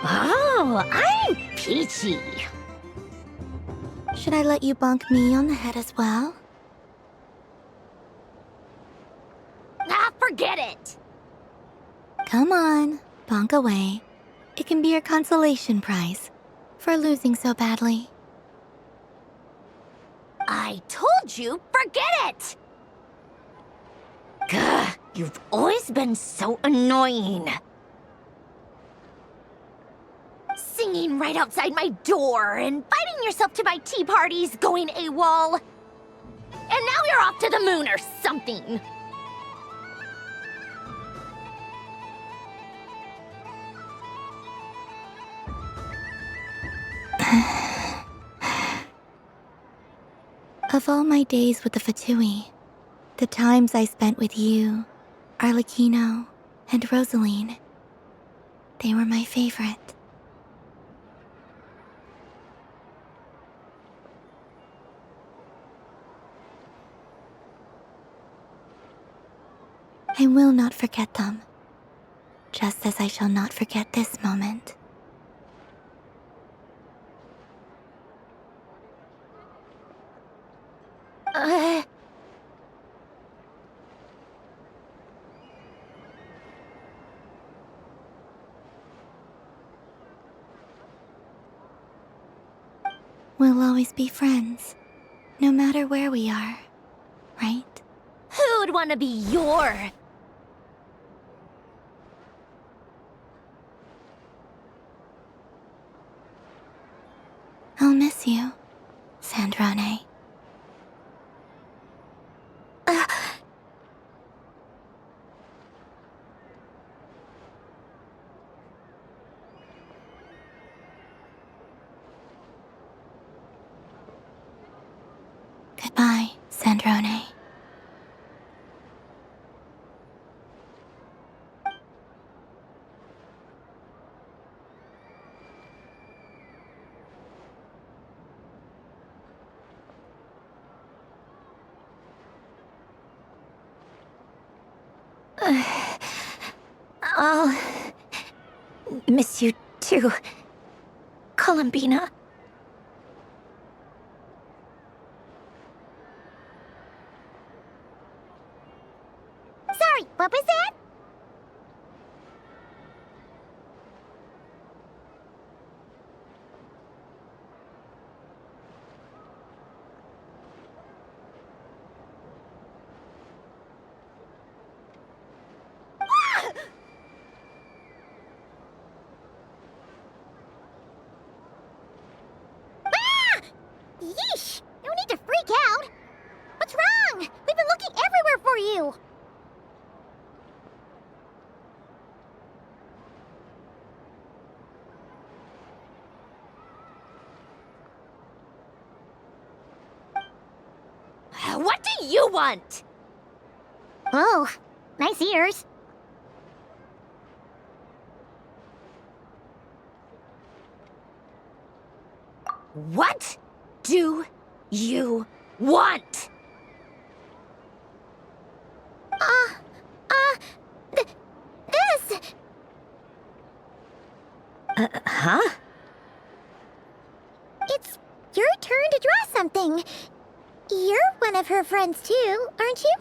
S3: Oh, I'm peachy.
S2: Should I let you bonk me on the head as well?
S3: Ah, forget it!
S2: Come on, bonk away. It can be your consolation prize for losing so badly.
S3: I told you, forget it! Gah, you've always been so annoying. Singing right outside my door, inviting yourself to my tea parties, going AWOL. And now you're off to the moon or something.
S2: Of all my days with the Fatui, the times I spent with you, Arlecchino, and Rosaline, they were my favorite. I will not forget them, just as I shall not forget this moment. We'll always be friends, no matter where we are, right?
S3: Who'd want to be your...
S2: I'll miss you, Sandrane. Goodbye, Sandrane.
S3: I'll miss you too, Columbina.
S11: Sorry, what was that? Yeesh! No need to freak out! What's wrong? We've been looking everywhere for you!
S3: What do you want?
S11: Oh, nice ears.
S3: What do you want?
S11: This!
S3: Huh?
S11: It's your turn to draw something. You're one of her friends too, aren't you?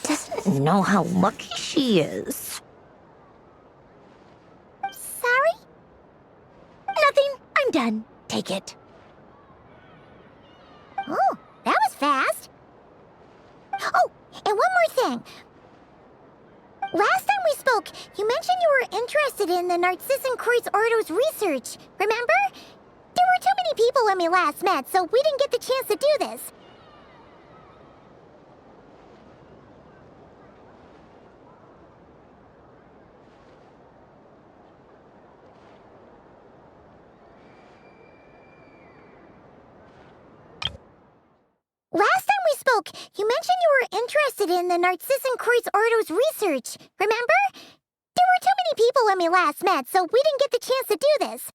S3: Doesn't know how lucky she is.
S11: Sorry?
S3: Nothing. I'm done. Take it.
S11: Oh, that was fast. Oh, and one more thing. Last time we spoke, you mentioned you were interested in the Narcissus Kreuz Ordo's research, remember? There were too many people when we last met, so we didn't get the chance to do this. Last time we spoke, you mentioned you were interested in the Narcissus Kreuz Ordo's research, remember? There were too many people when we last met, so we didn't get the chance to do this.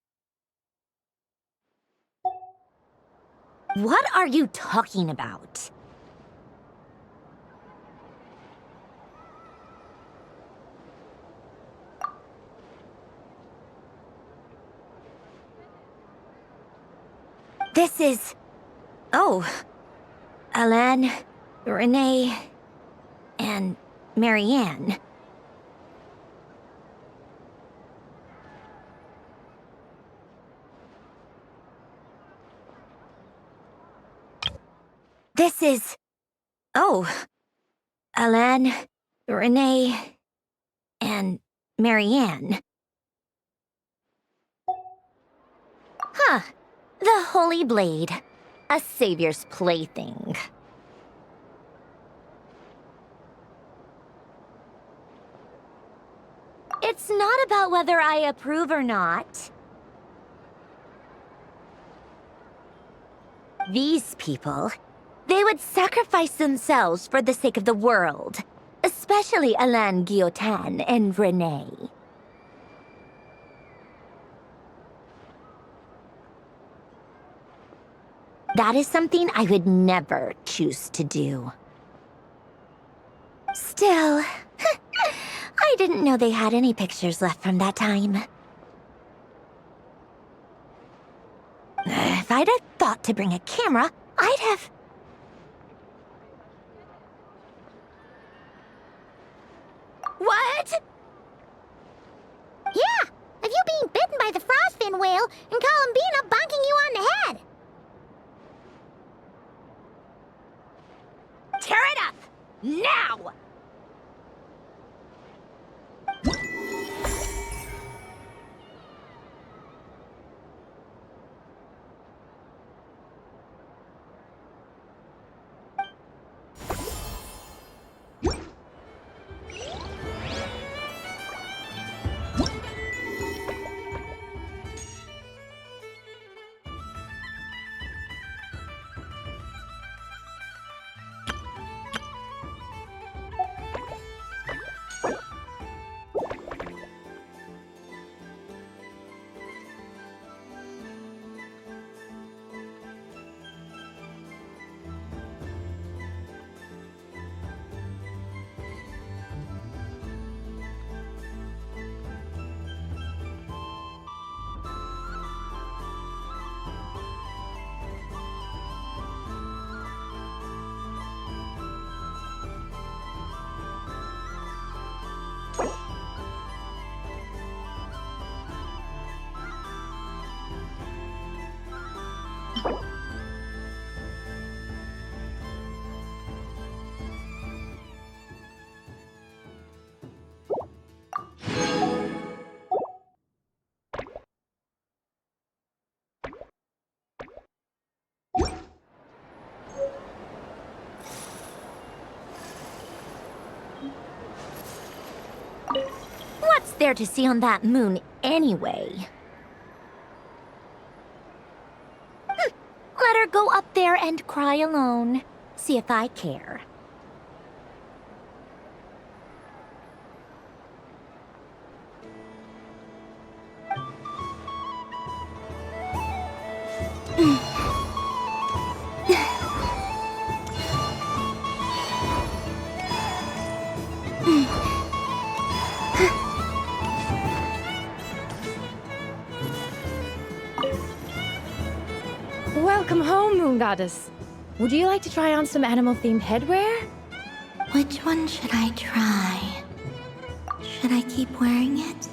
S3: What are you talking about? This is... Oh... Alain, Renee, and Marianne. This is... Oh... Alain, Renee, and Marianne. Huh. The Holy Blade. A savior's plaything. It's not about whether I approve or not. These people, they would sacrifice themselves for the sake of the world. Especially Alain Guillotin and Renee. That is something I would never choose to do. Still, I didn't know they had any pictures left from that time. If I'd have thought to bring a camera, I'd have... What?
S11: Yeah! Of you being bitten by the frostfin whale and Columbina bonking you on the head.
S3: Tear it up! Now! What's there to see on that moon, anyway? Let her go up there and cry alone. See if I care.
S5: Welcome home, Moon Goddess. Would you like to try on some animal-themed headwear?
S2: Which one should I try? Should I keep wearing it?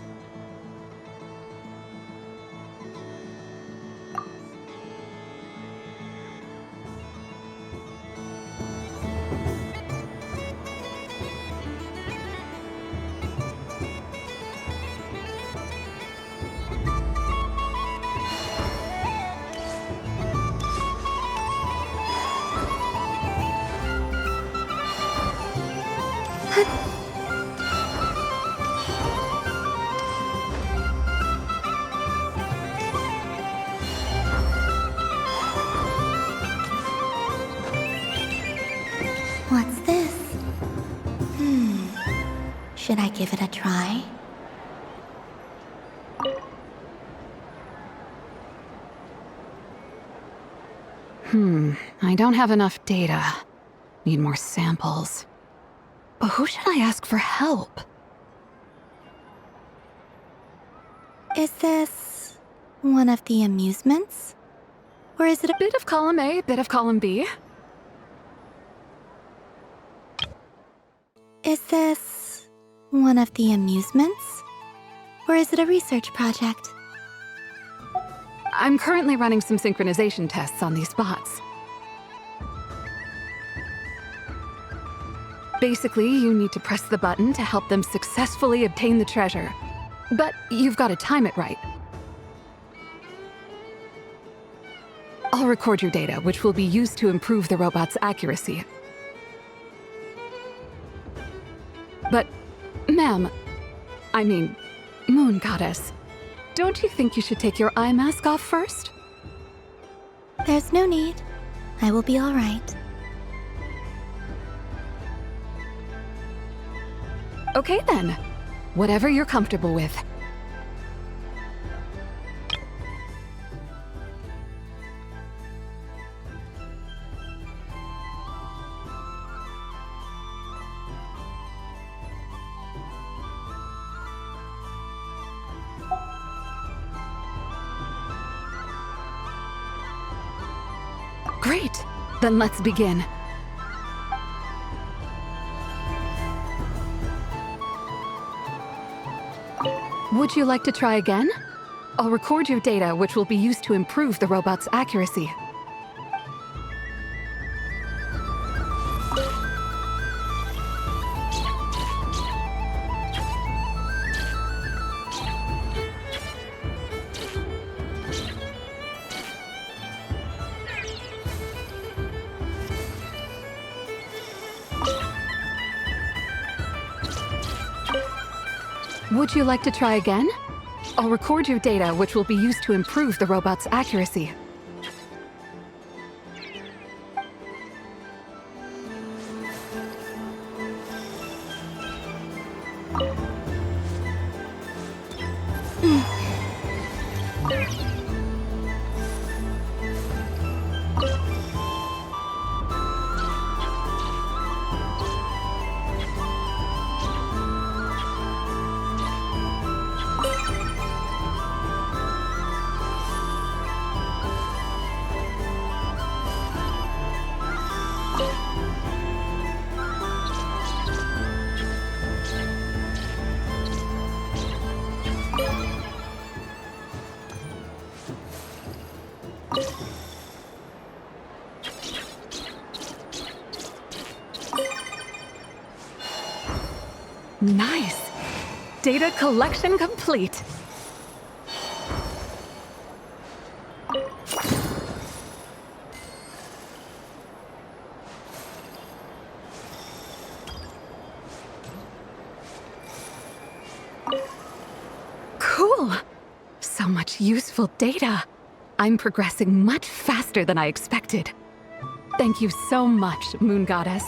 S2: What's this? Should I give it a try?
S14: I don't have enough data. Need more samples. But who should I ask for help?
S2: Is this one of the amusements? Or is it a
S14: bit of column A, bit of column B?
S2: Is this one of the amusements? Or is it a research project?
S14: I'm currently running some synchronization tests on these bots. Basically, you need to press the button to help them successfully obtain the treasure. But you've got to time it right. I'll record your data, which will be used to improve the robot's accuracy. But, ma'am, I mean, Moon Goddess, don't you think you should take your eye mask off first?
S2: There's no need. I will be all right.
S14: Okay then. Whatever you're comfortable with. Great! Then let's begin. Would you like to try again? I'll record your data, which will be used to improve the robot's accuracy. Would you like to try again? I'll record your data, which will be used to improve the robot's accuracy. Nice! Data collection complete. Cool! So much useful data. I'm progressing much faster than I expected. Thank you so much, Moon Goddess.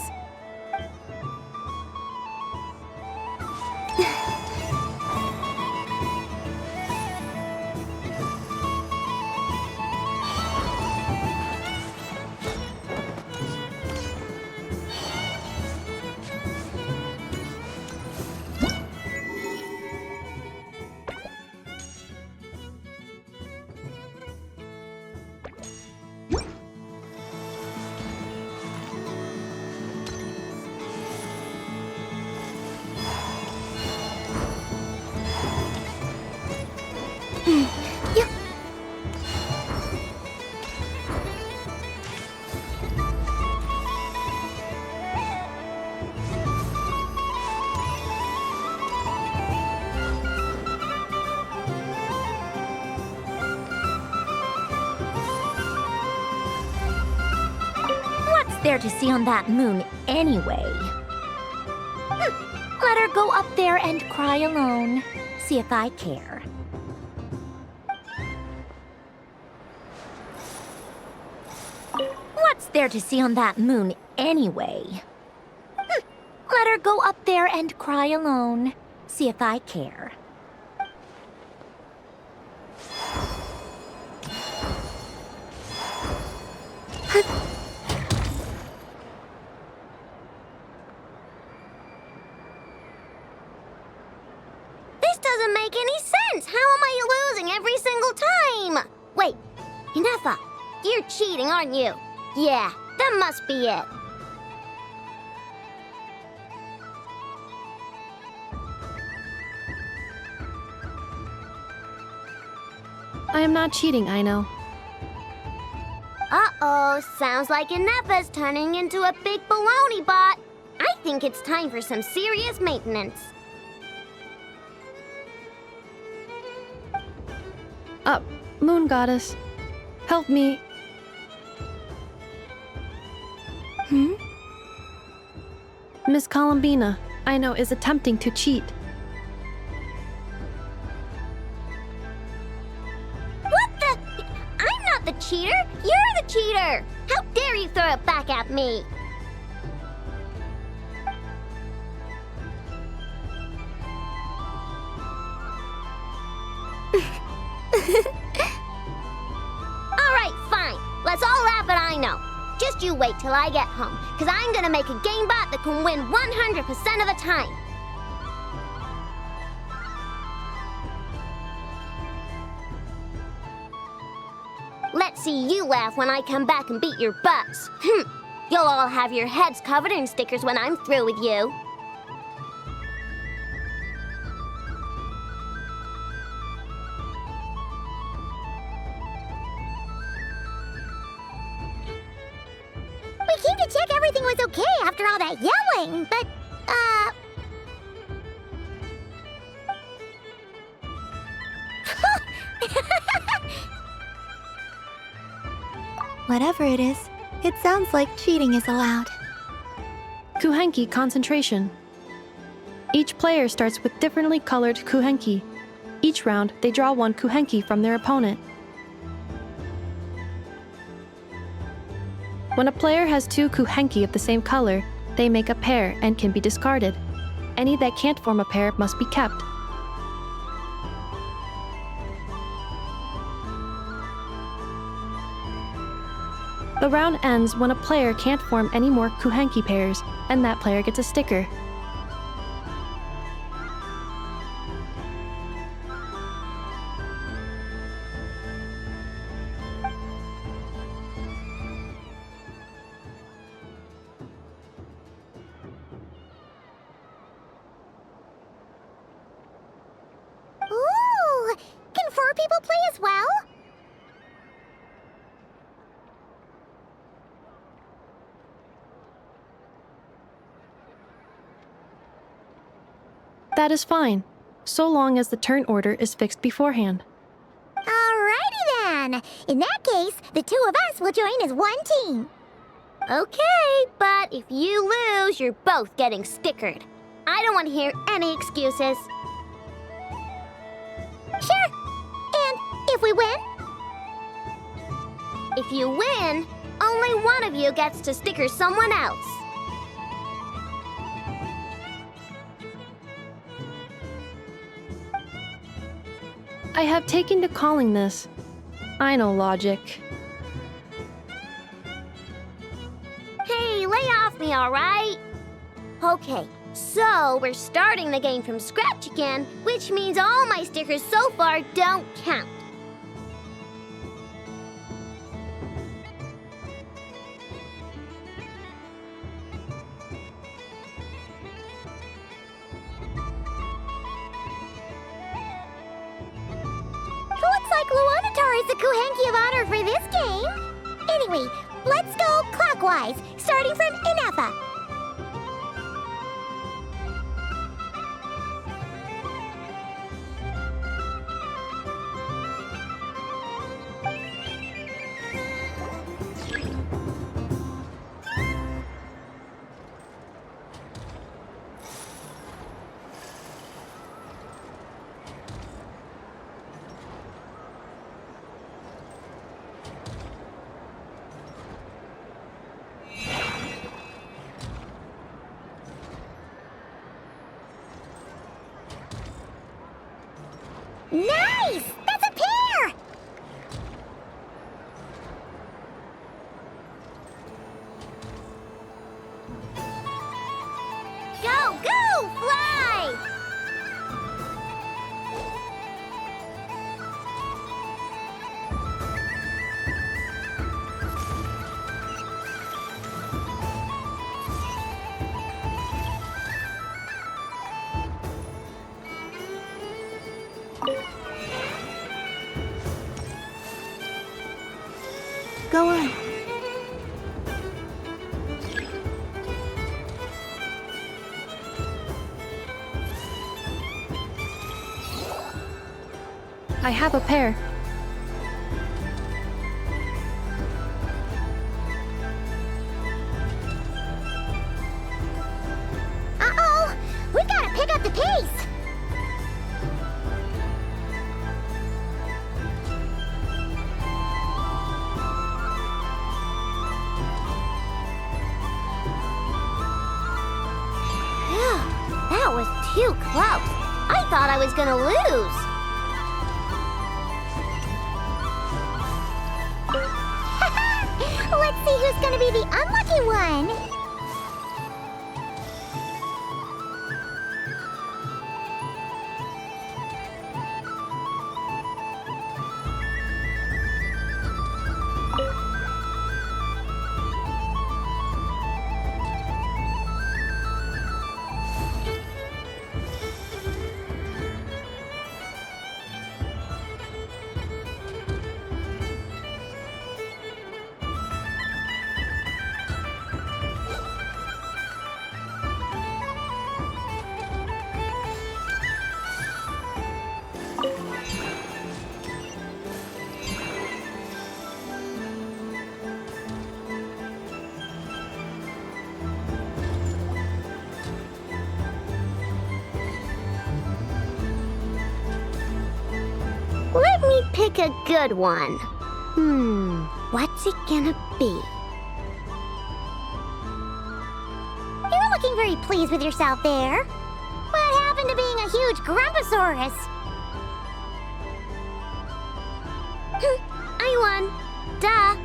S11: There to see on that moon anyway. Let her go up there and cry alone. See if I care. What's there to see on that moon anyway? Let her go up there and cry alone. See if I care.
S3: Doesn't make any sense. How am I losing every single time? Wait, Inefa, you're cheating, aren't you? Yeah, that must be it.
S15: I am not cheating, I know.
S3: Uh-oh, sounds like Inefa's turning into a big baloney bot. I think it's time for some serious maintenance.
S15: Moon Goddess, help me. Miss Columbina, I know, is attempting to cheat.
S3: What the? I'm not the cheater. You're the cheater. How dare you throw it back at me? Alright, fine. Let's all laugh at I know. Just you wait till I get home, because I'm gonna make a game bot that can win 100% of the time. Let's see you laugh when I come back and beat your butts. You'll all have your heads covered in stickers when I'm through with you.
S11: was okay after all that yelling, but,
S2: Whatever it is, it sounds like cheating is allowed.
S15: Kuhenki concentration. Each player starts with differently colored kuhenki. Each round, they draw one kuhenki from their opponent. When a player has two kuhenki of the same color, they make a pair and can be discarded. Any that can't form a pair must be kept. The round ends when a player can't form any more kuhenki pairs, and that player gets a sticker.
S11: ooh, can 4 people play as well?
S15: That is fine, so long as the turn order is fixed beforehand.
S11: Alrighty then. In that case, the 2 of us will join as one team.
S3: Okay, but if you lose, you're both getting stickered. I don't want to hear any excuses.
S11: Sure. And if we win?
S3: If you win, only one of you gets to sticker someone else.
S15: I have taken to calling this. I know logic.
S3: Hey, lay off me, all right? Okay, so we're starting the game from scratch again, which means all my stickers so far don't count.
S11: Looks like Luonatar is the Kuhenki of honor for this game. Anyway, let's go clockwise, starting from Inafa. Nice! That's a pair!
S3: Go, go, fly!
S2: Go on.
S15: I have a pair.
S11: Uh-oh! We gotta pick up the pace!
S3: That was too close. I thought I was gonna lose.
S11: Let's see who's gonna be the unlucky one!
S3: pick a good one. What's it gonna be? You're looking very pleased with yourself there. What happened to being a huge Grumposaurus? I won. Duh.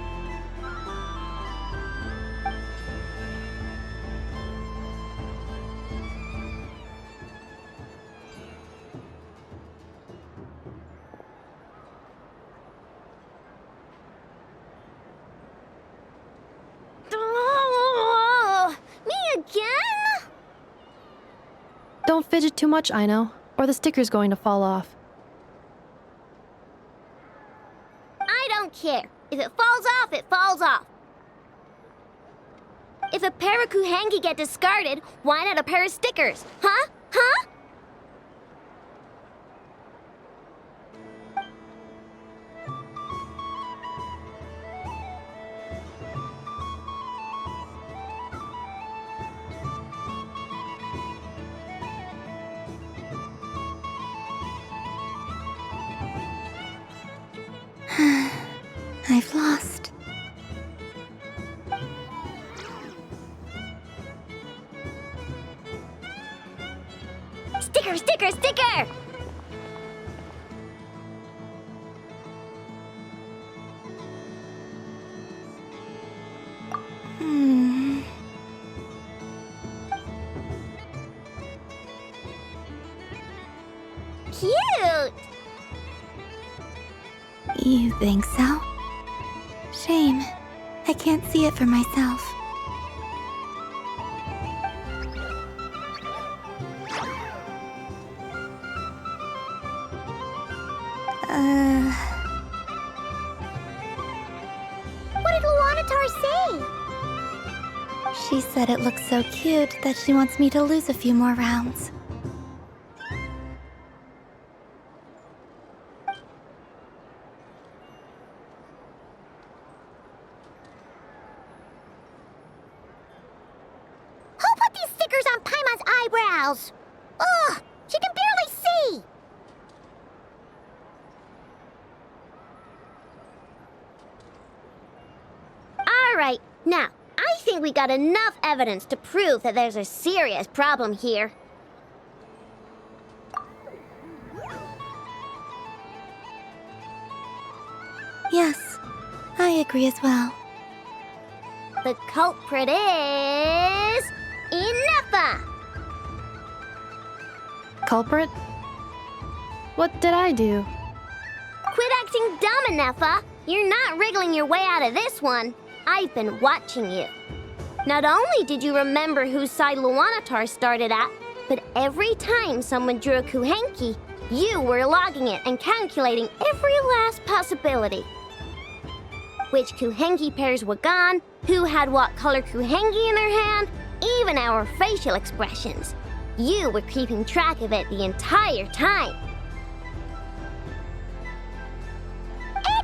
S15: Don't fidget too much, Aino, or the sticker's going to fall off.
S3: I don't care. If it falls off, it falls off. If a pair of Kuhengi get discarded, why not a pair of stickers? Huh? Huh?
S2: I've lost.
S3: Sticker, sticker, sticker! Cute!
S2: You think so? Shame. I can't see it for myself.
S3: What did Luanatar say?
S2: She said it looks so cute that she wants me to lose a few more rounds.
S11: Eyebrows! Ugh! She can barely see!
S3: Alright, now, I think we got enough evidence to prove that there's a serious problem here.
S2: Yes, I agree as well.
S3: The culprit is... Ineffa!
S15: Culprit? What did I do?
S3: Quit acting dumb, Ineffa! You're not wriggling your way out of this one. I've been watching you. Not only did you remember whose side Luanatar started at, but every time someone drew a Kuhenki, you were logging it and calculating every last possibility. Which Kuhenki pairs were gone, who had what color Kuhenki in their hand, even our facial expressions. You were keeping track of it the entire time.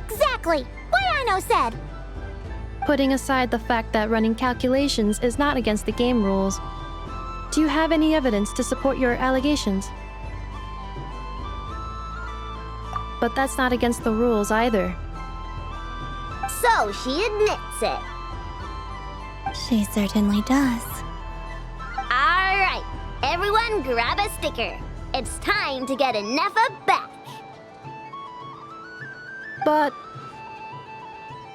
S11: Exactly! What Aino said!
S15: Putting aside the fact that running calculations is not against the game rules, do you have any evidence to support your allegations? But that's not against the rules either.
S3: So she admits it.
S2: She certainly does.
S3: Alright, everyone grab a sticker. It's time to get Ineffa back.
S15: But...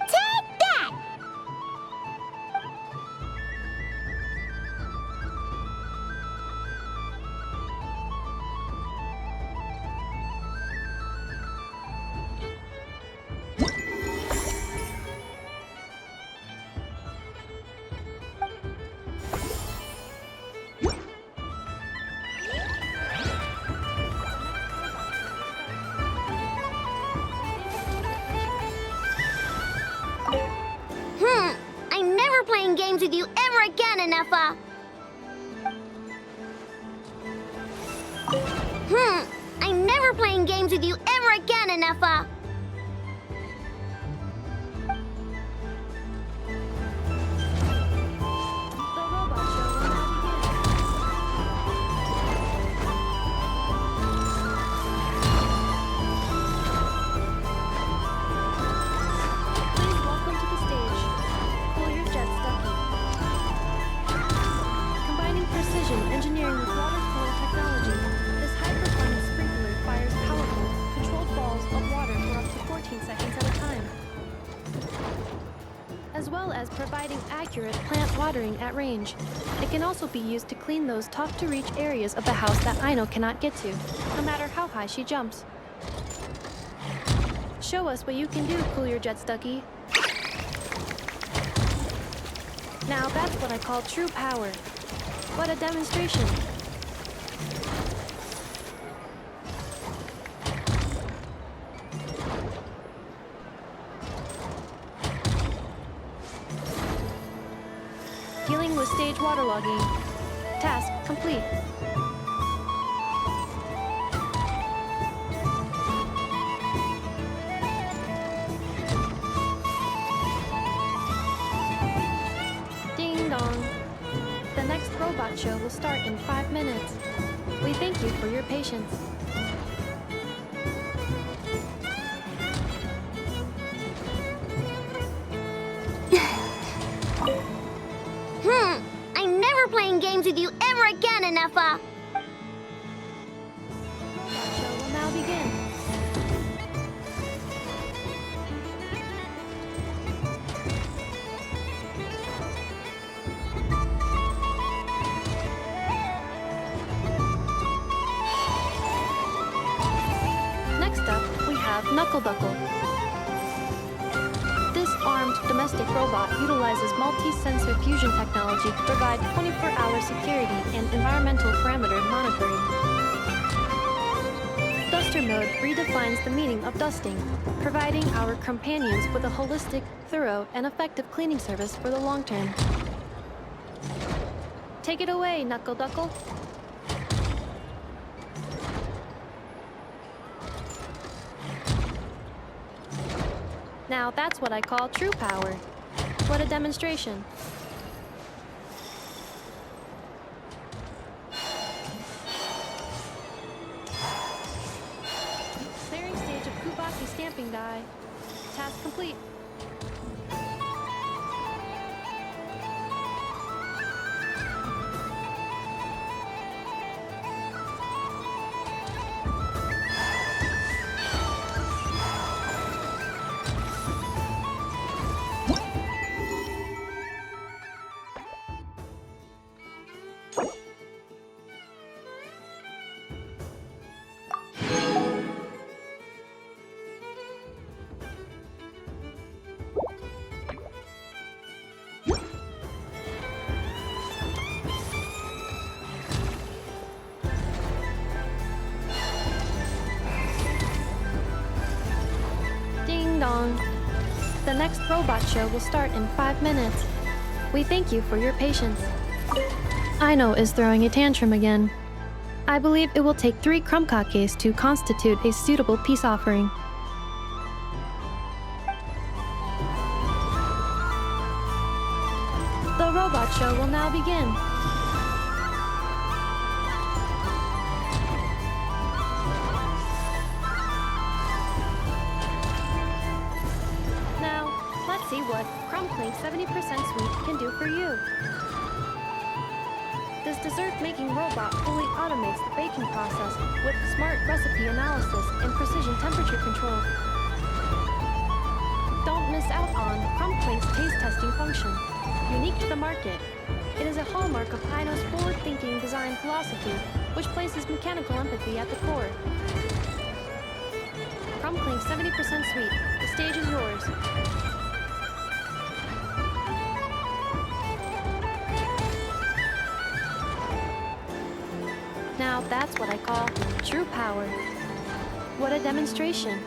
S11: Take that!
S3: I'm never playing games with you ever again, Ineffa. I'm never playing games with you ever again, Ineffa.
S15: as providing accurate plant watering at range. It can also be used to clean those tough-to-reach areas of the house that Aino cannot get to, no matter how high she jumps. Show us what you can do, Cool Your Jet Stucky. Now that's what I call true power. What a demonstration. Dealing with stage waterlogging. Task complete. Ding dong. The next robot show will start in 5 minutes. We thank you for your patience.
S11: I'm never playing games with you ever again, Anefa!
S15: Robot show will now begin. Next up, we have Knuckle Duckle. This armed domestic robot utilizes multi-sensor fusion technology to provide 24-hour security and environmental parameter monitoring. Duster mode redefines the meaning of dusting, providing our companions with a holistic, thorough, and effective cleaning service for the long term. Take it away, Knuckle Duckle. Now that's what I call true power. What a demonstration. Clearing stage of Kubaki stamping die. Task complete. Ding dong. The next robot show will start in 5 minutes. We thank you for your patience. Aino is throwing a tantrum again. I believe it will take 3 crumb-cakes to constitute a suitable peace offering. The robot show will now begin. Now, let's see what Crumbling 70% Sweet can do for you. This dessert-making robot fully automates the baking process with smart recipe analysis and precision temperature control. Don't miss out on Crumblink's taste testing function. Unique to the market, it is a hallmark of Aino's forward-thinking design philosophy, which places mechanical empathy at the core. Crumbling 70% Sweet. The stage is yours. Now that's what I call true power. What a demonstration.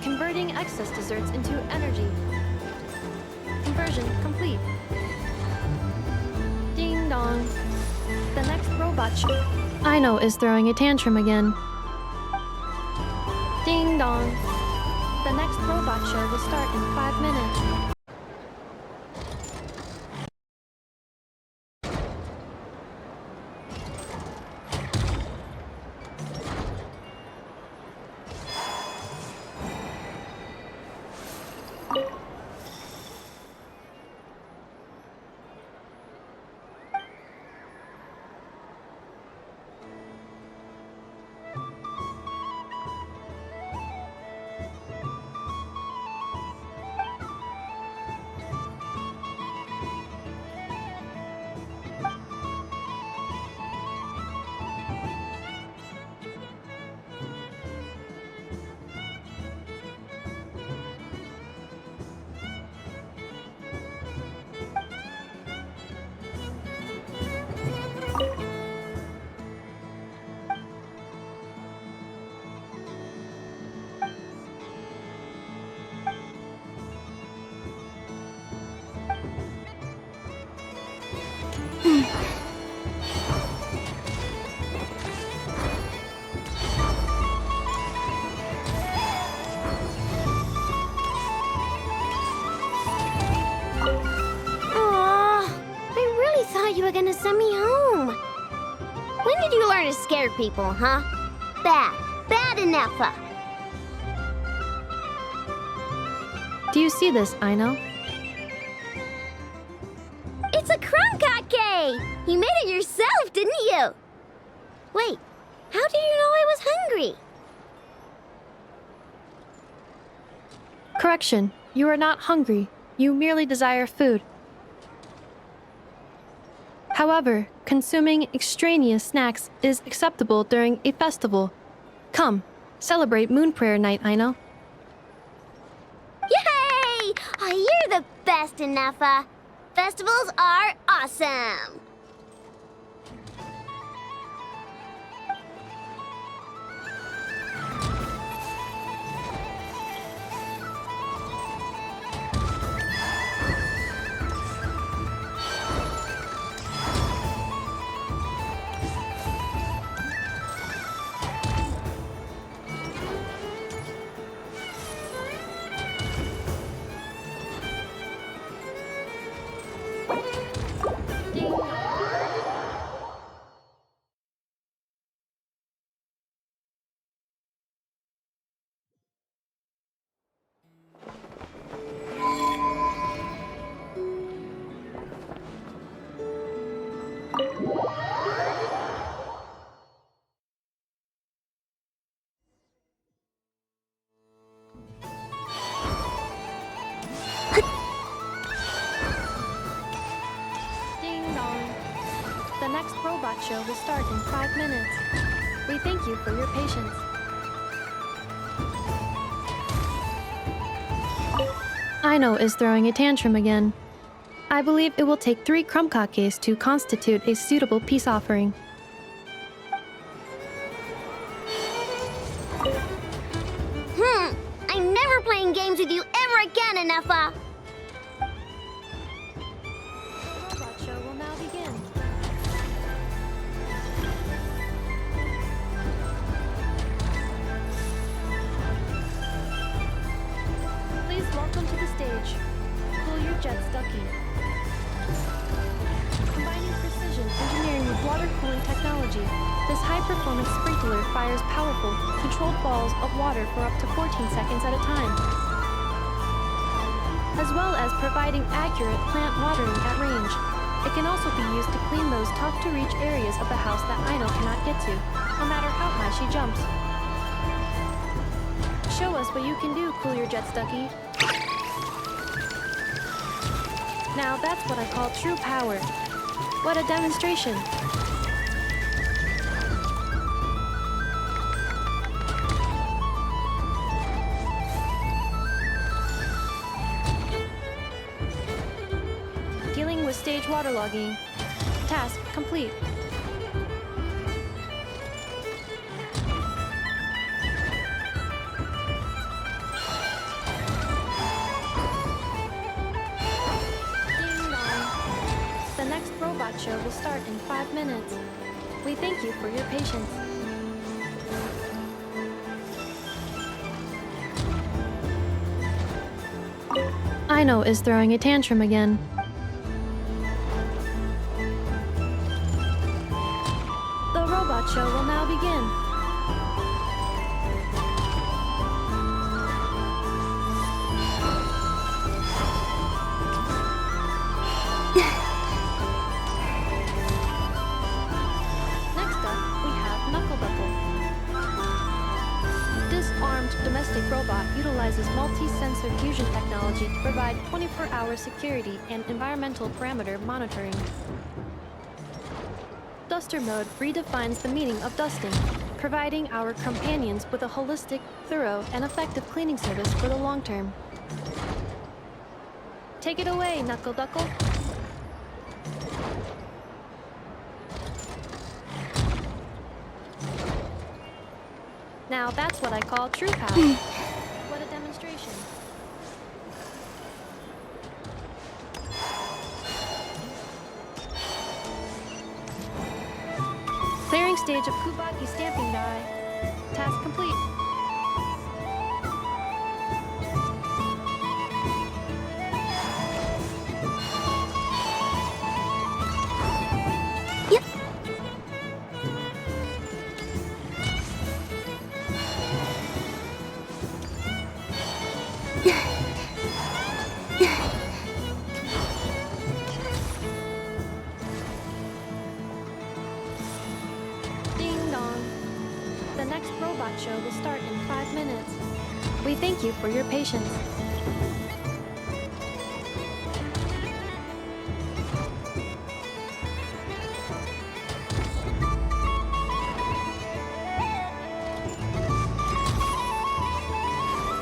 S15: Converting excess desserts into energy. Conversion complete. Ding dong. The next robot show. Aino is throwing a tantrum again. Ding dong. The next robot show will start in 5 minutes.
S3: learn to scare people, huh? Bad enough.
S15: Do you see this, Aino?
S3: It's a krumkake! You made it yourself, didn't you? Wait, how did you know I was hungry?
S15: Correction, you are not hungry. You merely desire food. However, consuming extraneous snacks is acceptable during a festival. Come, celebrate Moon Prayer Night, Aino.
S3: Yay! Oh, you're the best, Anafa. Festivals are awesome.
S15: The next robot show will start in 5 minutes. We thank you for your patience. Aino is throwing a tantrum again. I believe it will take 3 krumkakes to constitute a suitable peace offering.
S3: I'm never playing games with you ever again, Anafa.
S15: The robot show will now begin. Please welcome to the stage. Cool your jets, Ducky. Combining precision engineering with water cooling technology, this high-performance sprinkler fires powerful, controlled balls of water for up to 14 seconds at a time, as well as providing accurate plant watering at range. It can also be used to clean those tough-to-reach areas of the house that Aino cannot get to, no matter how high she jumps. Show us what you can do, Cool Your Jets, Ducky. Now that's what I call true power. What a demonstration! Dealing with stage waterlogging. Task complete. The next robot show will start in 5 minutes. We thank you for your patience. Aino is throwing a tantrum again. The robot show will now begin. Domestic robot utilizes multi-sensor fusion technology to provide 24-hour security and environmental parameter monitoring. Duster mode redefines the meaning of dusting, providing our companions with a holistic, thorough, and effective cleaning service for the long term. Take it away, Knuckle Duckle. Now that's what I call true power. What a demonstration. Clearing stage of Kubaki stamping die. Task complete. Ding dong. The next robot show will start in 5 minutes. We thank you for your patience.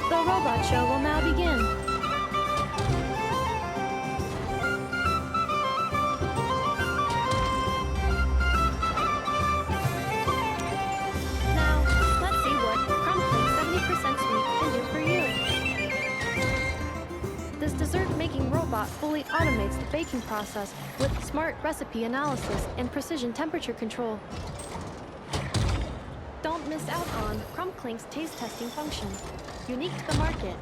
S15: The robot show will now begin. Now, let's see what Crumbling 70% Sweet can do for you. This dessert-making robot fully automates the baking process with smart recipe analysis and precision temperature control. Don't miss out on Crumbkling's taste testing function. Unique to the market,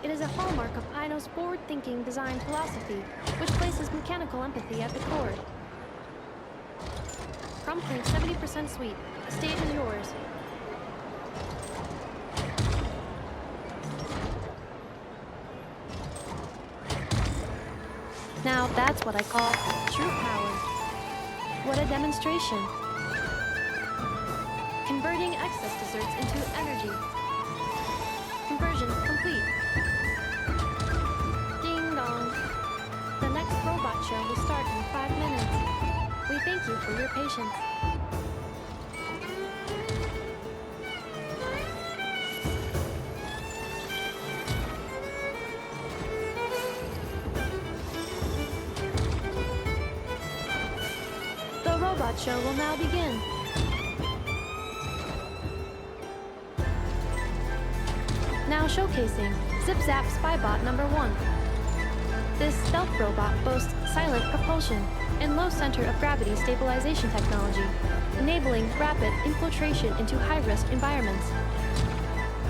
S15: it is a hallmark of Aino's forward-thinking design philosophy, which places mechanical empathy at the core. Crumbling 70% Sweet. The stage is yours. Now that's what I call true power. What a demonstration. Converting excess desserts into energy. Conversion complete. Ding dong. The next robot show will start in 5 minutes. We thank you for your patience. The robot show will now begin. Now showcasing Zip Zap Spybot number 1. This stealth robot boasts silent propulsion and low center of gravity stabilization technology, enabling rapid infiltration into high-risk environments.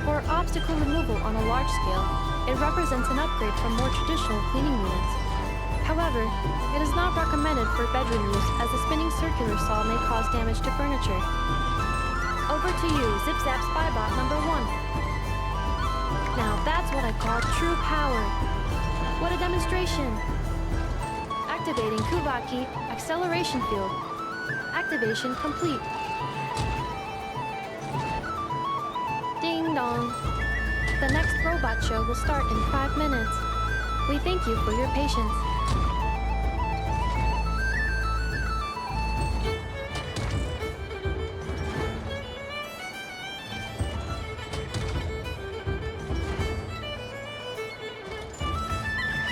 S15: For obstacle removal on a large scale, it represents an upgrade from more traditional cleaning units. However, it is not recommended for bedroom use as the spinning circular saw may cause damage to furniture. Over to you, Zip Zap Spybot number 1. Now that's what I call true power. What a demonstration! Activating Kuvaki acceleration field. Activation complete. Ding dong. The next robot show will start in 5 minutes. We thank you for your patience.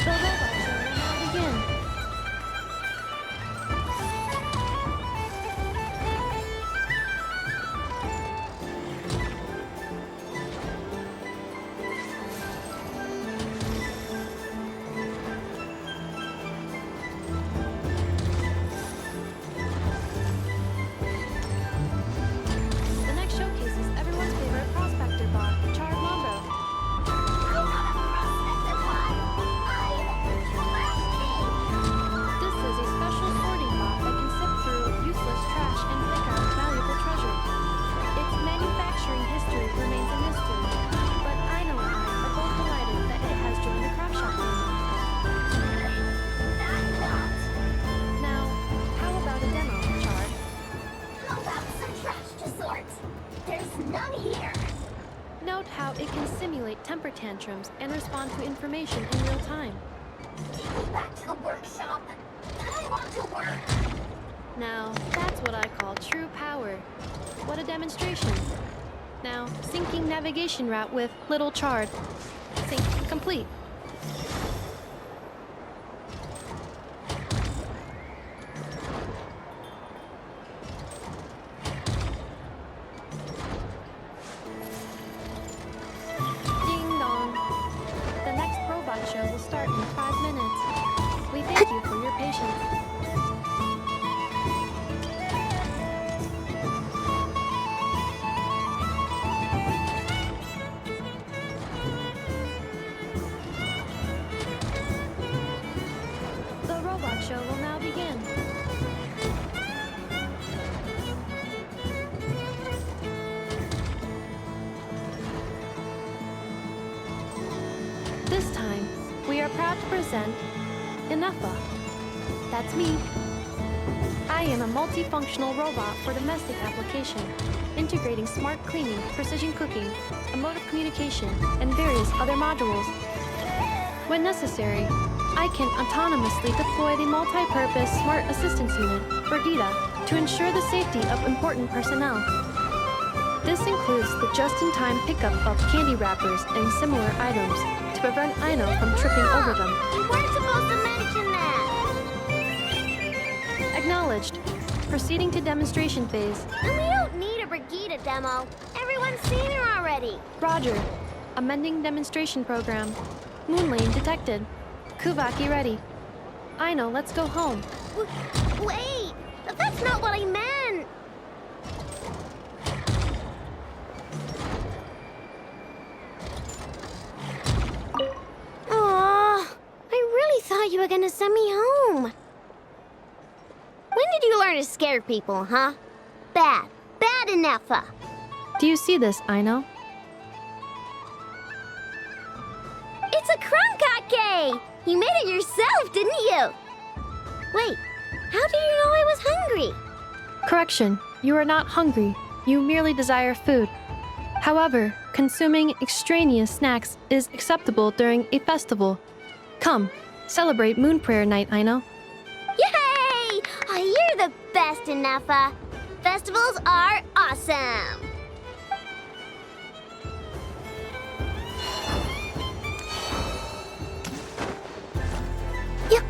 S15: The robot show will now begin. The next showcase is everyone's favorite prospector bot, Charred Mambo. This is a special sorting bot that can sift through useless trash and pick out valuable treasure. Its manufacturing history remains a mystery, but Aino and I are both delighted that it has joined the craft shop family. Now, how about a demo, Chard?
S11: How about some trash to sort? There's none here.
S15: Note how it can simulate temper tantrums and respond to information in real time.
S11: Take me back to the workshop. I want to work.
S15: Now, that's what I call true power. What a demonstration. Now, syncing navigation route with Little Chard. Sync complete. Ding dong. The next robot show will start in 5 minutes. We thank you for your patience. The robot show will now begin. are proud to present Inefa. That's me. I am a multifunctional robot for domestic application, integrating smart cleaning, precision cooking, emotive communication, and various other modules. When necessary, I can autonomously deploy the multi-purpose Smart Assistance Unit, or DITA, to ensure the safety of important personnel. This includes the just-in-time pickup of candy wrappers and similar items to prevent Aino from tripping over them.
S11: You weren't supposed to mention that!
S15: Acknowledged. Proceeding to demonstration phase.
S11: And we don't need a Brigida demo. Everyone's seen her already.
S15: Roger. Amending demonstration program. Moon lane detected. Kuvaki ready. Aino, let's go home.
S11: Wait! That's not what I meant! Aww, I really thought you were gonna send me home. When did you learn to scare people, huh? Bad. Bad enough.
S15: Do you see this, Aino?
S11: It's a crunkake! You made it yourself, didn't you? Wait, how do you know I was hungry?
S15: Correction. You are not hungry. You merely desire food. However, consuming extraneous snacks is acceptable during a festival. Come, celebrate Moon Prayer Night, Aino.
S11: Yay! You're the best, Inefa. Festivals are awesome. Yep.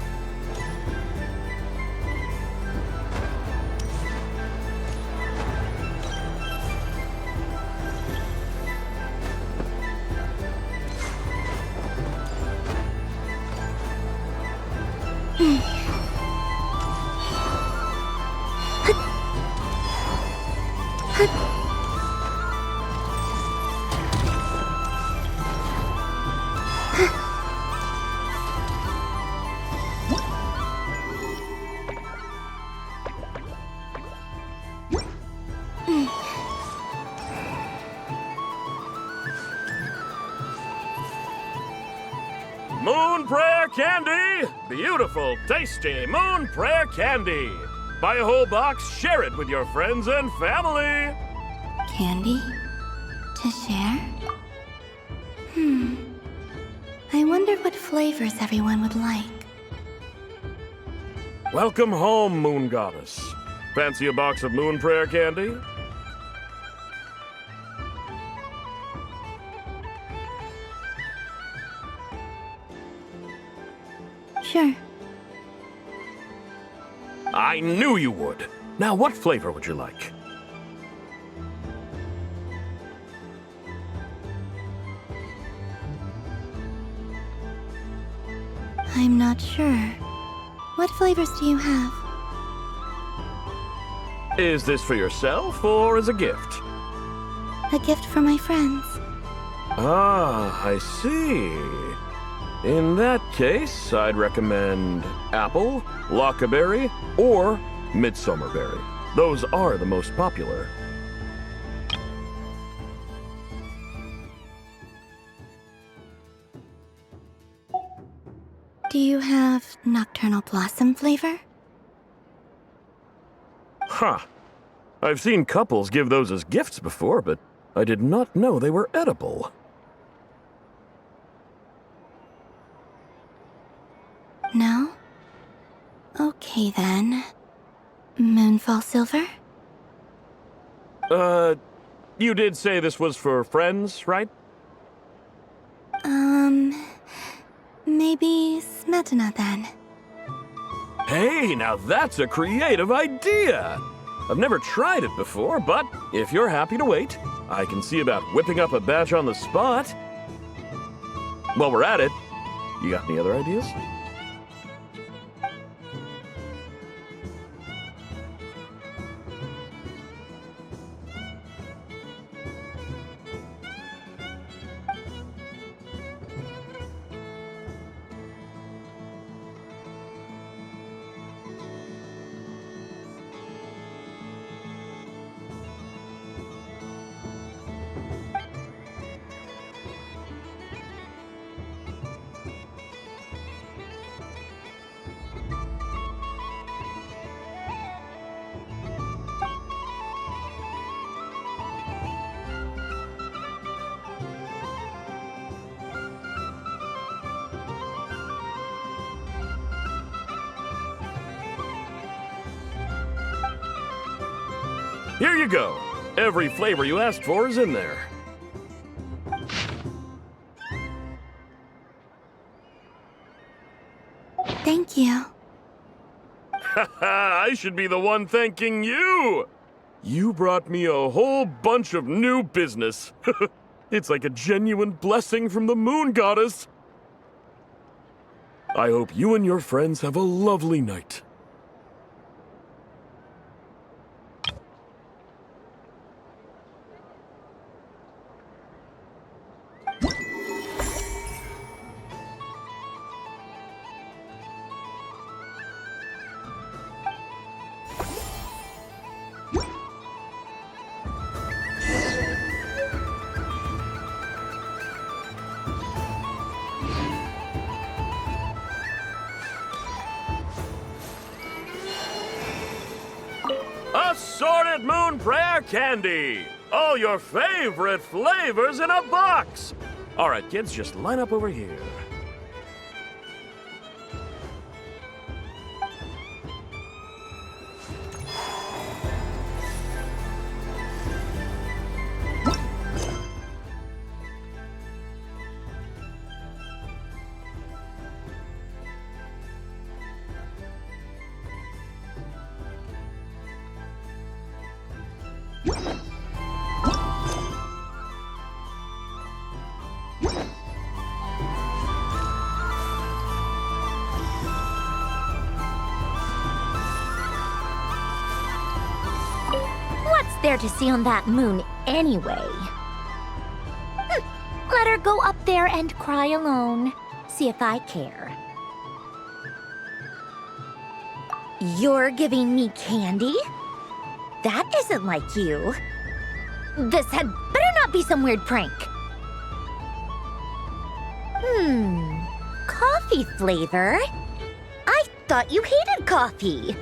S17: Moon Prayer Candy! Beautiful, tasty Moon Prayer Candy! Buy a whole box, share it with your friends and family!
S2: Candy? To share? I wonder what flavors everyone would like.
S17: Welcome home, Moon Goddess. Fancy a box of Moon Prayer Candy?
S2: Sure.
S17: I knew you would. Now, what flavor would you like?
S2: I'm not sure. What flavors do you have?
S17: Is this for yourself or as a gift?
S2: A gift for my friends.
S17: Ah, I see. In that case, I'd recommend apple, lockaberry, or midsummerberry. Those are the most popular.
S2: Do you have nocturnal blossom flavor?
S17: Huh. I've seen couples give those as gifts before, but I did not know they were edible.
S2: No? Okay then. Moonfall silver?
S17: You did say this was for friends, right?
S2: Maybe smetana then.
S17: Hey, now that's a creative idea! I've never tried it before, but if you're happy to wait, I can see about whipping up a batch on the spot. While we're at it, you got any other ideas? Here you go. Every flavor you asked for is in there.
S2: Thank you.
S17: I should be the one thanking you! You brought me a whole bunch of new business. It's like a genuine blessing from the moon goddess. I hope you and your friends have a lovely night. Assorted Moon Prayer Candy! All your favorite flavors in a box! Alright, kids, just line up over here.
S11: What's there to see on that moon anyway? Let her go up there and cry alone. See if I care. You're giving me candy? That isn't like you. This had better not be some weird prank. Coffee flavor? I thought you hated coffee.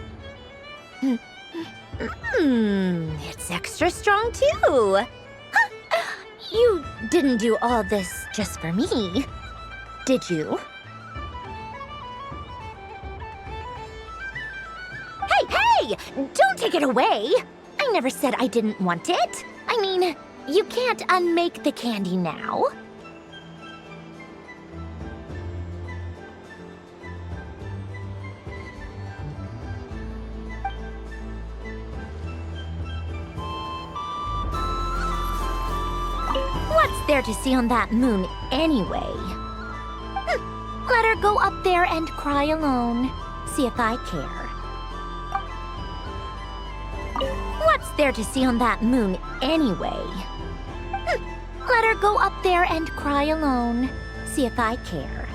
S11: It's extra strong too. You didn't do all this just for me, did you? Hey! Don't take it away! I never said I didn't want it. I mean, you can't unmake the candy now. What's there to see on that moon anyway? Let her go up there and cry alone. See if I care. What's there to see on that moon anyway? Let her go up there and cry alone. See if I care.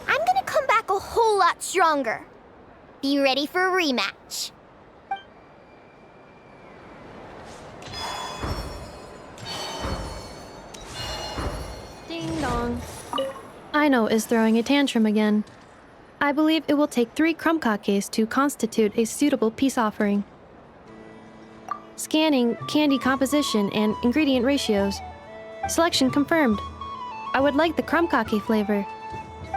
S11: I'm gonna come back a whole lot stronger. Be ready for a rematch.
S15: Ding dong. Ino is throwing a tantrum again. I believe it will take 3 crumb cakes to constitute a suitable peace offering. Scanning candy composition and ingredient ratios. Selection confirmed. I would like the crumb cake flavor.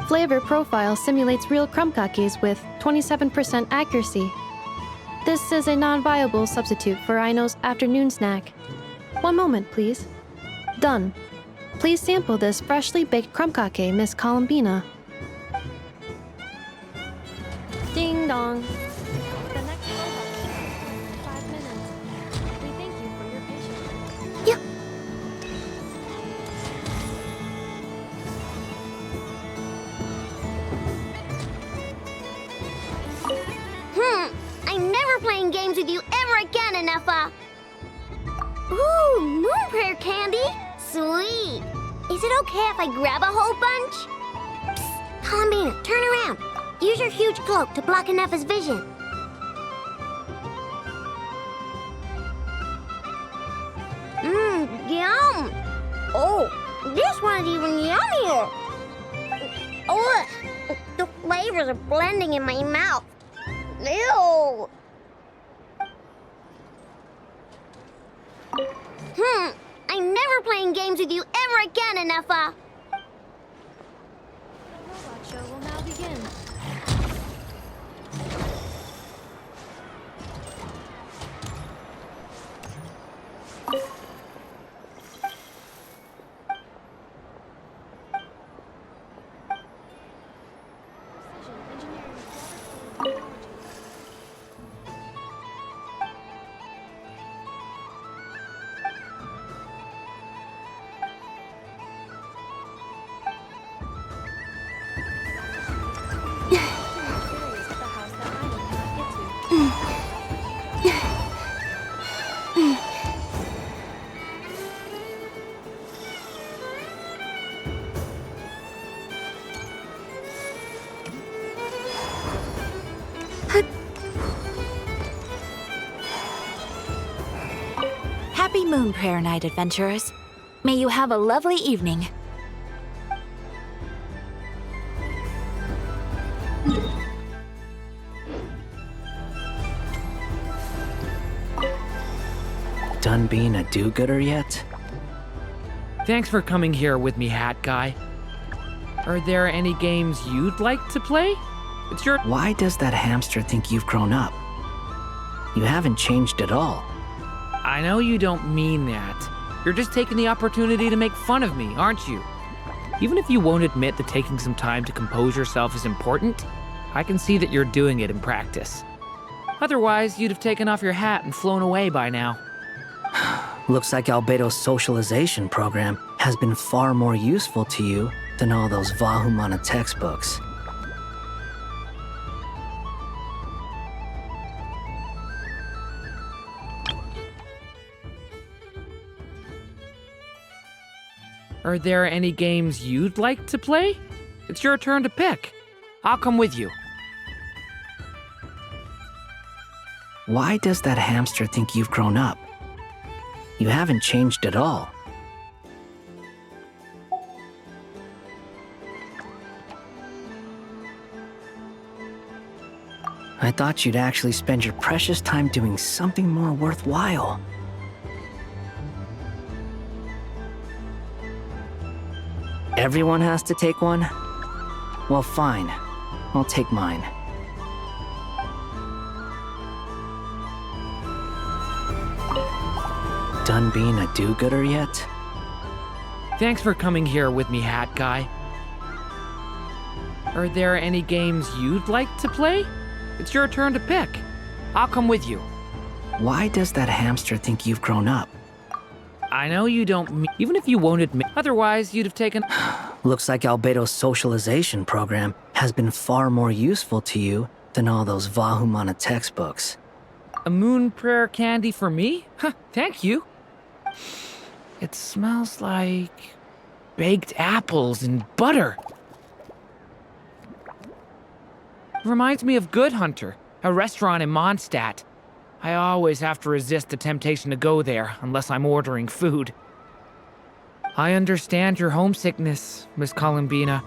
S15: Flavor profile simulates real crumb cakes with 27% accuracy. This is a non-viable substitute for Ino's afternoon snack. One moment, please. Done. Please sample this freshly baked crumb cake, Miss Columbina. Ding dong. The next robot. 5 minutes. We thank you for your patience.
S11: Yeah. I'm never playing games with you ever again, Anefa. Ooh, moon prayer candy? Sweet. Is it okay if I grab a whole bunch? Psst, Columbina, turn around. Use your huge cloak to block Anefa's vision. Yum. Oh, this one's even yummier. Oh, the flavors are blending in my mouth. Ew. I'm never playing games with you ever again, Anefa.
S15: The robot show will now begin.
S16: Happy Moon Prayer Night, adventurers. May you have a lovely evening.
S10: Done being a do-gooder yet?
S22: Thanks for coming here with me, Hat Guy. Are there any games you'd like to play? It's your—
S10: Why does that hamster think you've grown up? You haven't changed at all.
S22: I know you don't mean that. You're just taking the opportunity to make fun of me, aren't you? Even if you won't admit that taking some time to compose yourself is important, I can see that you're doing it in practice. Otherwise, you'd have taken off your hat and flown away by now.
S10: Looks like Albedo's socialization program has been far more useful to you than all those Vahumana textbooks.
S22: Are there any games you'd like to play? It's your turn to pick. I'll come with you.
S10: Why does that hamster think you've grown up? You haven't changed at all. I thought you'd actually spend your precious time doing something more worthwhile. Everyone has to take one? Well, fine. I'll take mine. Done being a do-gooder yet?
S22: Thanks for coming here with me, Hat Guy. Are there any games you'd like to play? It's your turn to pick. I'll come with you.
S10: Why does that hamster think you've grown up?
S22: I know you don't mean— even if you won't admit— otherwise, you'd have taken—
S10: Looks like Albedo's socialization program has been far more useful to you than all those Vahumana textbooks.
S22: A moon prayer candy for me? Huh, thank you. It smells like baked apples and butter. Reminds me of Good Hunter, a restaurant in Mondstadt. I always have to resist the temptation to go there unless I'm ordering food. I understand your homesickness, Miss Columbina.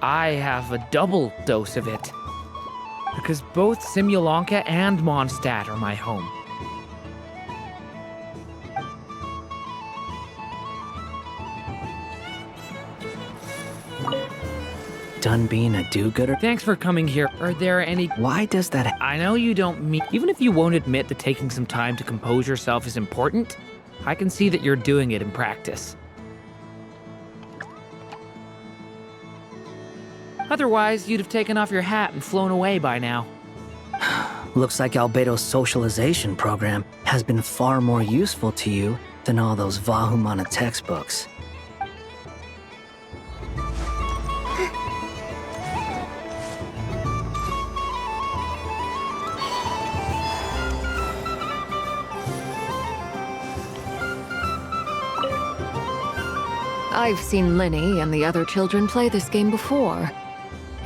S22: I have a double dose of it. Because both Simulanka and Mondstadt are my home.
S10: Done being a do-gooder?
S22: Thanks for coming here. Are there any—
S10: Why does that—
S22: I know you don't mean— even if you won't admit that taking some time to compose yourself is important, I can see that you're doing it in practice. Otherwise, you'd have taken off your hat and flown away by now.
S10: Looks like Albedo's socialization program has been far more useful to you than all those Vahumana textbooks.
S4: I've seen Linny and the other children play this game before.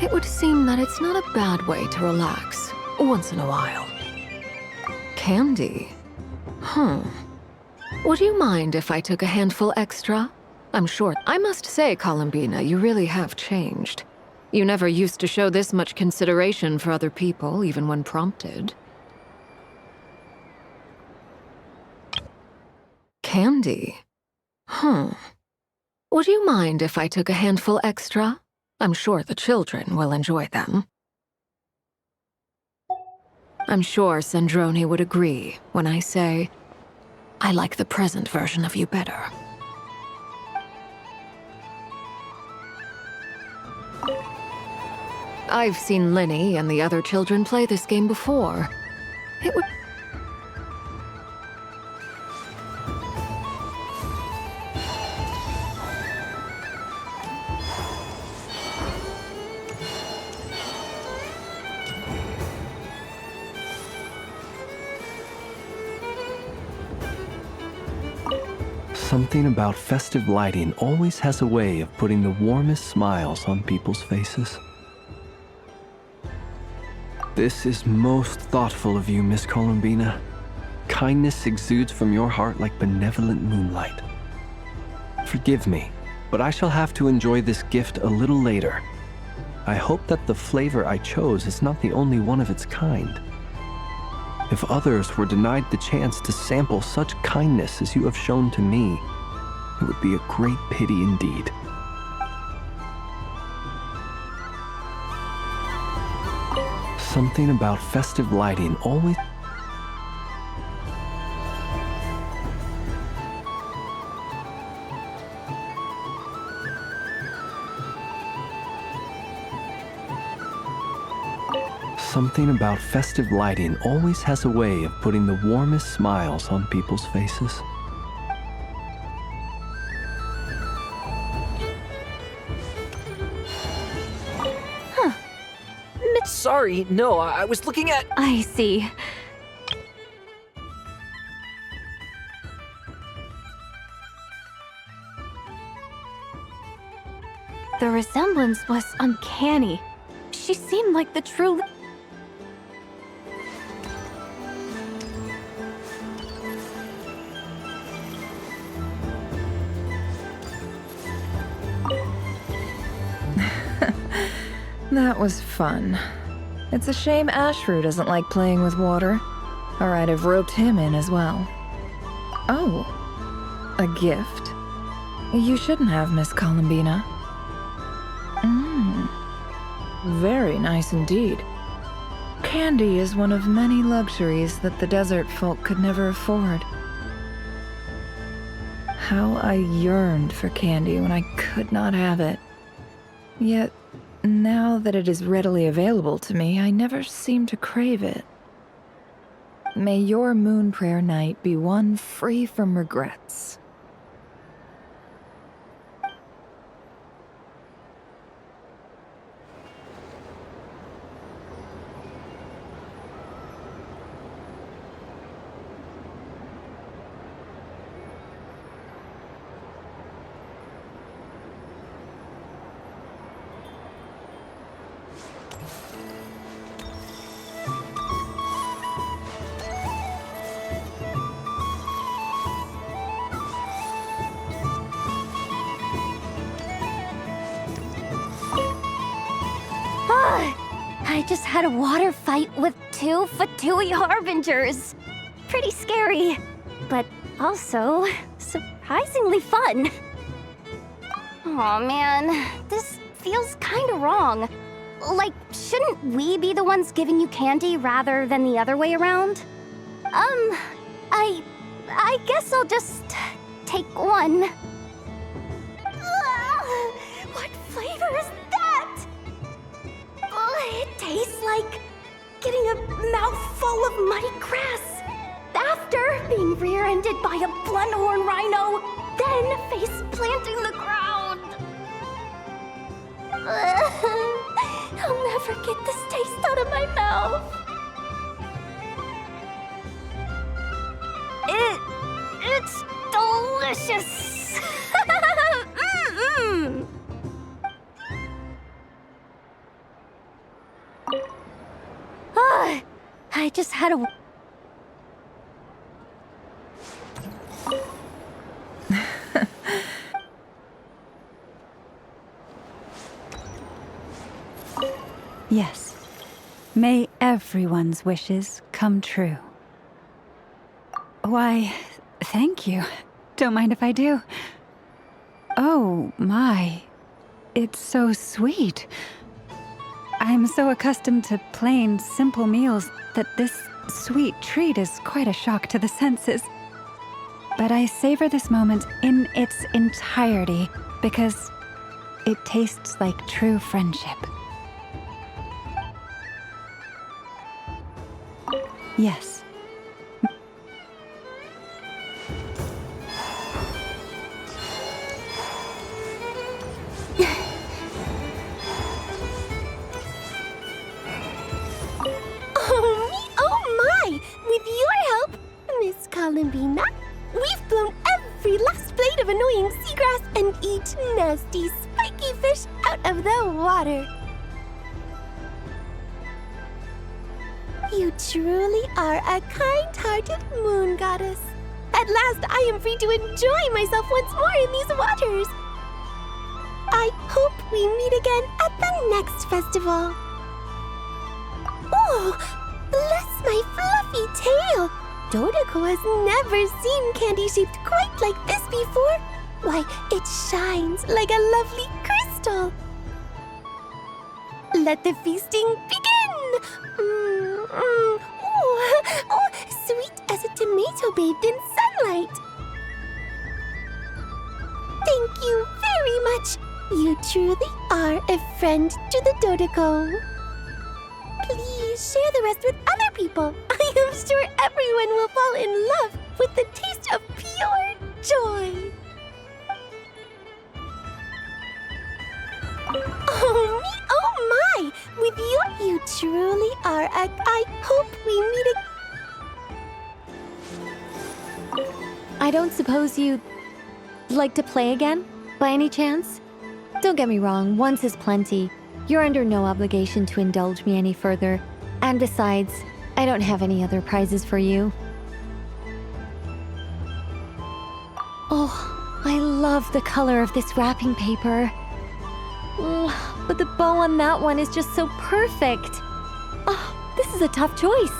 S4: It would seem that it's not a bad way to relax, once in a while. Candy? Would you mind if I took a handful extra? I'm sure. I must say, Columbina, you really have changed. You never used to show this much consideration for other people, even when prompted. Candy? Would you mind if I took a handful extra? I'm sure the children will enjoy them. I'm sure Sandrone would agree when I say, I like the present version of you better. I've seen Linny and the other children play this game before. It would...
S6: Something about festive lighting always has a way of putting the warmest smiles on people's faces. This is most thoughtful of you, Miss Columbina. Kindness exudes from your heart like benevolent moonlight. Forgive me, but I shall have to enjoy this gift a little later. I hope that the flavor I chose is not the only one of its kind. If others were denied the chance to sample such kindness as you have shown to me, it would be a great pity indeed. Something about festive lighting always... Something about festive lighting always has a way of putting the warmest smiles on people's faces.
S9: Sorry, no, I was looking at...
S1: I see. The resemblance was uncanny. She seemed like the true...
S5: That was fun. It's a shame Ashru doesn't like playing with water, or I'd have roped him in as well. Oh, a gift? You shouldn't have, Miss Columbina. Very nice indeed. Candy is one of many luxuries that the desert folk could never afford. How I yearned for candy when I could not have it. Yet, now that it is readily available to me, I never seem to crave it. May your moon prayer night be one free from regrets.
S3: I just had a water fight with 2 Fatui Harbingers. Pretty scary, but also surprisingly fun. Aw, man, this feels kinda wrong. Like, shouldn't we be the ones giving you candy rather than the other way around? I guess I'll just take one. What flavor is that? It tastes like getting a mouthful of muddy grass after being rear-ended by a blunt-horn rhino, then face-planting the ground. I'll never get this taste out of my mouth. It's delicious. I just had a...
S7: Yes. May everyone's wishes come true. Why, thank you. Don't mind if I do. Oh, my. It's so sweet. I'm so accustomed to plain, simple meals that this sweet treat is quite a shock to the senses. But I savor this moment in its entirety because it tastes like true friendship. Yes.
S3: With your help, Miss Columbina, we've blown every last blade of annoying seagrass and each nasty, spiky fish out of the water. You truly are a kind-hearted moon goddess. At last, I am free to enjoy myself once more in these waters. I hope we meet again at the next festival. Oh! Bless my fluffy tail! Dodeko has never seen candy shaped quite like this before. Why, it shines like a lovely crystal. Let the feasting begin! Oh, sweet as a tomato bathed in sunlight. Thank you very much. You truly are a friend to the Dodeko. Please share the rest with other people. I am sure everyone will fall in love with the taste of pure joy. Oh me, oh my! With you truly are a... I hope we meet again.
S13: I don't suppose you'd like to play again, by any chance? Don't get me wrong, once is plenty. You're under no obligation to indulge me any further. And besides, I don't have any other prizes for you. Oh, I love the color of this wrapping paper. But the bow on that one is just so perfect. Oh, this is a tough choice.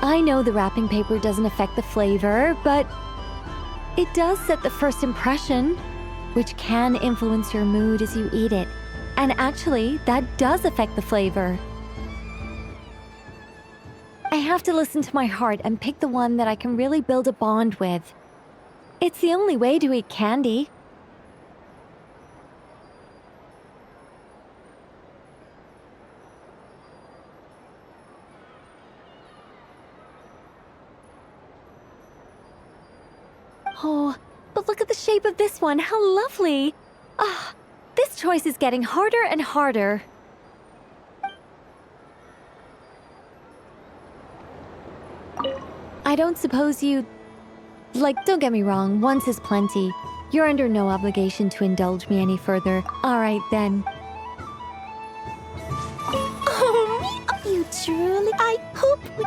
S13: I know the wrapping paper doesn't affect the flavor, but it does set the first impression, which can influence your mood as you eat it. And actually, that does affect the flavor. I have to listen to my heart and pick the one that I can really build a bond with. It's the only way to eat candy. Oh, but look at the shape of this one. How lovely. Ah. This choice is getting harder and harder. I don't suppose you'd... don't get me wrong, once is plenty. You're under no obligation to indulge me any further. Alright then.
S3: Oh me, you truly... I hope we...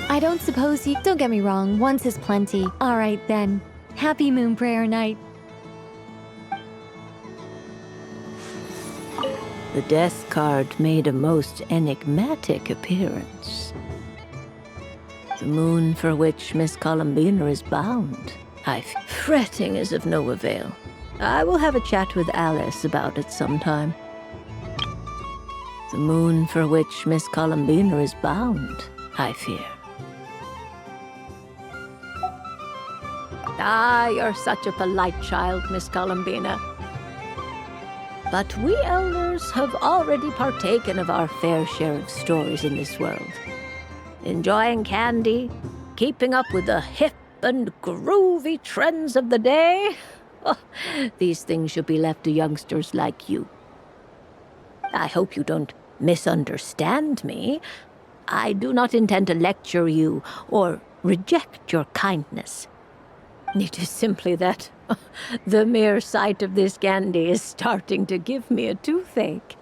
S13: I don't suppose you... Don't get me wrong, once is plenty. Alright then. Happy Moon Prayer Night.
S18: The death card made a most enigmatic appearance. The moon for which Miss Columbina is bound. Fretting is of no avail. I will have a chat with Alice about it sometime. The moon for which Miss Columbina is bound, I fear. Ah, you're such a polite child, Miss Columbina. But we elders have already partaken of our fair share of stories in this world. Enjoying candy, keeping up with the hip and groovy trends of the day. Oh, these things should be left to youngsters like you. I hope you don't misunderstand me. I do not intend to lecture you or reject your kindness. It is simply that the mere sight of this candy is starting to give me a toothache.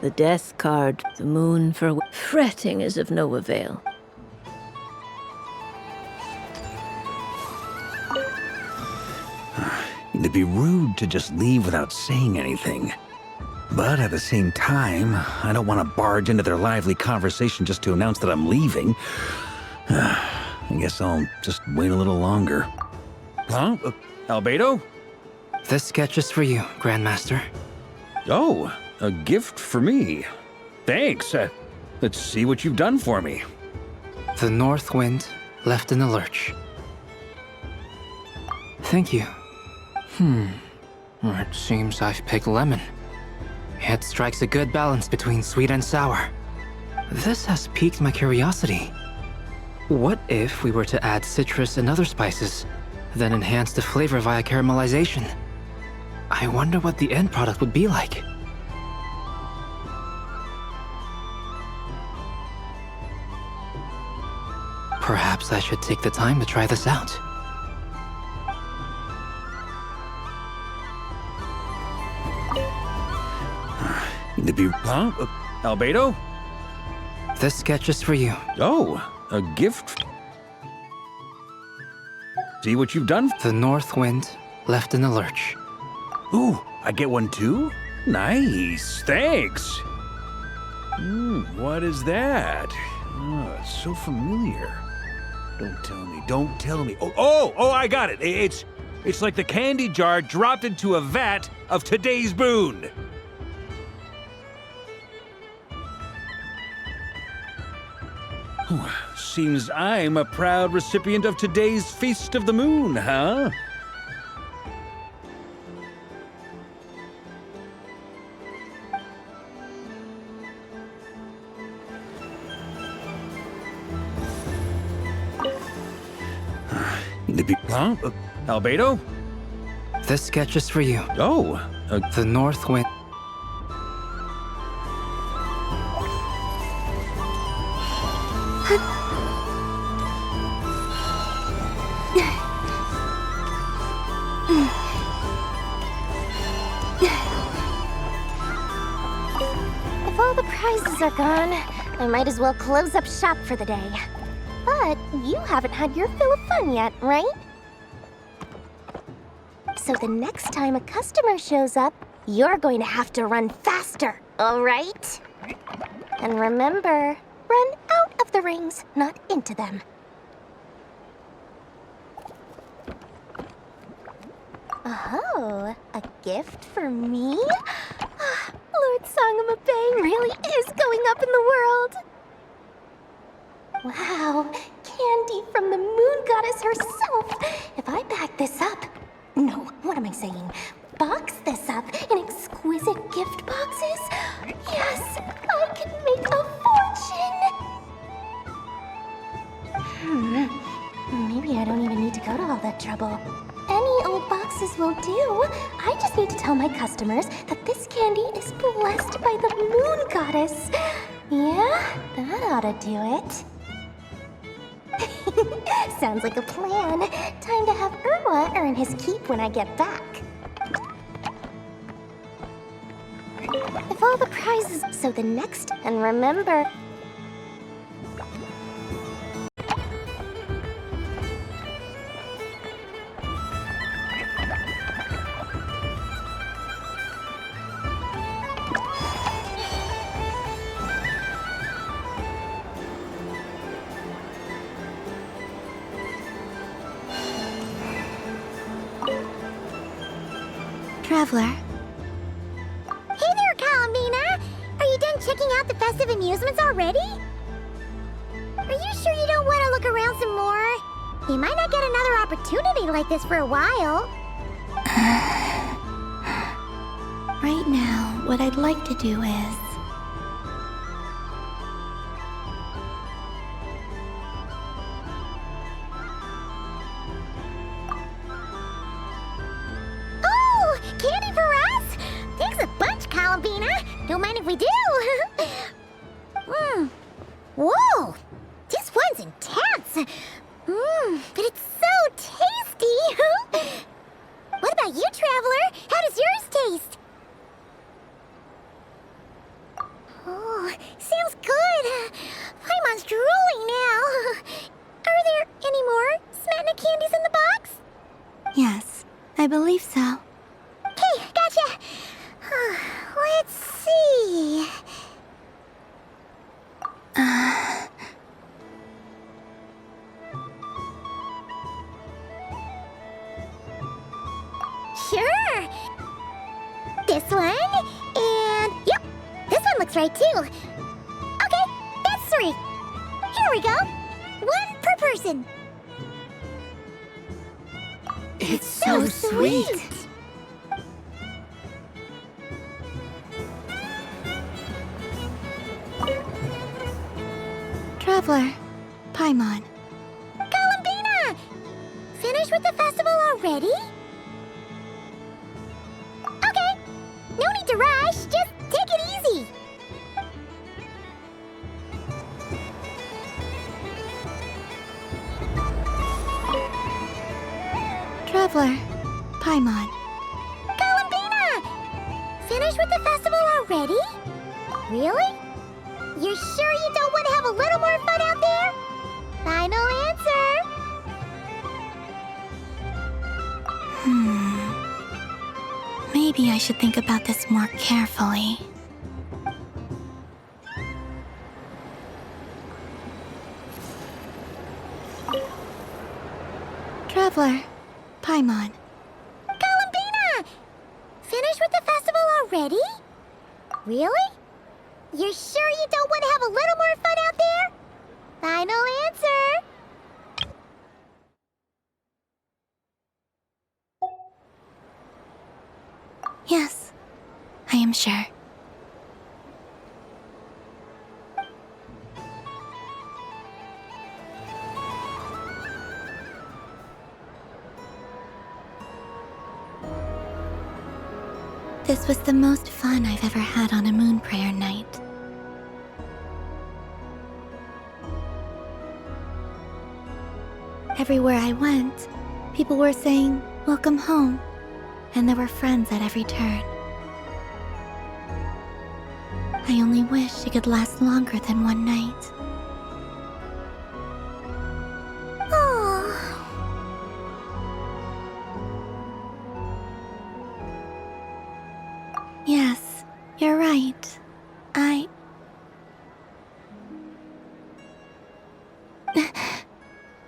S18: The death card, the moon for... Fretting is of no avail.
S21: It'd be rude to just leave without saying anything. But at the same time, I don't want to barge into their lively conversation just to announce that I'm leaving. I guess I'll just wait a little longer. Huh? Albedo?
S12: This sketch is for you, Grandmaster.
S21: Oh, a gift for me. Thanks. Let's see what you've done for me.
S12: The North Wind left in the lurch. Thank you. It seems I've picked lemon. It strikes a good balance between sweet and sour. This has piqued my curiosity. What if we were to add citrus and other spices, then enhance the flavor via caramelization? I wonder what the end product would be like. Perhaps I should take the time to try this out.
S21: Huh? Albedo?
S12: This sketch is for you.
S21: Oh, a gift? See what you've done?
S12: The North Wind left in the lurch.
S21: Ooh, I get one too? Nice, thanks. What is that? Oh, it's so familiar. Don't tell me. Oh, I got it. It's like the candy jar dropped into a vat of today's boon. Seems I'm a proud recipient of today's Feast of the Moon, huh? Huh? Albedo?
S12: This sketch is for you.
S21: Oh,
S12: the North Wind.
S3: If all the prizes are gone, I might as well close up shop for the day. But you haven't had your fill of fun yet, right? So the next time a customer shows up, you're going to have to run faster, all right? And remember, run out of the rings, not into them. Oh, a gift for me? Lord Sangamabe really is going up in the world. Wow, candy from the moon goddess herself. If I back this up... No, what am I saying? Box this up in exquisite gift boxes? Yes, I can make a fortune! Maybe I don't even need to go to all that trouble. Any old boxes will do. I just need to tell my customers that this candy is blessed by the moon goddess. Yeah, that ought to do it. Sounds like a plan. Time to have Irwa earn his keep when I get back. If all the prizes... So the next... And remember...
S2: Traveler.
S11: Hey there, Kalamina! Are you done checking out the festive amusements already? Are you sure you don't want to look around some more? You might not get another opportunity like this for a while.
S2: Right now, what I'd like to do is...
S11: Oh! Candy for us? Thanks a bunch, Kalamina. Don't mind if we do. Whoa! This one's intense. But it's so tasty. What about you, Traveler? How does yours taste? Oh, sounds good. Paimon's drooling now. Are there any more Smetna candies in the box?
S2: Yes, I believe so.
S11: Okay, gotcha. Let's see. Sure. This one, and yep, this one looks right too. Okay, that's 3. Here we go. 1 per person.
S2: It's so sweet. Traveler, Paimon.
S11: Columbina! Finished with the festival already? Okay, no need to rush, just take it easy.
S2: Traveler, Paimon.
S11: Columbina! Finished with the festival already? Really? You're sure you don't want to have a little more fun out there? Final answer!
S2: Maybe I should think about this more carefully. Traveler, Paimon.
S11: Columbina! Finished with the festival already? Really? You're sure you don't want to have a little more fun out there? Final answer!
S2: Yes, I am sure. This was the most fun I've ever had on a moon prayer night. Everywhere I went, people were saying, "Welcome home," and there were friends at every turn. I only wish it could last longer than one night. Yes, you're right.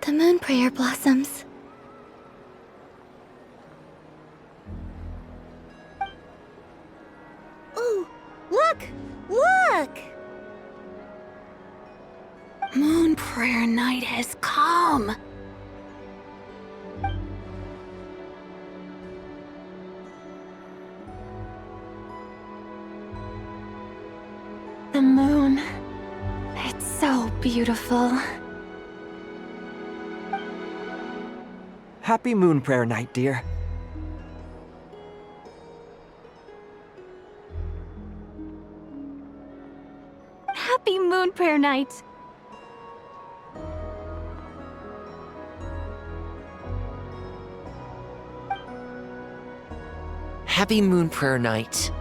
S2: The moon prayer blossoms.
S11: Ooh, look! Look!
S14: Moon prayer night has come. The moon. It's so beautiful.
S19: Happy moon prayer night, dear.
S1: Happy moon prayer night.
S20: Happy moon prayer night.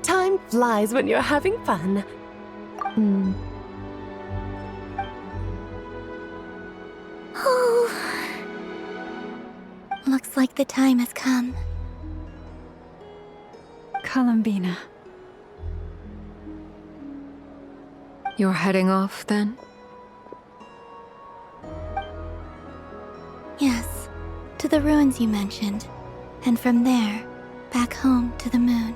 S23: Time flies when you're having fun.
S2: Looks like the time has come.
S7: Columbina.
S4: You're heading off, then?
S2: Yes, to the ruins you mentioned. And from there, back home to the moon.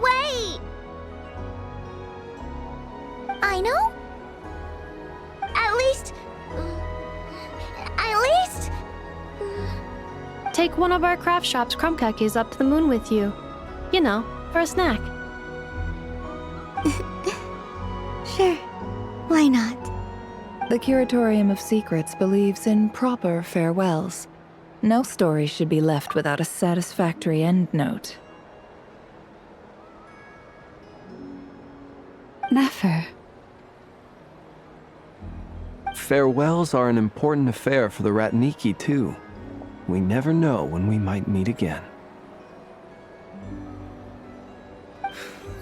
S11: Wait! know? At least...
S15: Take one of our craft shop's crumb cookies up to the moon with you. You know, for a snack.
S2: Sure. Why not?
S8: The Curatorium of Secrets believes in proper farewells. No story should be left without a satisfactory endnote.
S7: Never.
S6: Farewells are an important affair for the Ratniki, too. We never know when we might meet again.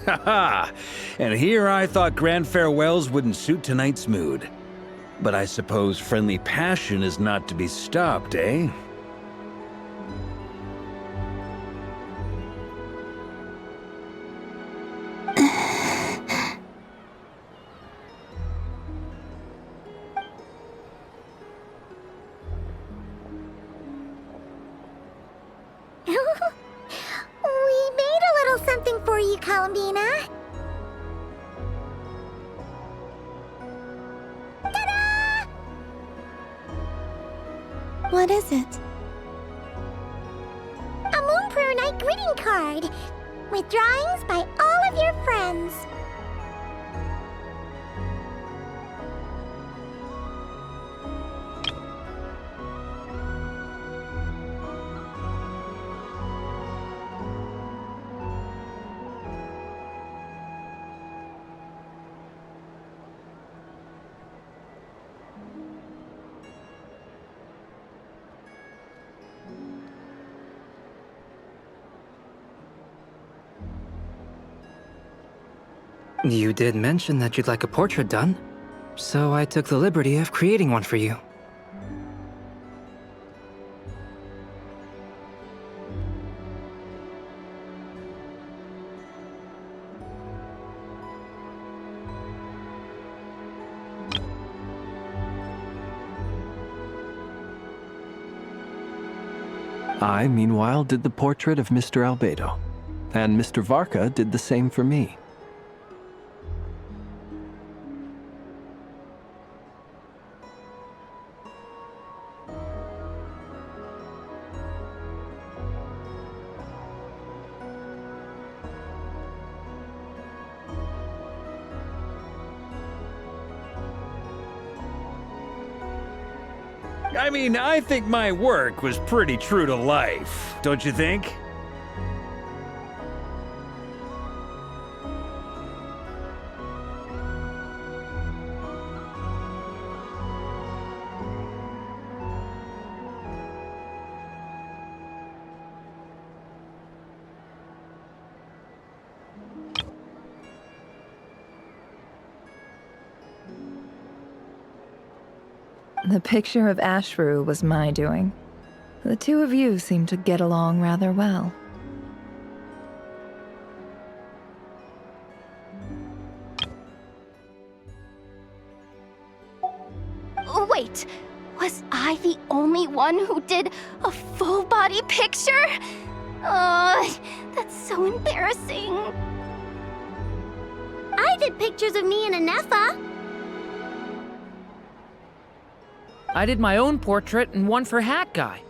S21: Haha! And here I thought grand farewells wouldn't suit tonight's mood. But I suppose friendly passion is not to be stopped, eh?
S11: We made a little something for you, Columbina. Ta-da!
S2: What is it?
S11: A Moon Prayer Night greeting card with drawings by all of your friends.
S12: You did mention that you'd like a portrait done, so I took the liberty of creating one for you.
S6: I, meanwhile, did the portrait of Mr. Albedo, and Mr. Varka did the same for me.
S21: I mean, I think my work was pretty true to life, don't you think?
S8: The picture of Ashru was my doing. The two of you seem to get along rather well.
S3: Wait, was I the only one who did a full-body picture? That's so embarrassing.
S11: I did pictures of me and Anefa.
S22: I did my own portrait and one for Hat Guy.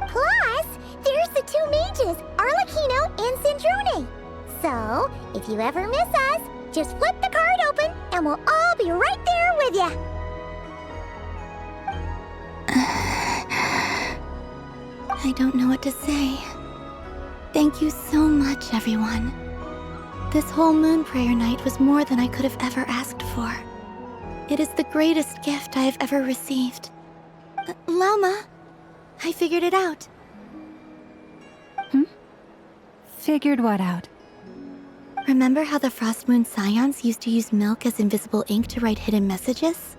S11: Plus, there's the two mages, Arlecchino and Sandrone. So, if you ever miss us, just flip the card open and we'll all be right there with you.
S2: I don't know what to say. Thank you so much, everyone. This whole Moon Prayer Night was more than I could have ever asked for. It is the greatest gift I have ever received. Lama, I figured it out.
S7: Figured what out?
S2: Remember how the Frost Moon Scions used to use milk as invisible ink to write hidden messages?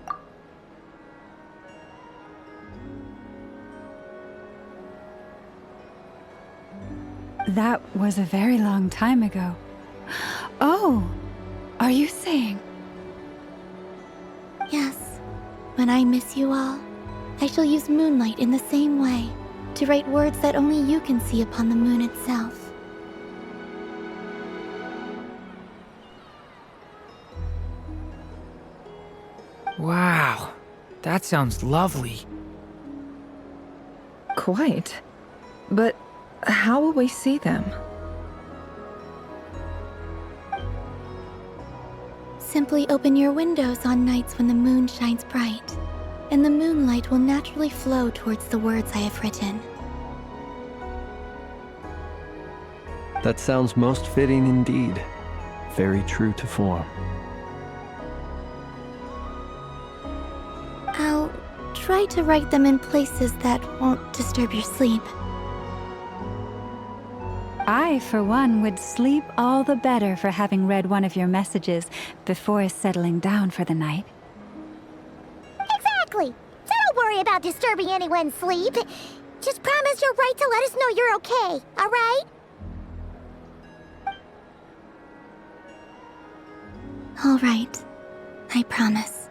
S7: That was a very long time ago. Oh, are you saying?
S2: Yes. When I miss you all, I shall use moonlight in the same way to write words that only you can see upon the moon itself.
S22: Wow, that sounds lovely.
S8: Quite. But how will we see them?
S2: Simply open your windows on nights when the moon shines bright, and the moonlight will naturally flow towards the words I have written.
S6: That sounds most fitting indeed. Very true to form.
S2: I'll try to write them in places that won't disturb your sleep.
S7: I, for one, would sleep all the better for having read one of your messages before settling down for the night.
S11: Exactly! So don't worry about disturbing anyone's sleep. Just promise you'll write to let us know you're okay, alright?
S2: All right. I promise.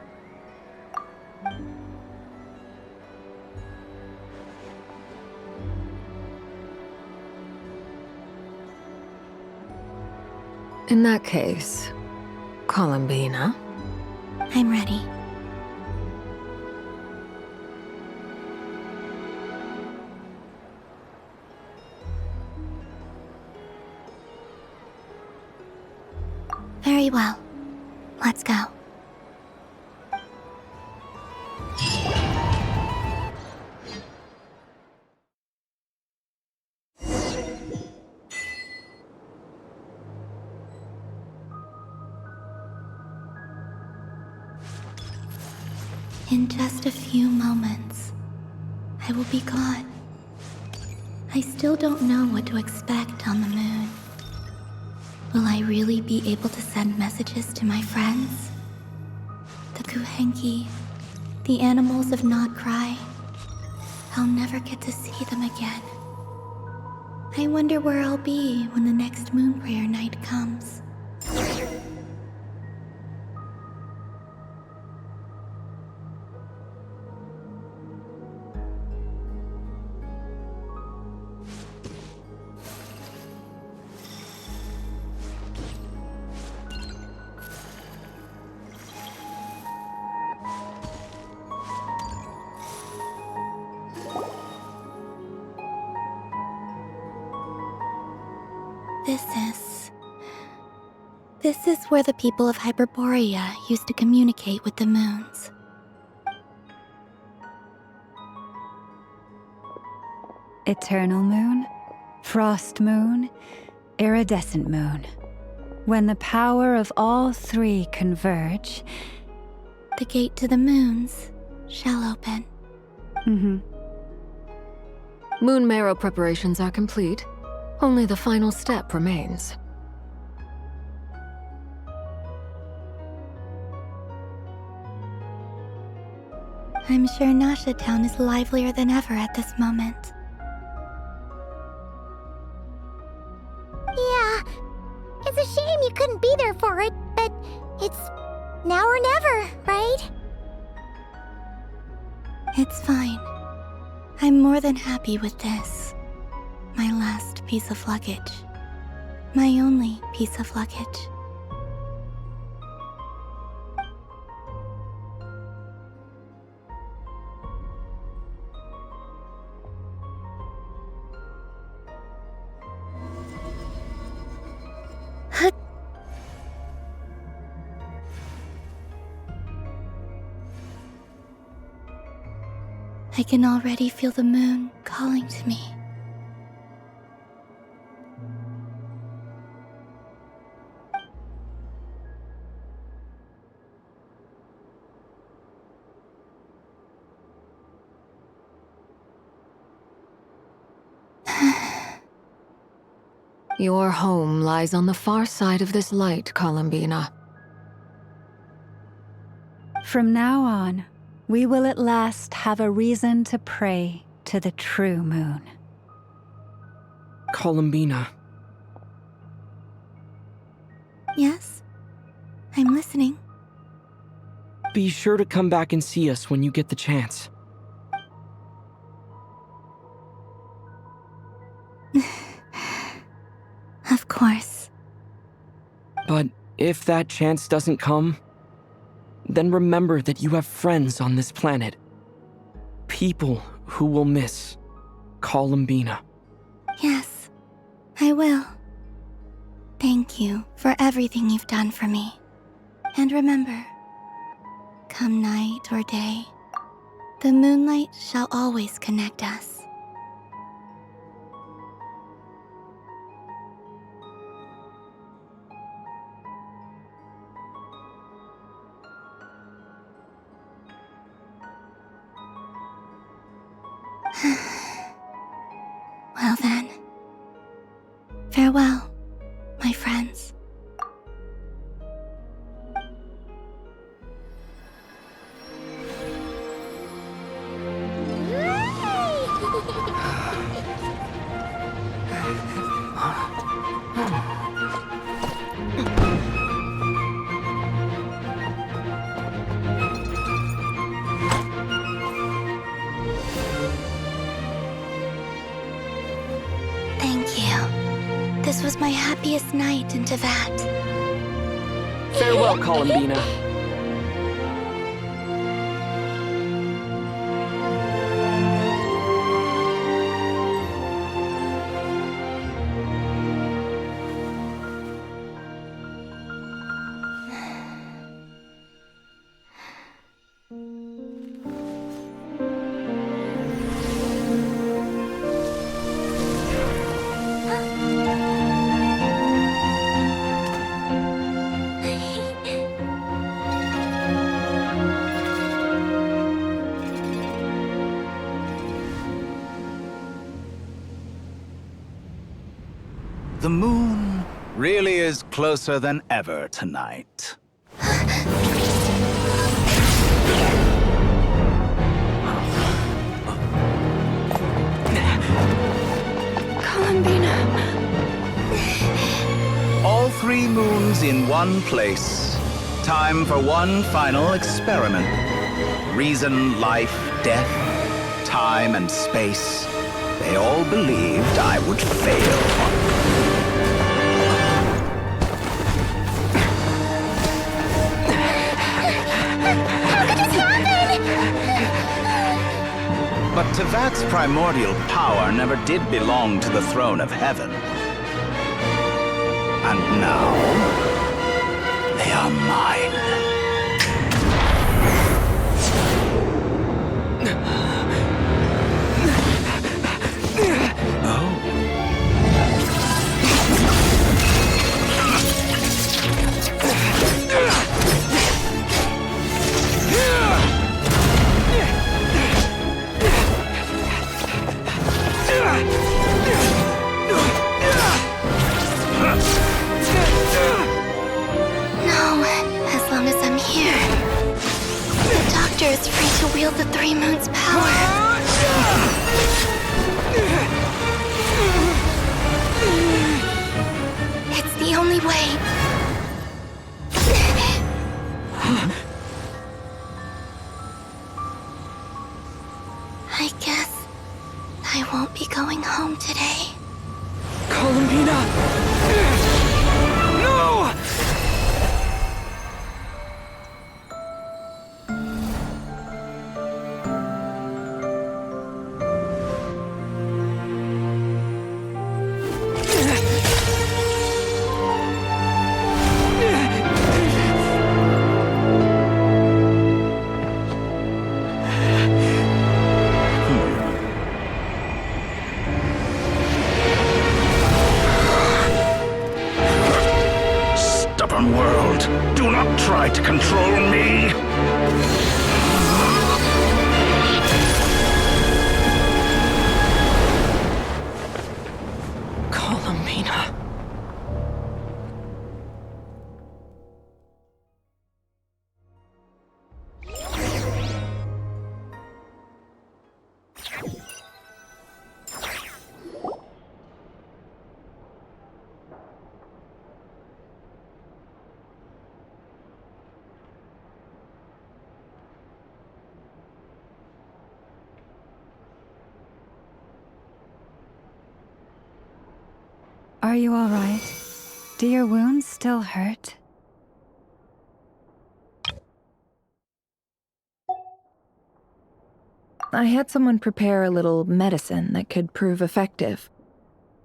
S4: In that case, Columbina?
S2: I'm ready. Very well. Let's go. In just a few moments, I will be gone. I still don't know what to expect on the moon. Will I really be able to send messages to my friends? The Kuhenki, the animals of Not Cry. I'll never get to see them again. I wonder where I'll be when the next moon prayer night comes. This is where the people of Hyperborea used to communicate with the moons.
S7: Eternal moon, frost moon, iridescent moon. When the power of all three converge,
S2: the gate to the moons shall open.
S4: Moon marrow preparations are complete. Only the final step remains.
S2: I'm sure Nasha Town is livelier than ever at this moment.
S11: Yeah, it's a shame you couldn't be there for it, but it's now or never, right?
S2: It's fine. I'm more than happy with this. My last piece of luggage. My only piece of luggage. I can already feel the moon calling to me.
S4: Your home lies on the far side of this light, Columbina.
S7: From now on, we will at last have a reason to pray to the true moon.
S22: Columbina.
S2: Yes? I'm listening.
S22: Be sure to come back and see us when you get the chance.
S2: Of course.
S22: But if that chance doesn't come, then remember that you have friends on this planet. People who will miss Columbina.
S2: Yes, I will. Thank you for everything you've done for me. And remember, come night or day, the moonlight shall always connect us. Well then, farewell, my friends. Thank you. This was my happiest night in Teyvat.
S22: Farewell, Columbina.
S16: The moon really is closer than ever tonight.
S7: Columbina.
S16: All 3 moons in one place. Time for one final experiment. Reason, life, death, time, and space. They all believed I would fail. But Teyvat's primordial power never did belong to the throne of heaven. And now, they are mine.
S2: Is free to wield the 3 moons' power. It's the only way. I guess I won't be going home today.
S22: Columbina! No!
S7: Are you all right? Do your wounds still hurt?
S8: I had someone prepare a little medicine that could prove effective.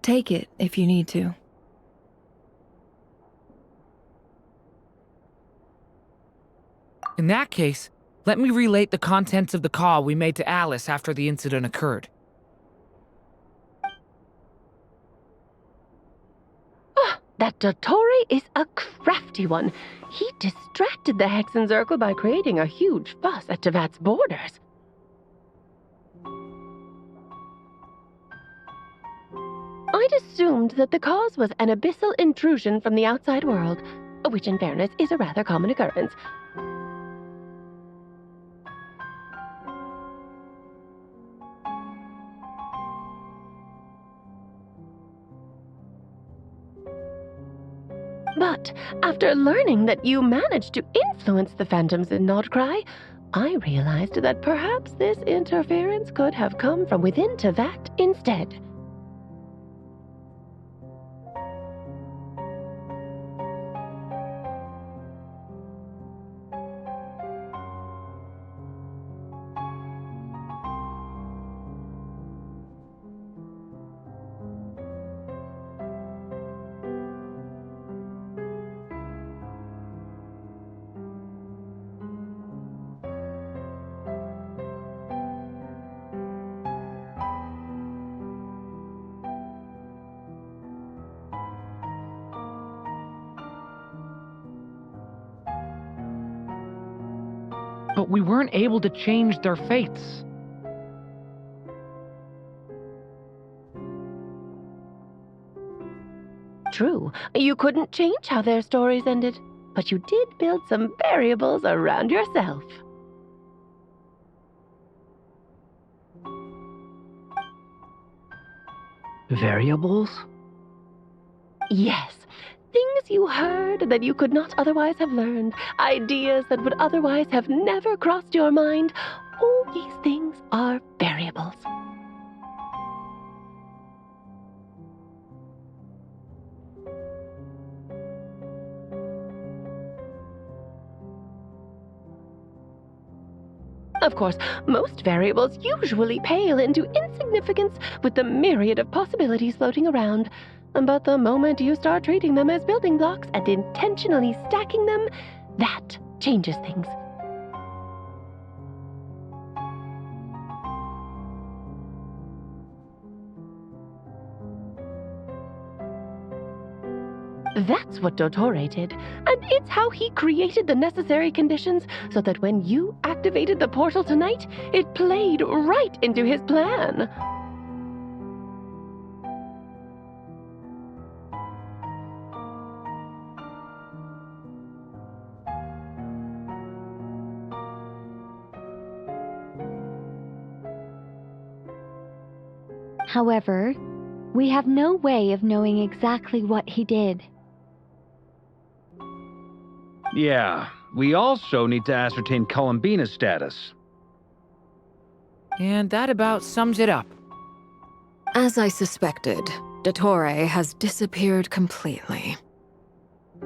S8: Take it if you need to.
S22: In that case, let me relate the contents of the call we made to Alice after the incident occurred.
S23: That Dottore is a crafty one. He distracted the Hexenzirkel by creating a huge fuss at Tevat's borders. I'd assumed that the cause was an abyssal intrusion from the outside world, which in fairness is a rather common occurrence. But after learning that you managed to influence the phantoms in Nordcry, I realized that perhaps this interference could have come from within Tevat instead.
S22: But we weren't able to change their fates.
S23: True, you couldn't change how their stories ended, but you did build some variables around yourself.
S22: Variables?
S23: Yes. Things you heard that you could not otherwise have learned, ideas that would otherwise have never crossed your mind. All these things are variables. Of course, most variables usually pale into insignificance with the myriad of possibilities floating around. But the moment you start treating them as building blocks and intentionally stacking them, that changes things. That's what Dottore did, and it's how he created the necessary conditions so that when you activated the portal tonight, it played right into his plan.
S13: However, we have no way of knowing exactly what he did.
S10: Yeah, we also need to ascertain Columbina's status.
S22: And that about sums it up.
S4: As I suspected, Dottore has disappeared completely.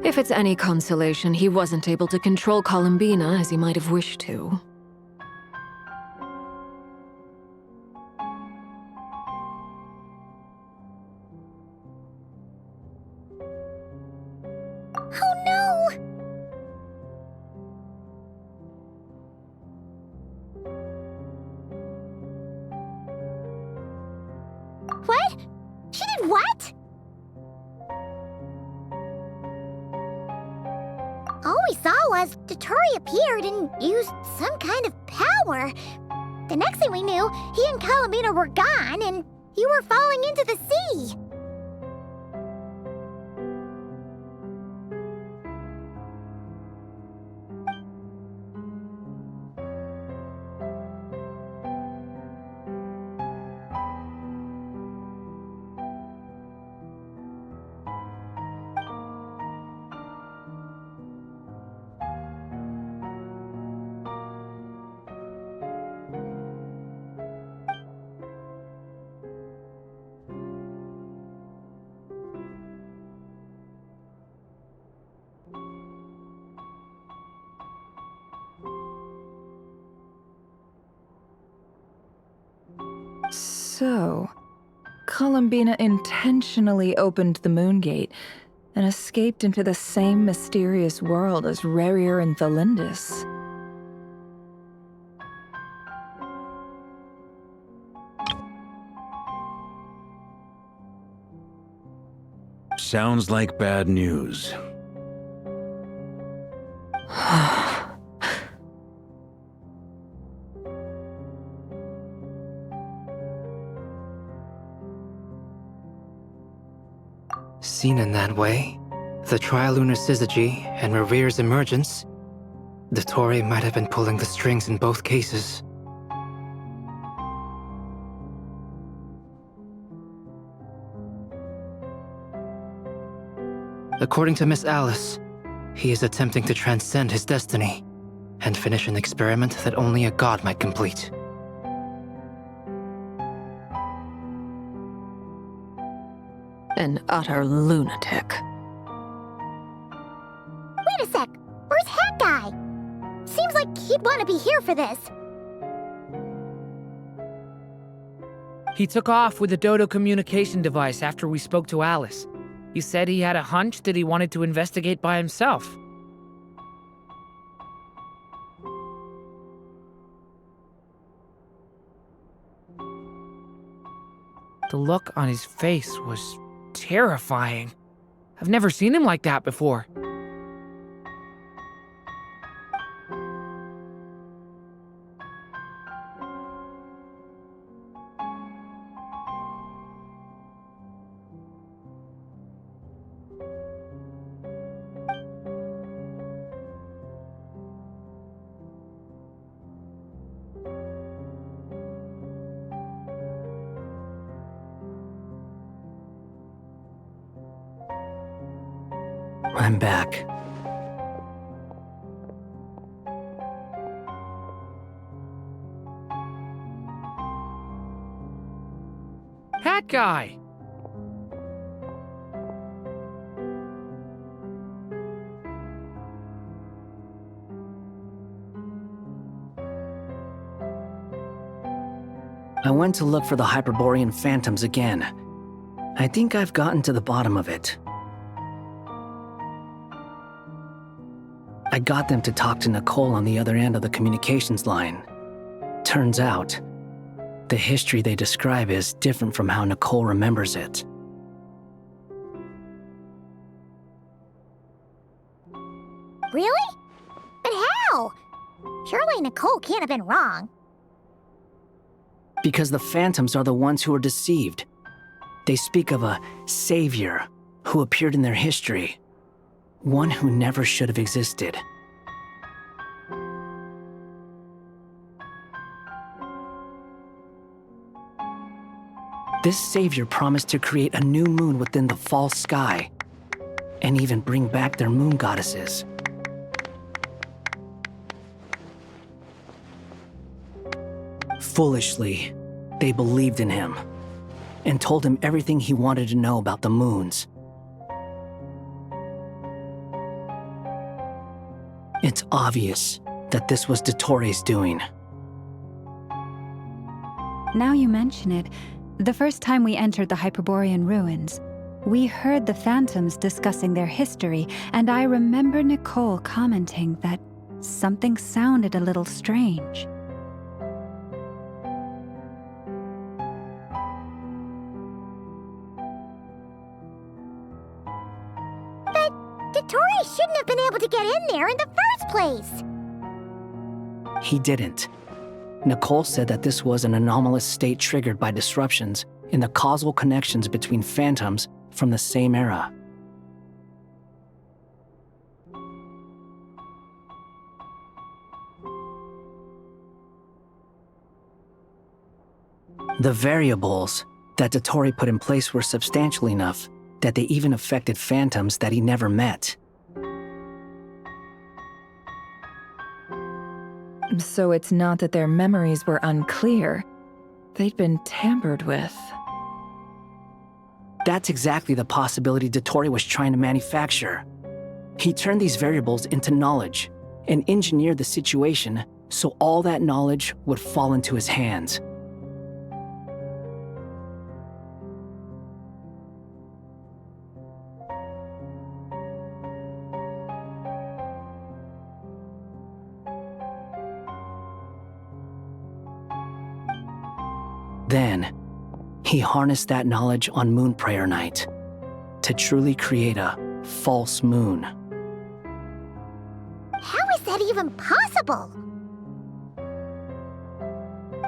S4: If it's any consolation, he wasn't able to control Columbina as he might have wished to.
S11: Oh no! What? She did what? All we saw was Dottore appeared and used some kind of power. The next thing we knew, he and Columbina were gone and you were falling into the sea.
S8: So, Columbina intentionally opened the Moon Gate and escaped into the same mysterious world as Rerir and Thalindis.
S21: Sounds like bad news.
S12: Seen in that way, the trilunar syzygy and Revir's emergence, Dottore might have been pulling the strings in both cases. According to Miss Alice, he is attempting to transcend his destiny and finish an experiment that only a god might complete.
S4: An utter lunatic.
S11: Wait a sec! Where's Hat Guy? Seems like he'd want to be here for this.
S22: He took off with the Dodo communication device after we spoke to Alice. He said he had a hunch that he wanted to investigate by himself. The look on his face was terrifying. I've never seen him like that before.
S9: I'm back.
S22: Hat Guy!
S9: I went to look for the Hyperborean phantoms again. I think I've gotten to the bottom of it. I got them to talk to Nicole on the other end of the communications line. Turns out, the history they describe is different from how Nicole remembers it.
S11: Really? But how? Surely Nicole can't have been wrong.
S9: Because the phantoms are the ones who are deceived. They speak of a savior who appeared in their history. One who never should have existed. This savior promised to create a new moon within the false sky, and even bring back their moon goddesses. Foolishly, they believed in him, and told him everything he wanted to know about the moons. It's obvious that this was Dottore's doing.
S7: Now you mention it, the first time we entered the Hyperborean ruins, we heard the phantoms discussing their history, and I remember Nicole commenting that something sounded a little strange.
S11: But Dottore shouldn't have been able to get in there in the first place!
S9: He didn't. Nicole said that this was an anomalous state triggered by disruptions in the causal connections between phantoms from the same era. The variables that Dottore put in place were substantial enough that they even affected phantoms that he never met.
S8: So it's not that their memories were unclear. They'd been tampered with.
S9: That's exactly the possibility Dottore was trying to manufacture. He turned these variables into knowledge and engineered the situation so all that knowledge would fall into his hands. Then, he harnessed that knowledge on Moon Prayer Night to truly create a false moon.
S11: How is that even possible?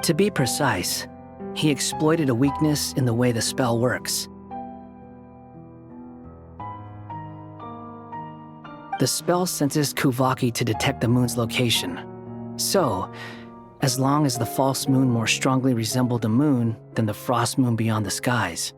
S9: To be precise, he exploited a weakness in the way the spell works. The spell senses Kuvaki to detect the moon's location. So, as long as the false moon more strongly resembled a moon than the frost moon beyond the skies.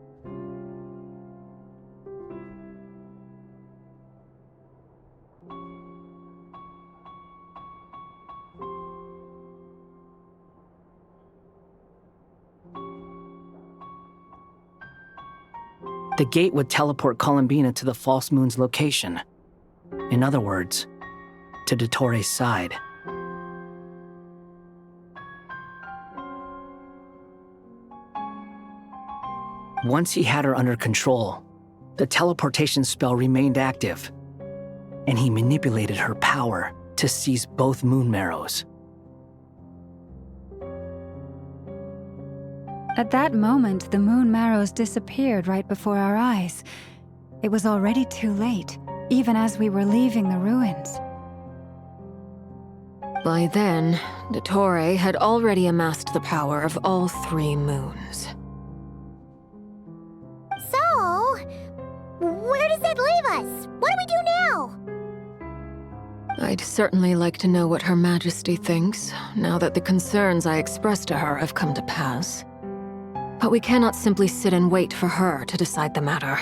S9: The gate would teleport Columbina to the false moon's location. In other words, to Dottore side. Once he had her under control, the teleportation spell remained active, and he manipulated her power to seize both moon marrows.
S7: At that moment, the moon marrows disappeared right before our eyes. It was already too late, even as we were leaving the ruins.
S4: By then, Dottore had already amassed the power of all 3 moons.
S11: So, where does that leave us? What do we do now?
S4: I'd certainly like to know what Her Majesty thinks, now that the concerns I expressed to her have come to pass. But we cannot simply sit and wait for her to decide the matter.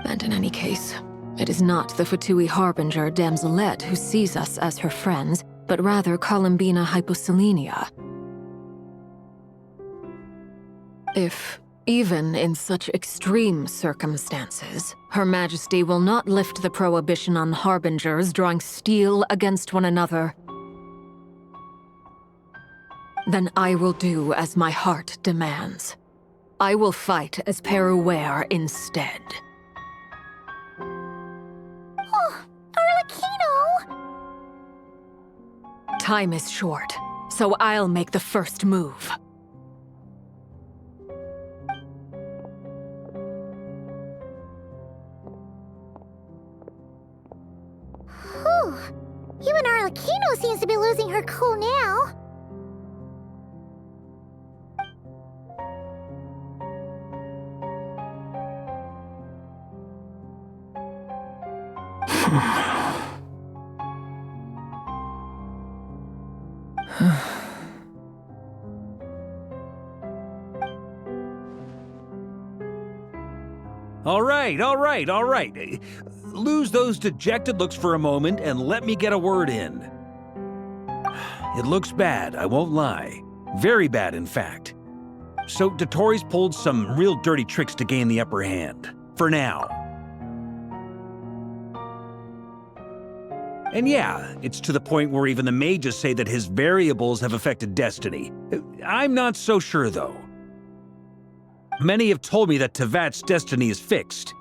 S4: And in any case, it is not the Fatui Harbinger Damselette who sees us as her friends, but rather Columbina Hyposelenia. If, even in such extreme circumstances, Her Majesty will not lift the prohibition on Harbingers drawing steel against one another, then I will do as my heart demands. I will fight as Peruware instead.
S11: Oh, Arlecchino!
S4: Time is short, so I'll make the first move.
S11: Whew. Even Arlecchino seems to be losing her cool now.
S10: All right. Lose those dejected looks for a moment and let me get a word in. It looks bad, I won't lie. Very bad, in fact. So Dottore's pulled some real dirty tricks to gain the upper hand. For now. And yeah, it's to the point where even the mages say that his variables have affected destiny. I'm not so sure, though. Many have told me that Tevat's destiny is fixed,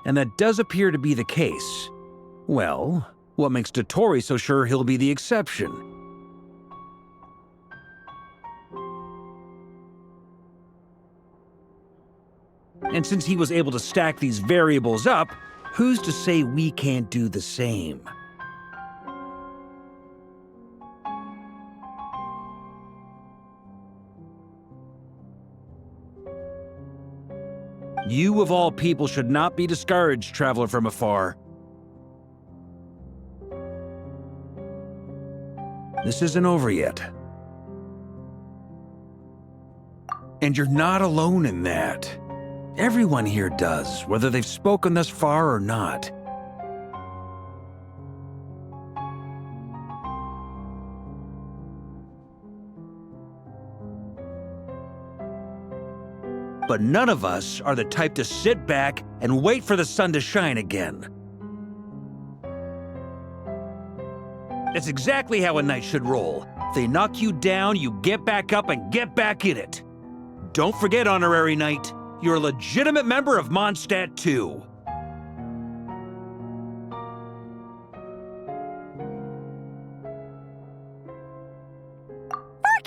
S10: and that does appear to be the case. Well, what makes Dottore so sure he'll be the exception? And since he was able to stack these variables up, who's to say we can't do the same? You of all people should not be discouraged, traveler from afar. This isn't over yet. And you're not alone in that. Everyone here does, whether they've spoken thus far or not. But none of us are the type to sit back and wait for the sun to shine again. That's exactly how a knight should roll. If they knock you down, you get back up and get back in it. Don't forget, Honorary Knight, you're a legitimate member of Mondstadt too.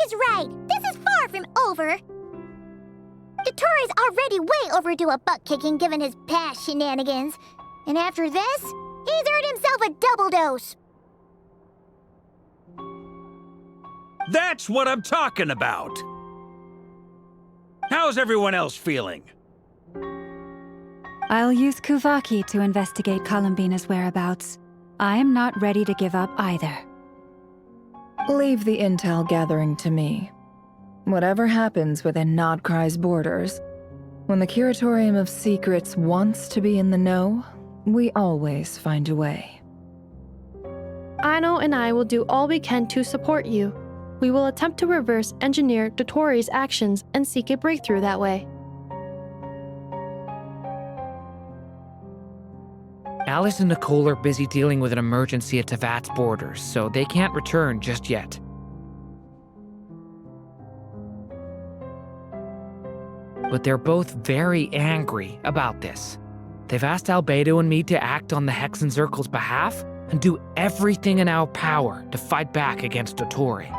S11: is right. This is far from over. Dottore already way overdue a butt-kicking given his past shenanigans. And after this, he's earned himself a double dose.
S10: That's what I'm talking about! How's everyone else feeling?
S7: I'll use Kuvaki to investigate Columbina's whereabouts. I am not ready to give up either.
S8: Leave the intel gathering to me. Whatever happens within Nodcry's borders, when the Curatorium of Secrets wants to be in the know, we always find a way.
S15: Aino and I will do all we can to support you. We will attempt to reverse engineer Dottori's actions and seek a breakthrough that way.
S22: Alice and Nicole are busy dealing with an emergency at Tevat's borders, so they can't return just yet. But they're both very angry about this. They've asked Albedo and me to act on the Hexen Circle's behalf and do everything in our power to fight back against Dottori.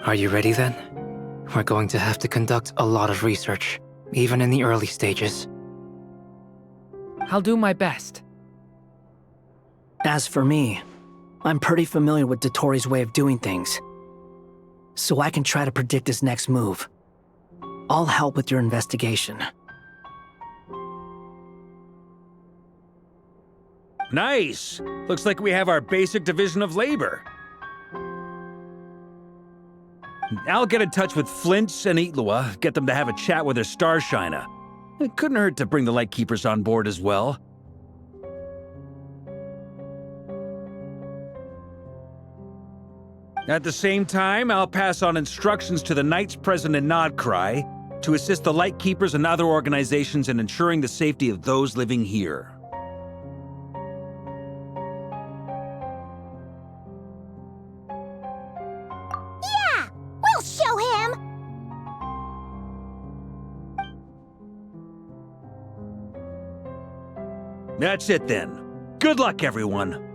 S12: Are you ready then? We're going to have to conduct a lot of research, even in the early stages.
S22: I'll do my best.
S9: As for me, I'm pretty familiar with Dottori's way of doing things, so I can try to predict his next move. I'll help with your investigation.
S10: Nice! Looks like we have our basic division of labor. I'll get in touch with Flints and Itlua, get them to have a chat with their Starshiner. It couldn't hurt to bring the Lightkeepers on board as well. At the same time, I'll pass on instructions to the Knights present in Nodcry to assist the Lightkeepers and other organizations in ensuring the safety of those living here.
S11: Yeah! We'll show him!
S10: That's it then. Good luck, everyone.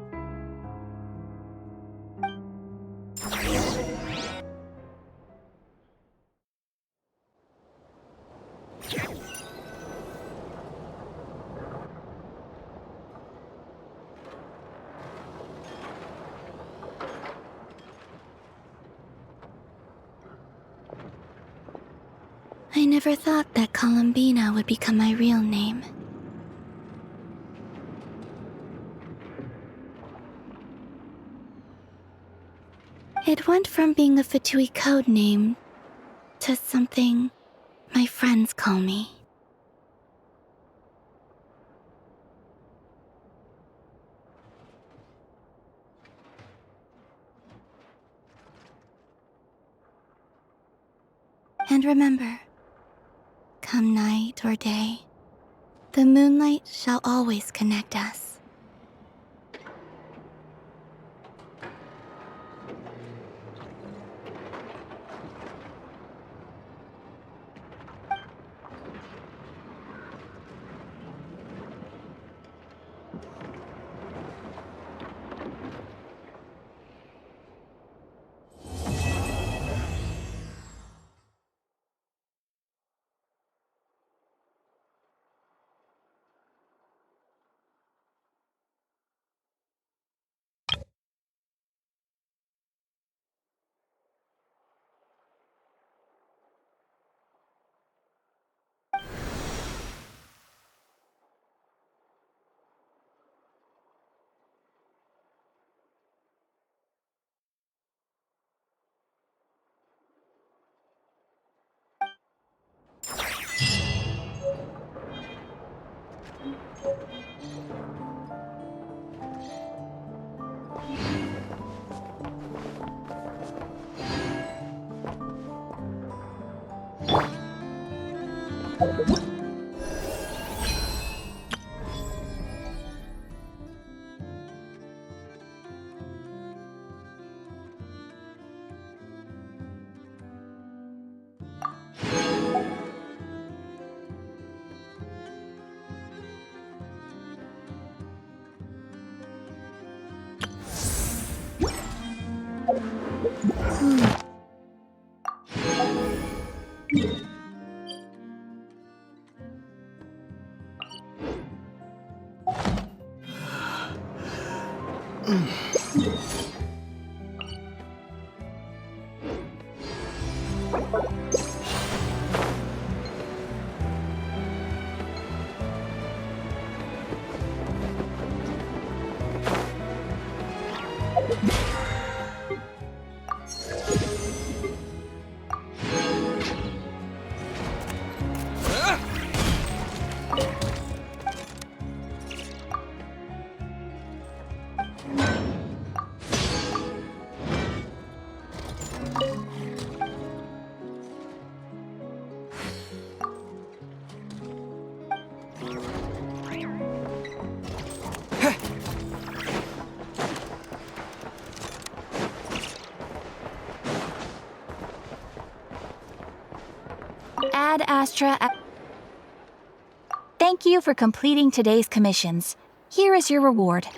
S2: I never thought that Columbina would become my real name. It went from being a Fatui code name to something my friends call me. And remember, come night or day, the moonlight shall always connect us. Ad Astra. Thank you for completing today's commissions. Here is your reward.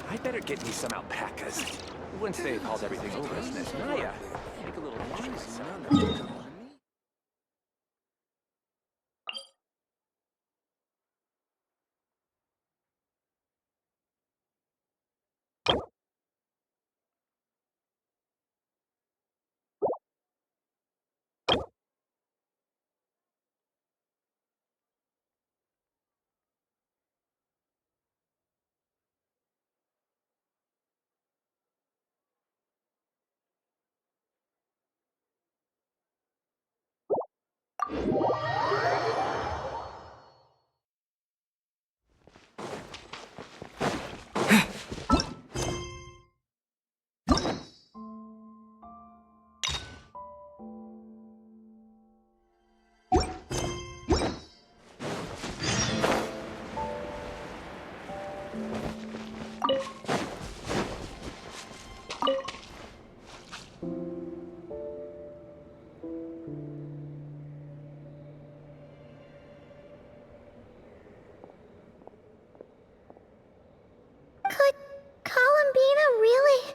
S5: I better get me some alpacas. Once they've hauled everything over, isn't it? Naya, make a little noise.
S11: Could Columbina really?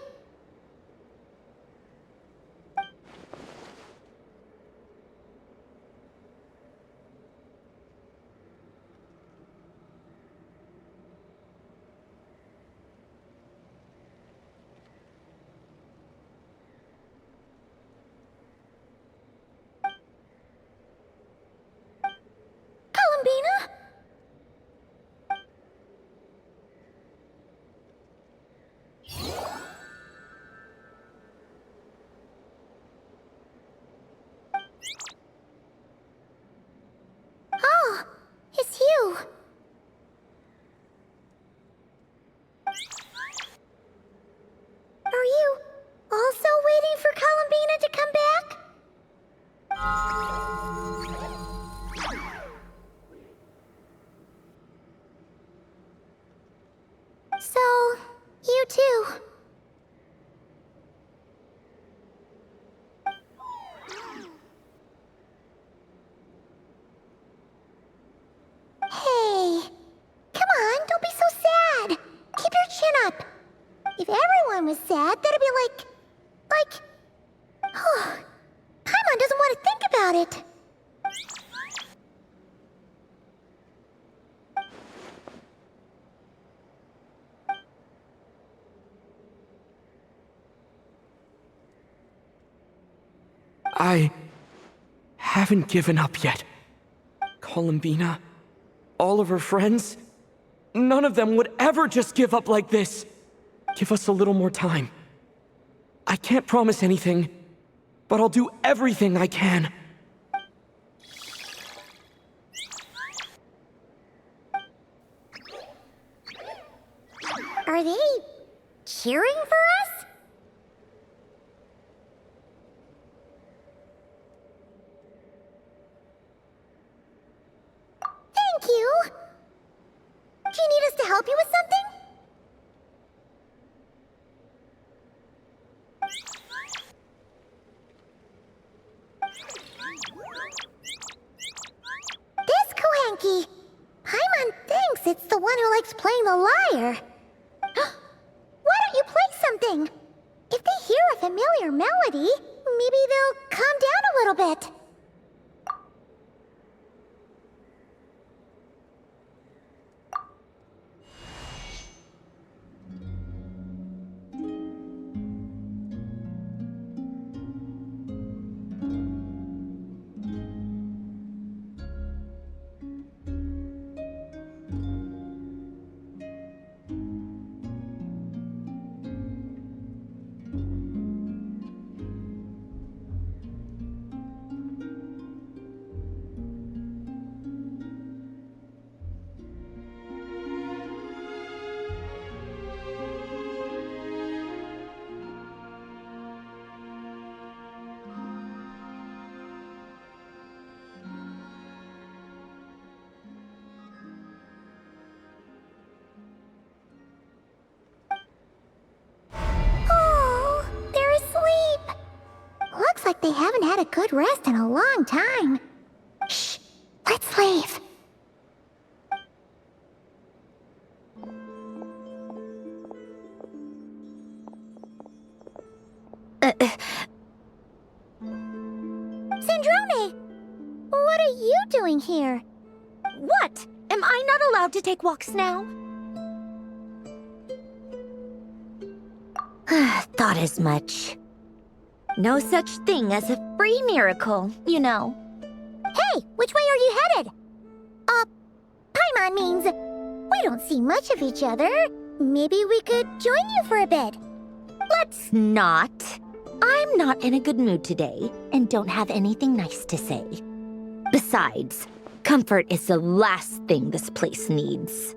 S11: Columbina? Oh, it's you. Are you also waiting for Columbina to come back? So, you too. Hey, come on, don't be so sad. Keep your chin up. If everyone was sad, that'd be like, oh, Paimon doesn't want to think about it.
S17: I haven't given up yet. Columbina, all of her friends, none of them would ever just give up like this. Give us a little more time. I can't promise anything, but I'll do everything I can.
S11: Are they cheering for us? Thank you. Do you need us to help you with something? This Kohanki. Paimon thinks it's the one who likes playing the lyre. Why don't you play something? If they hear a familiar melody, maybe they'll calm down a little bit. Like they haven't had a good rest in a long time. Shh, let's leave. Sandrone! What are you doing here?
S3: What? Am I not allowed to take walks now?
S18: Thought as much. No such thing as a free miracle, you know.
S11: Hey, which way are you headed? Paimon means we don't see much of each other. Maybe we could join you for a bit.
S18: Let's not. I'm not in a good mood today and don't have anything nice to say. Besides, comfort is the last thing this place needs.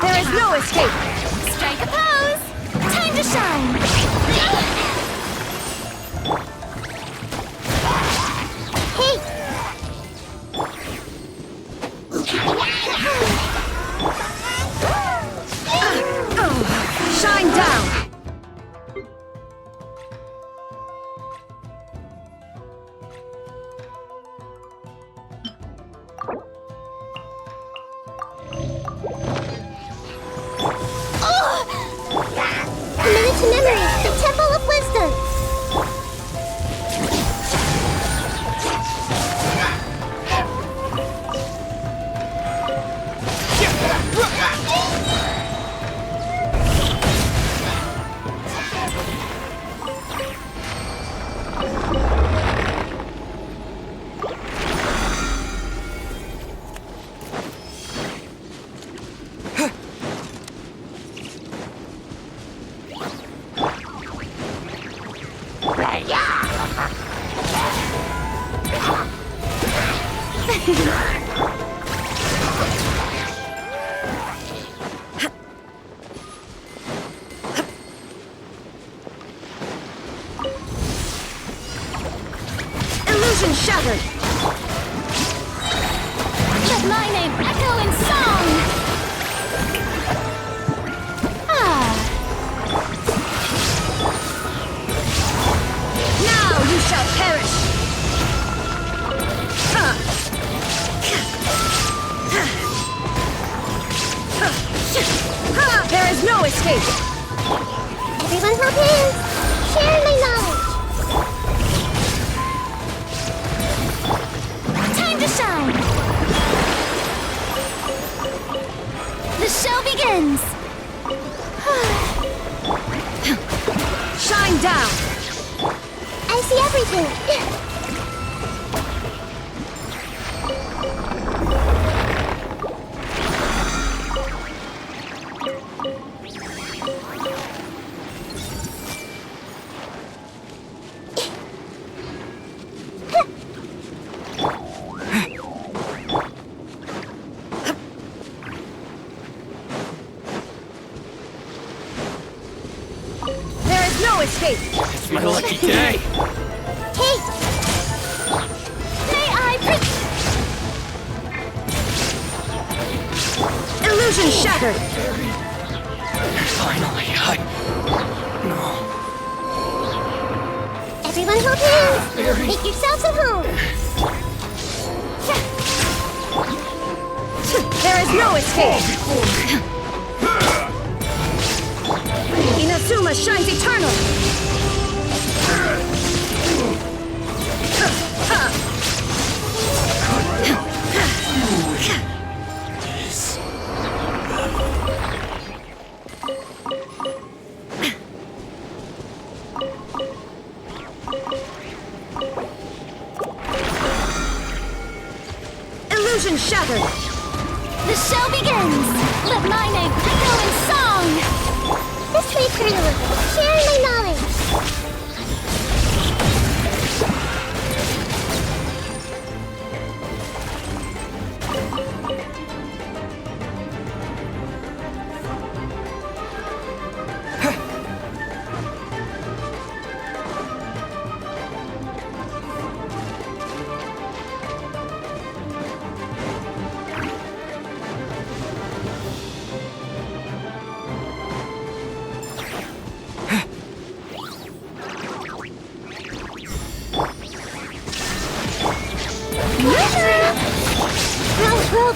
S3: There is no escape! Strike a pose! Time to shine! Hey!
S1: Shine down!
S11: Minute to memory, the Temple of Wisdom.
S3: shattered! Let my name echo in song! Now you shall perish! There is no escape!
S11: Everyone hold hands! Share my knowledge!
S3: Time to shine! The show begins! Shine down!
S11: I see everything!
S3: Escape!
S22: It's my lucky day!
S3: Hey! May I Illusion shattered!
S22: Finally, No.
S11: Everyone hold hands! Make yourselves at home!
S3: There is no escape! Inazuma shines eternal! Illusion shattered! The show begins! Let my name echo in song!
S11: This way, Colonel. Share my knowledge.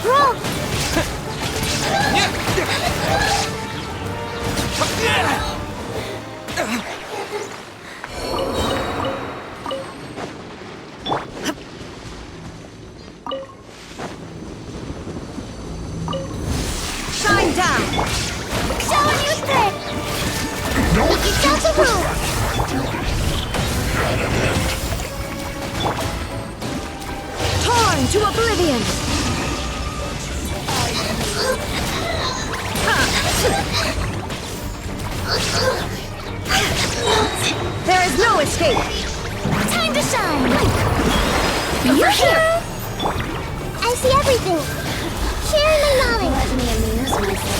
S11: Roll!
S3: Shine down!
S11: Show a new trick! Make yourselves a room!
S3: Torn to oblivion! There is no escape!
S11: Time to shine! You're here! I see everything! Share my knowledge! Let me amuse myself.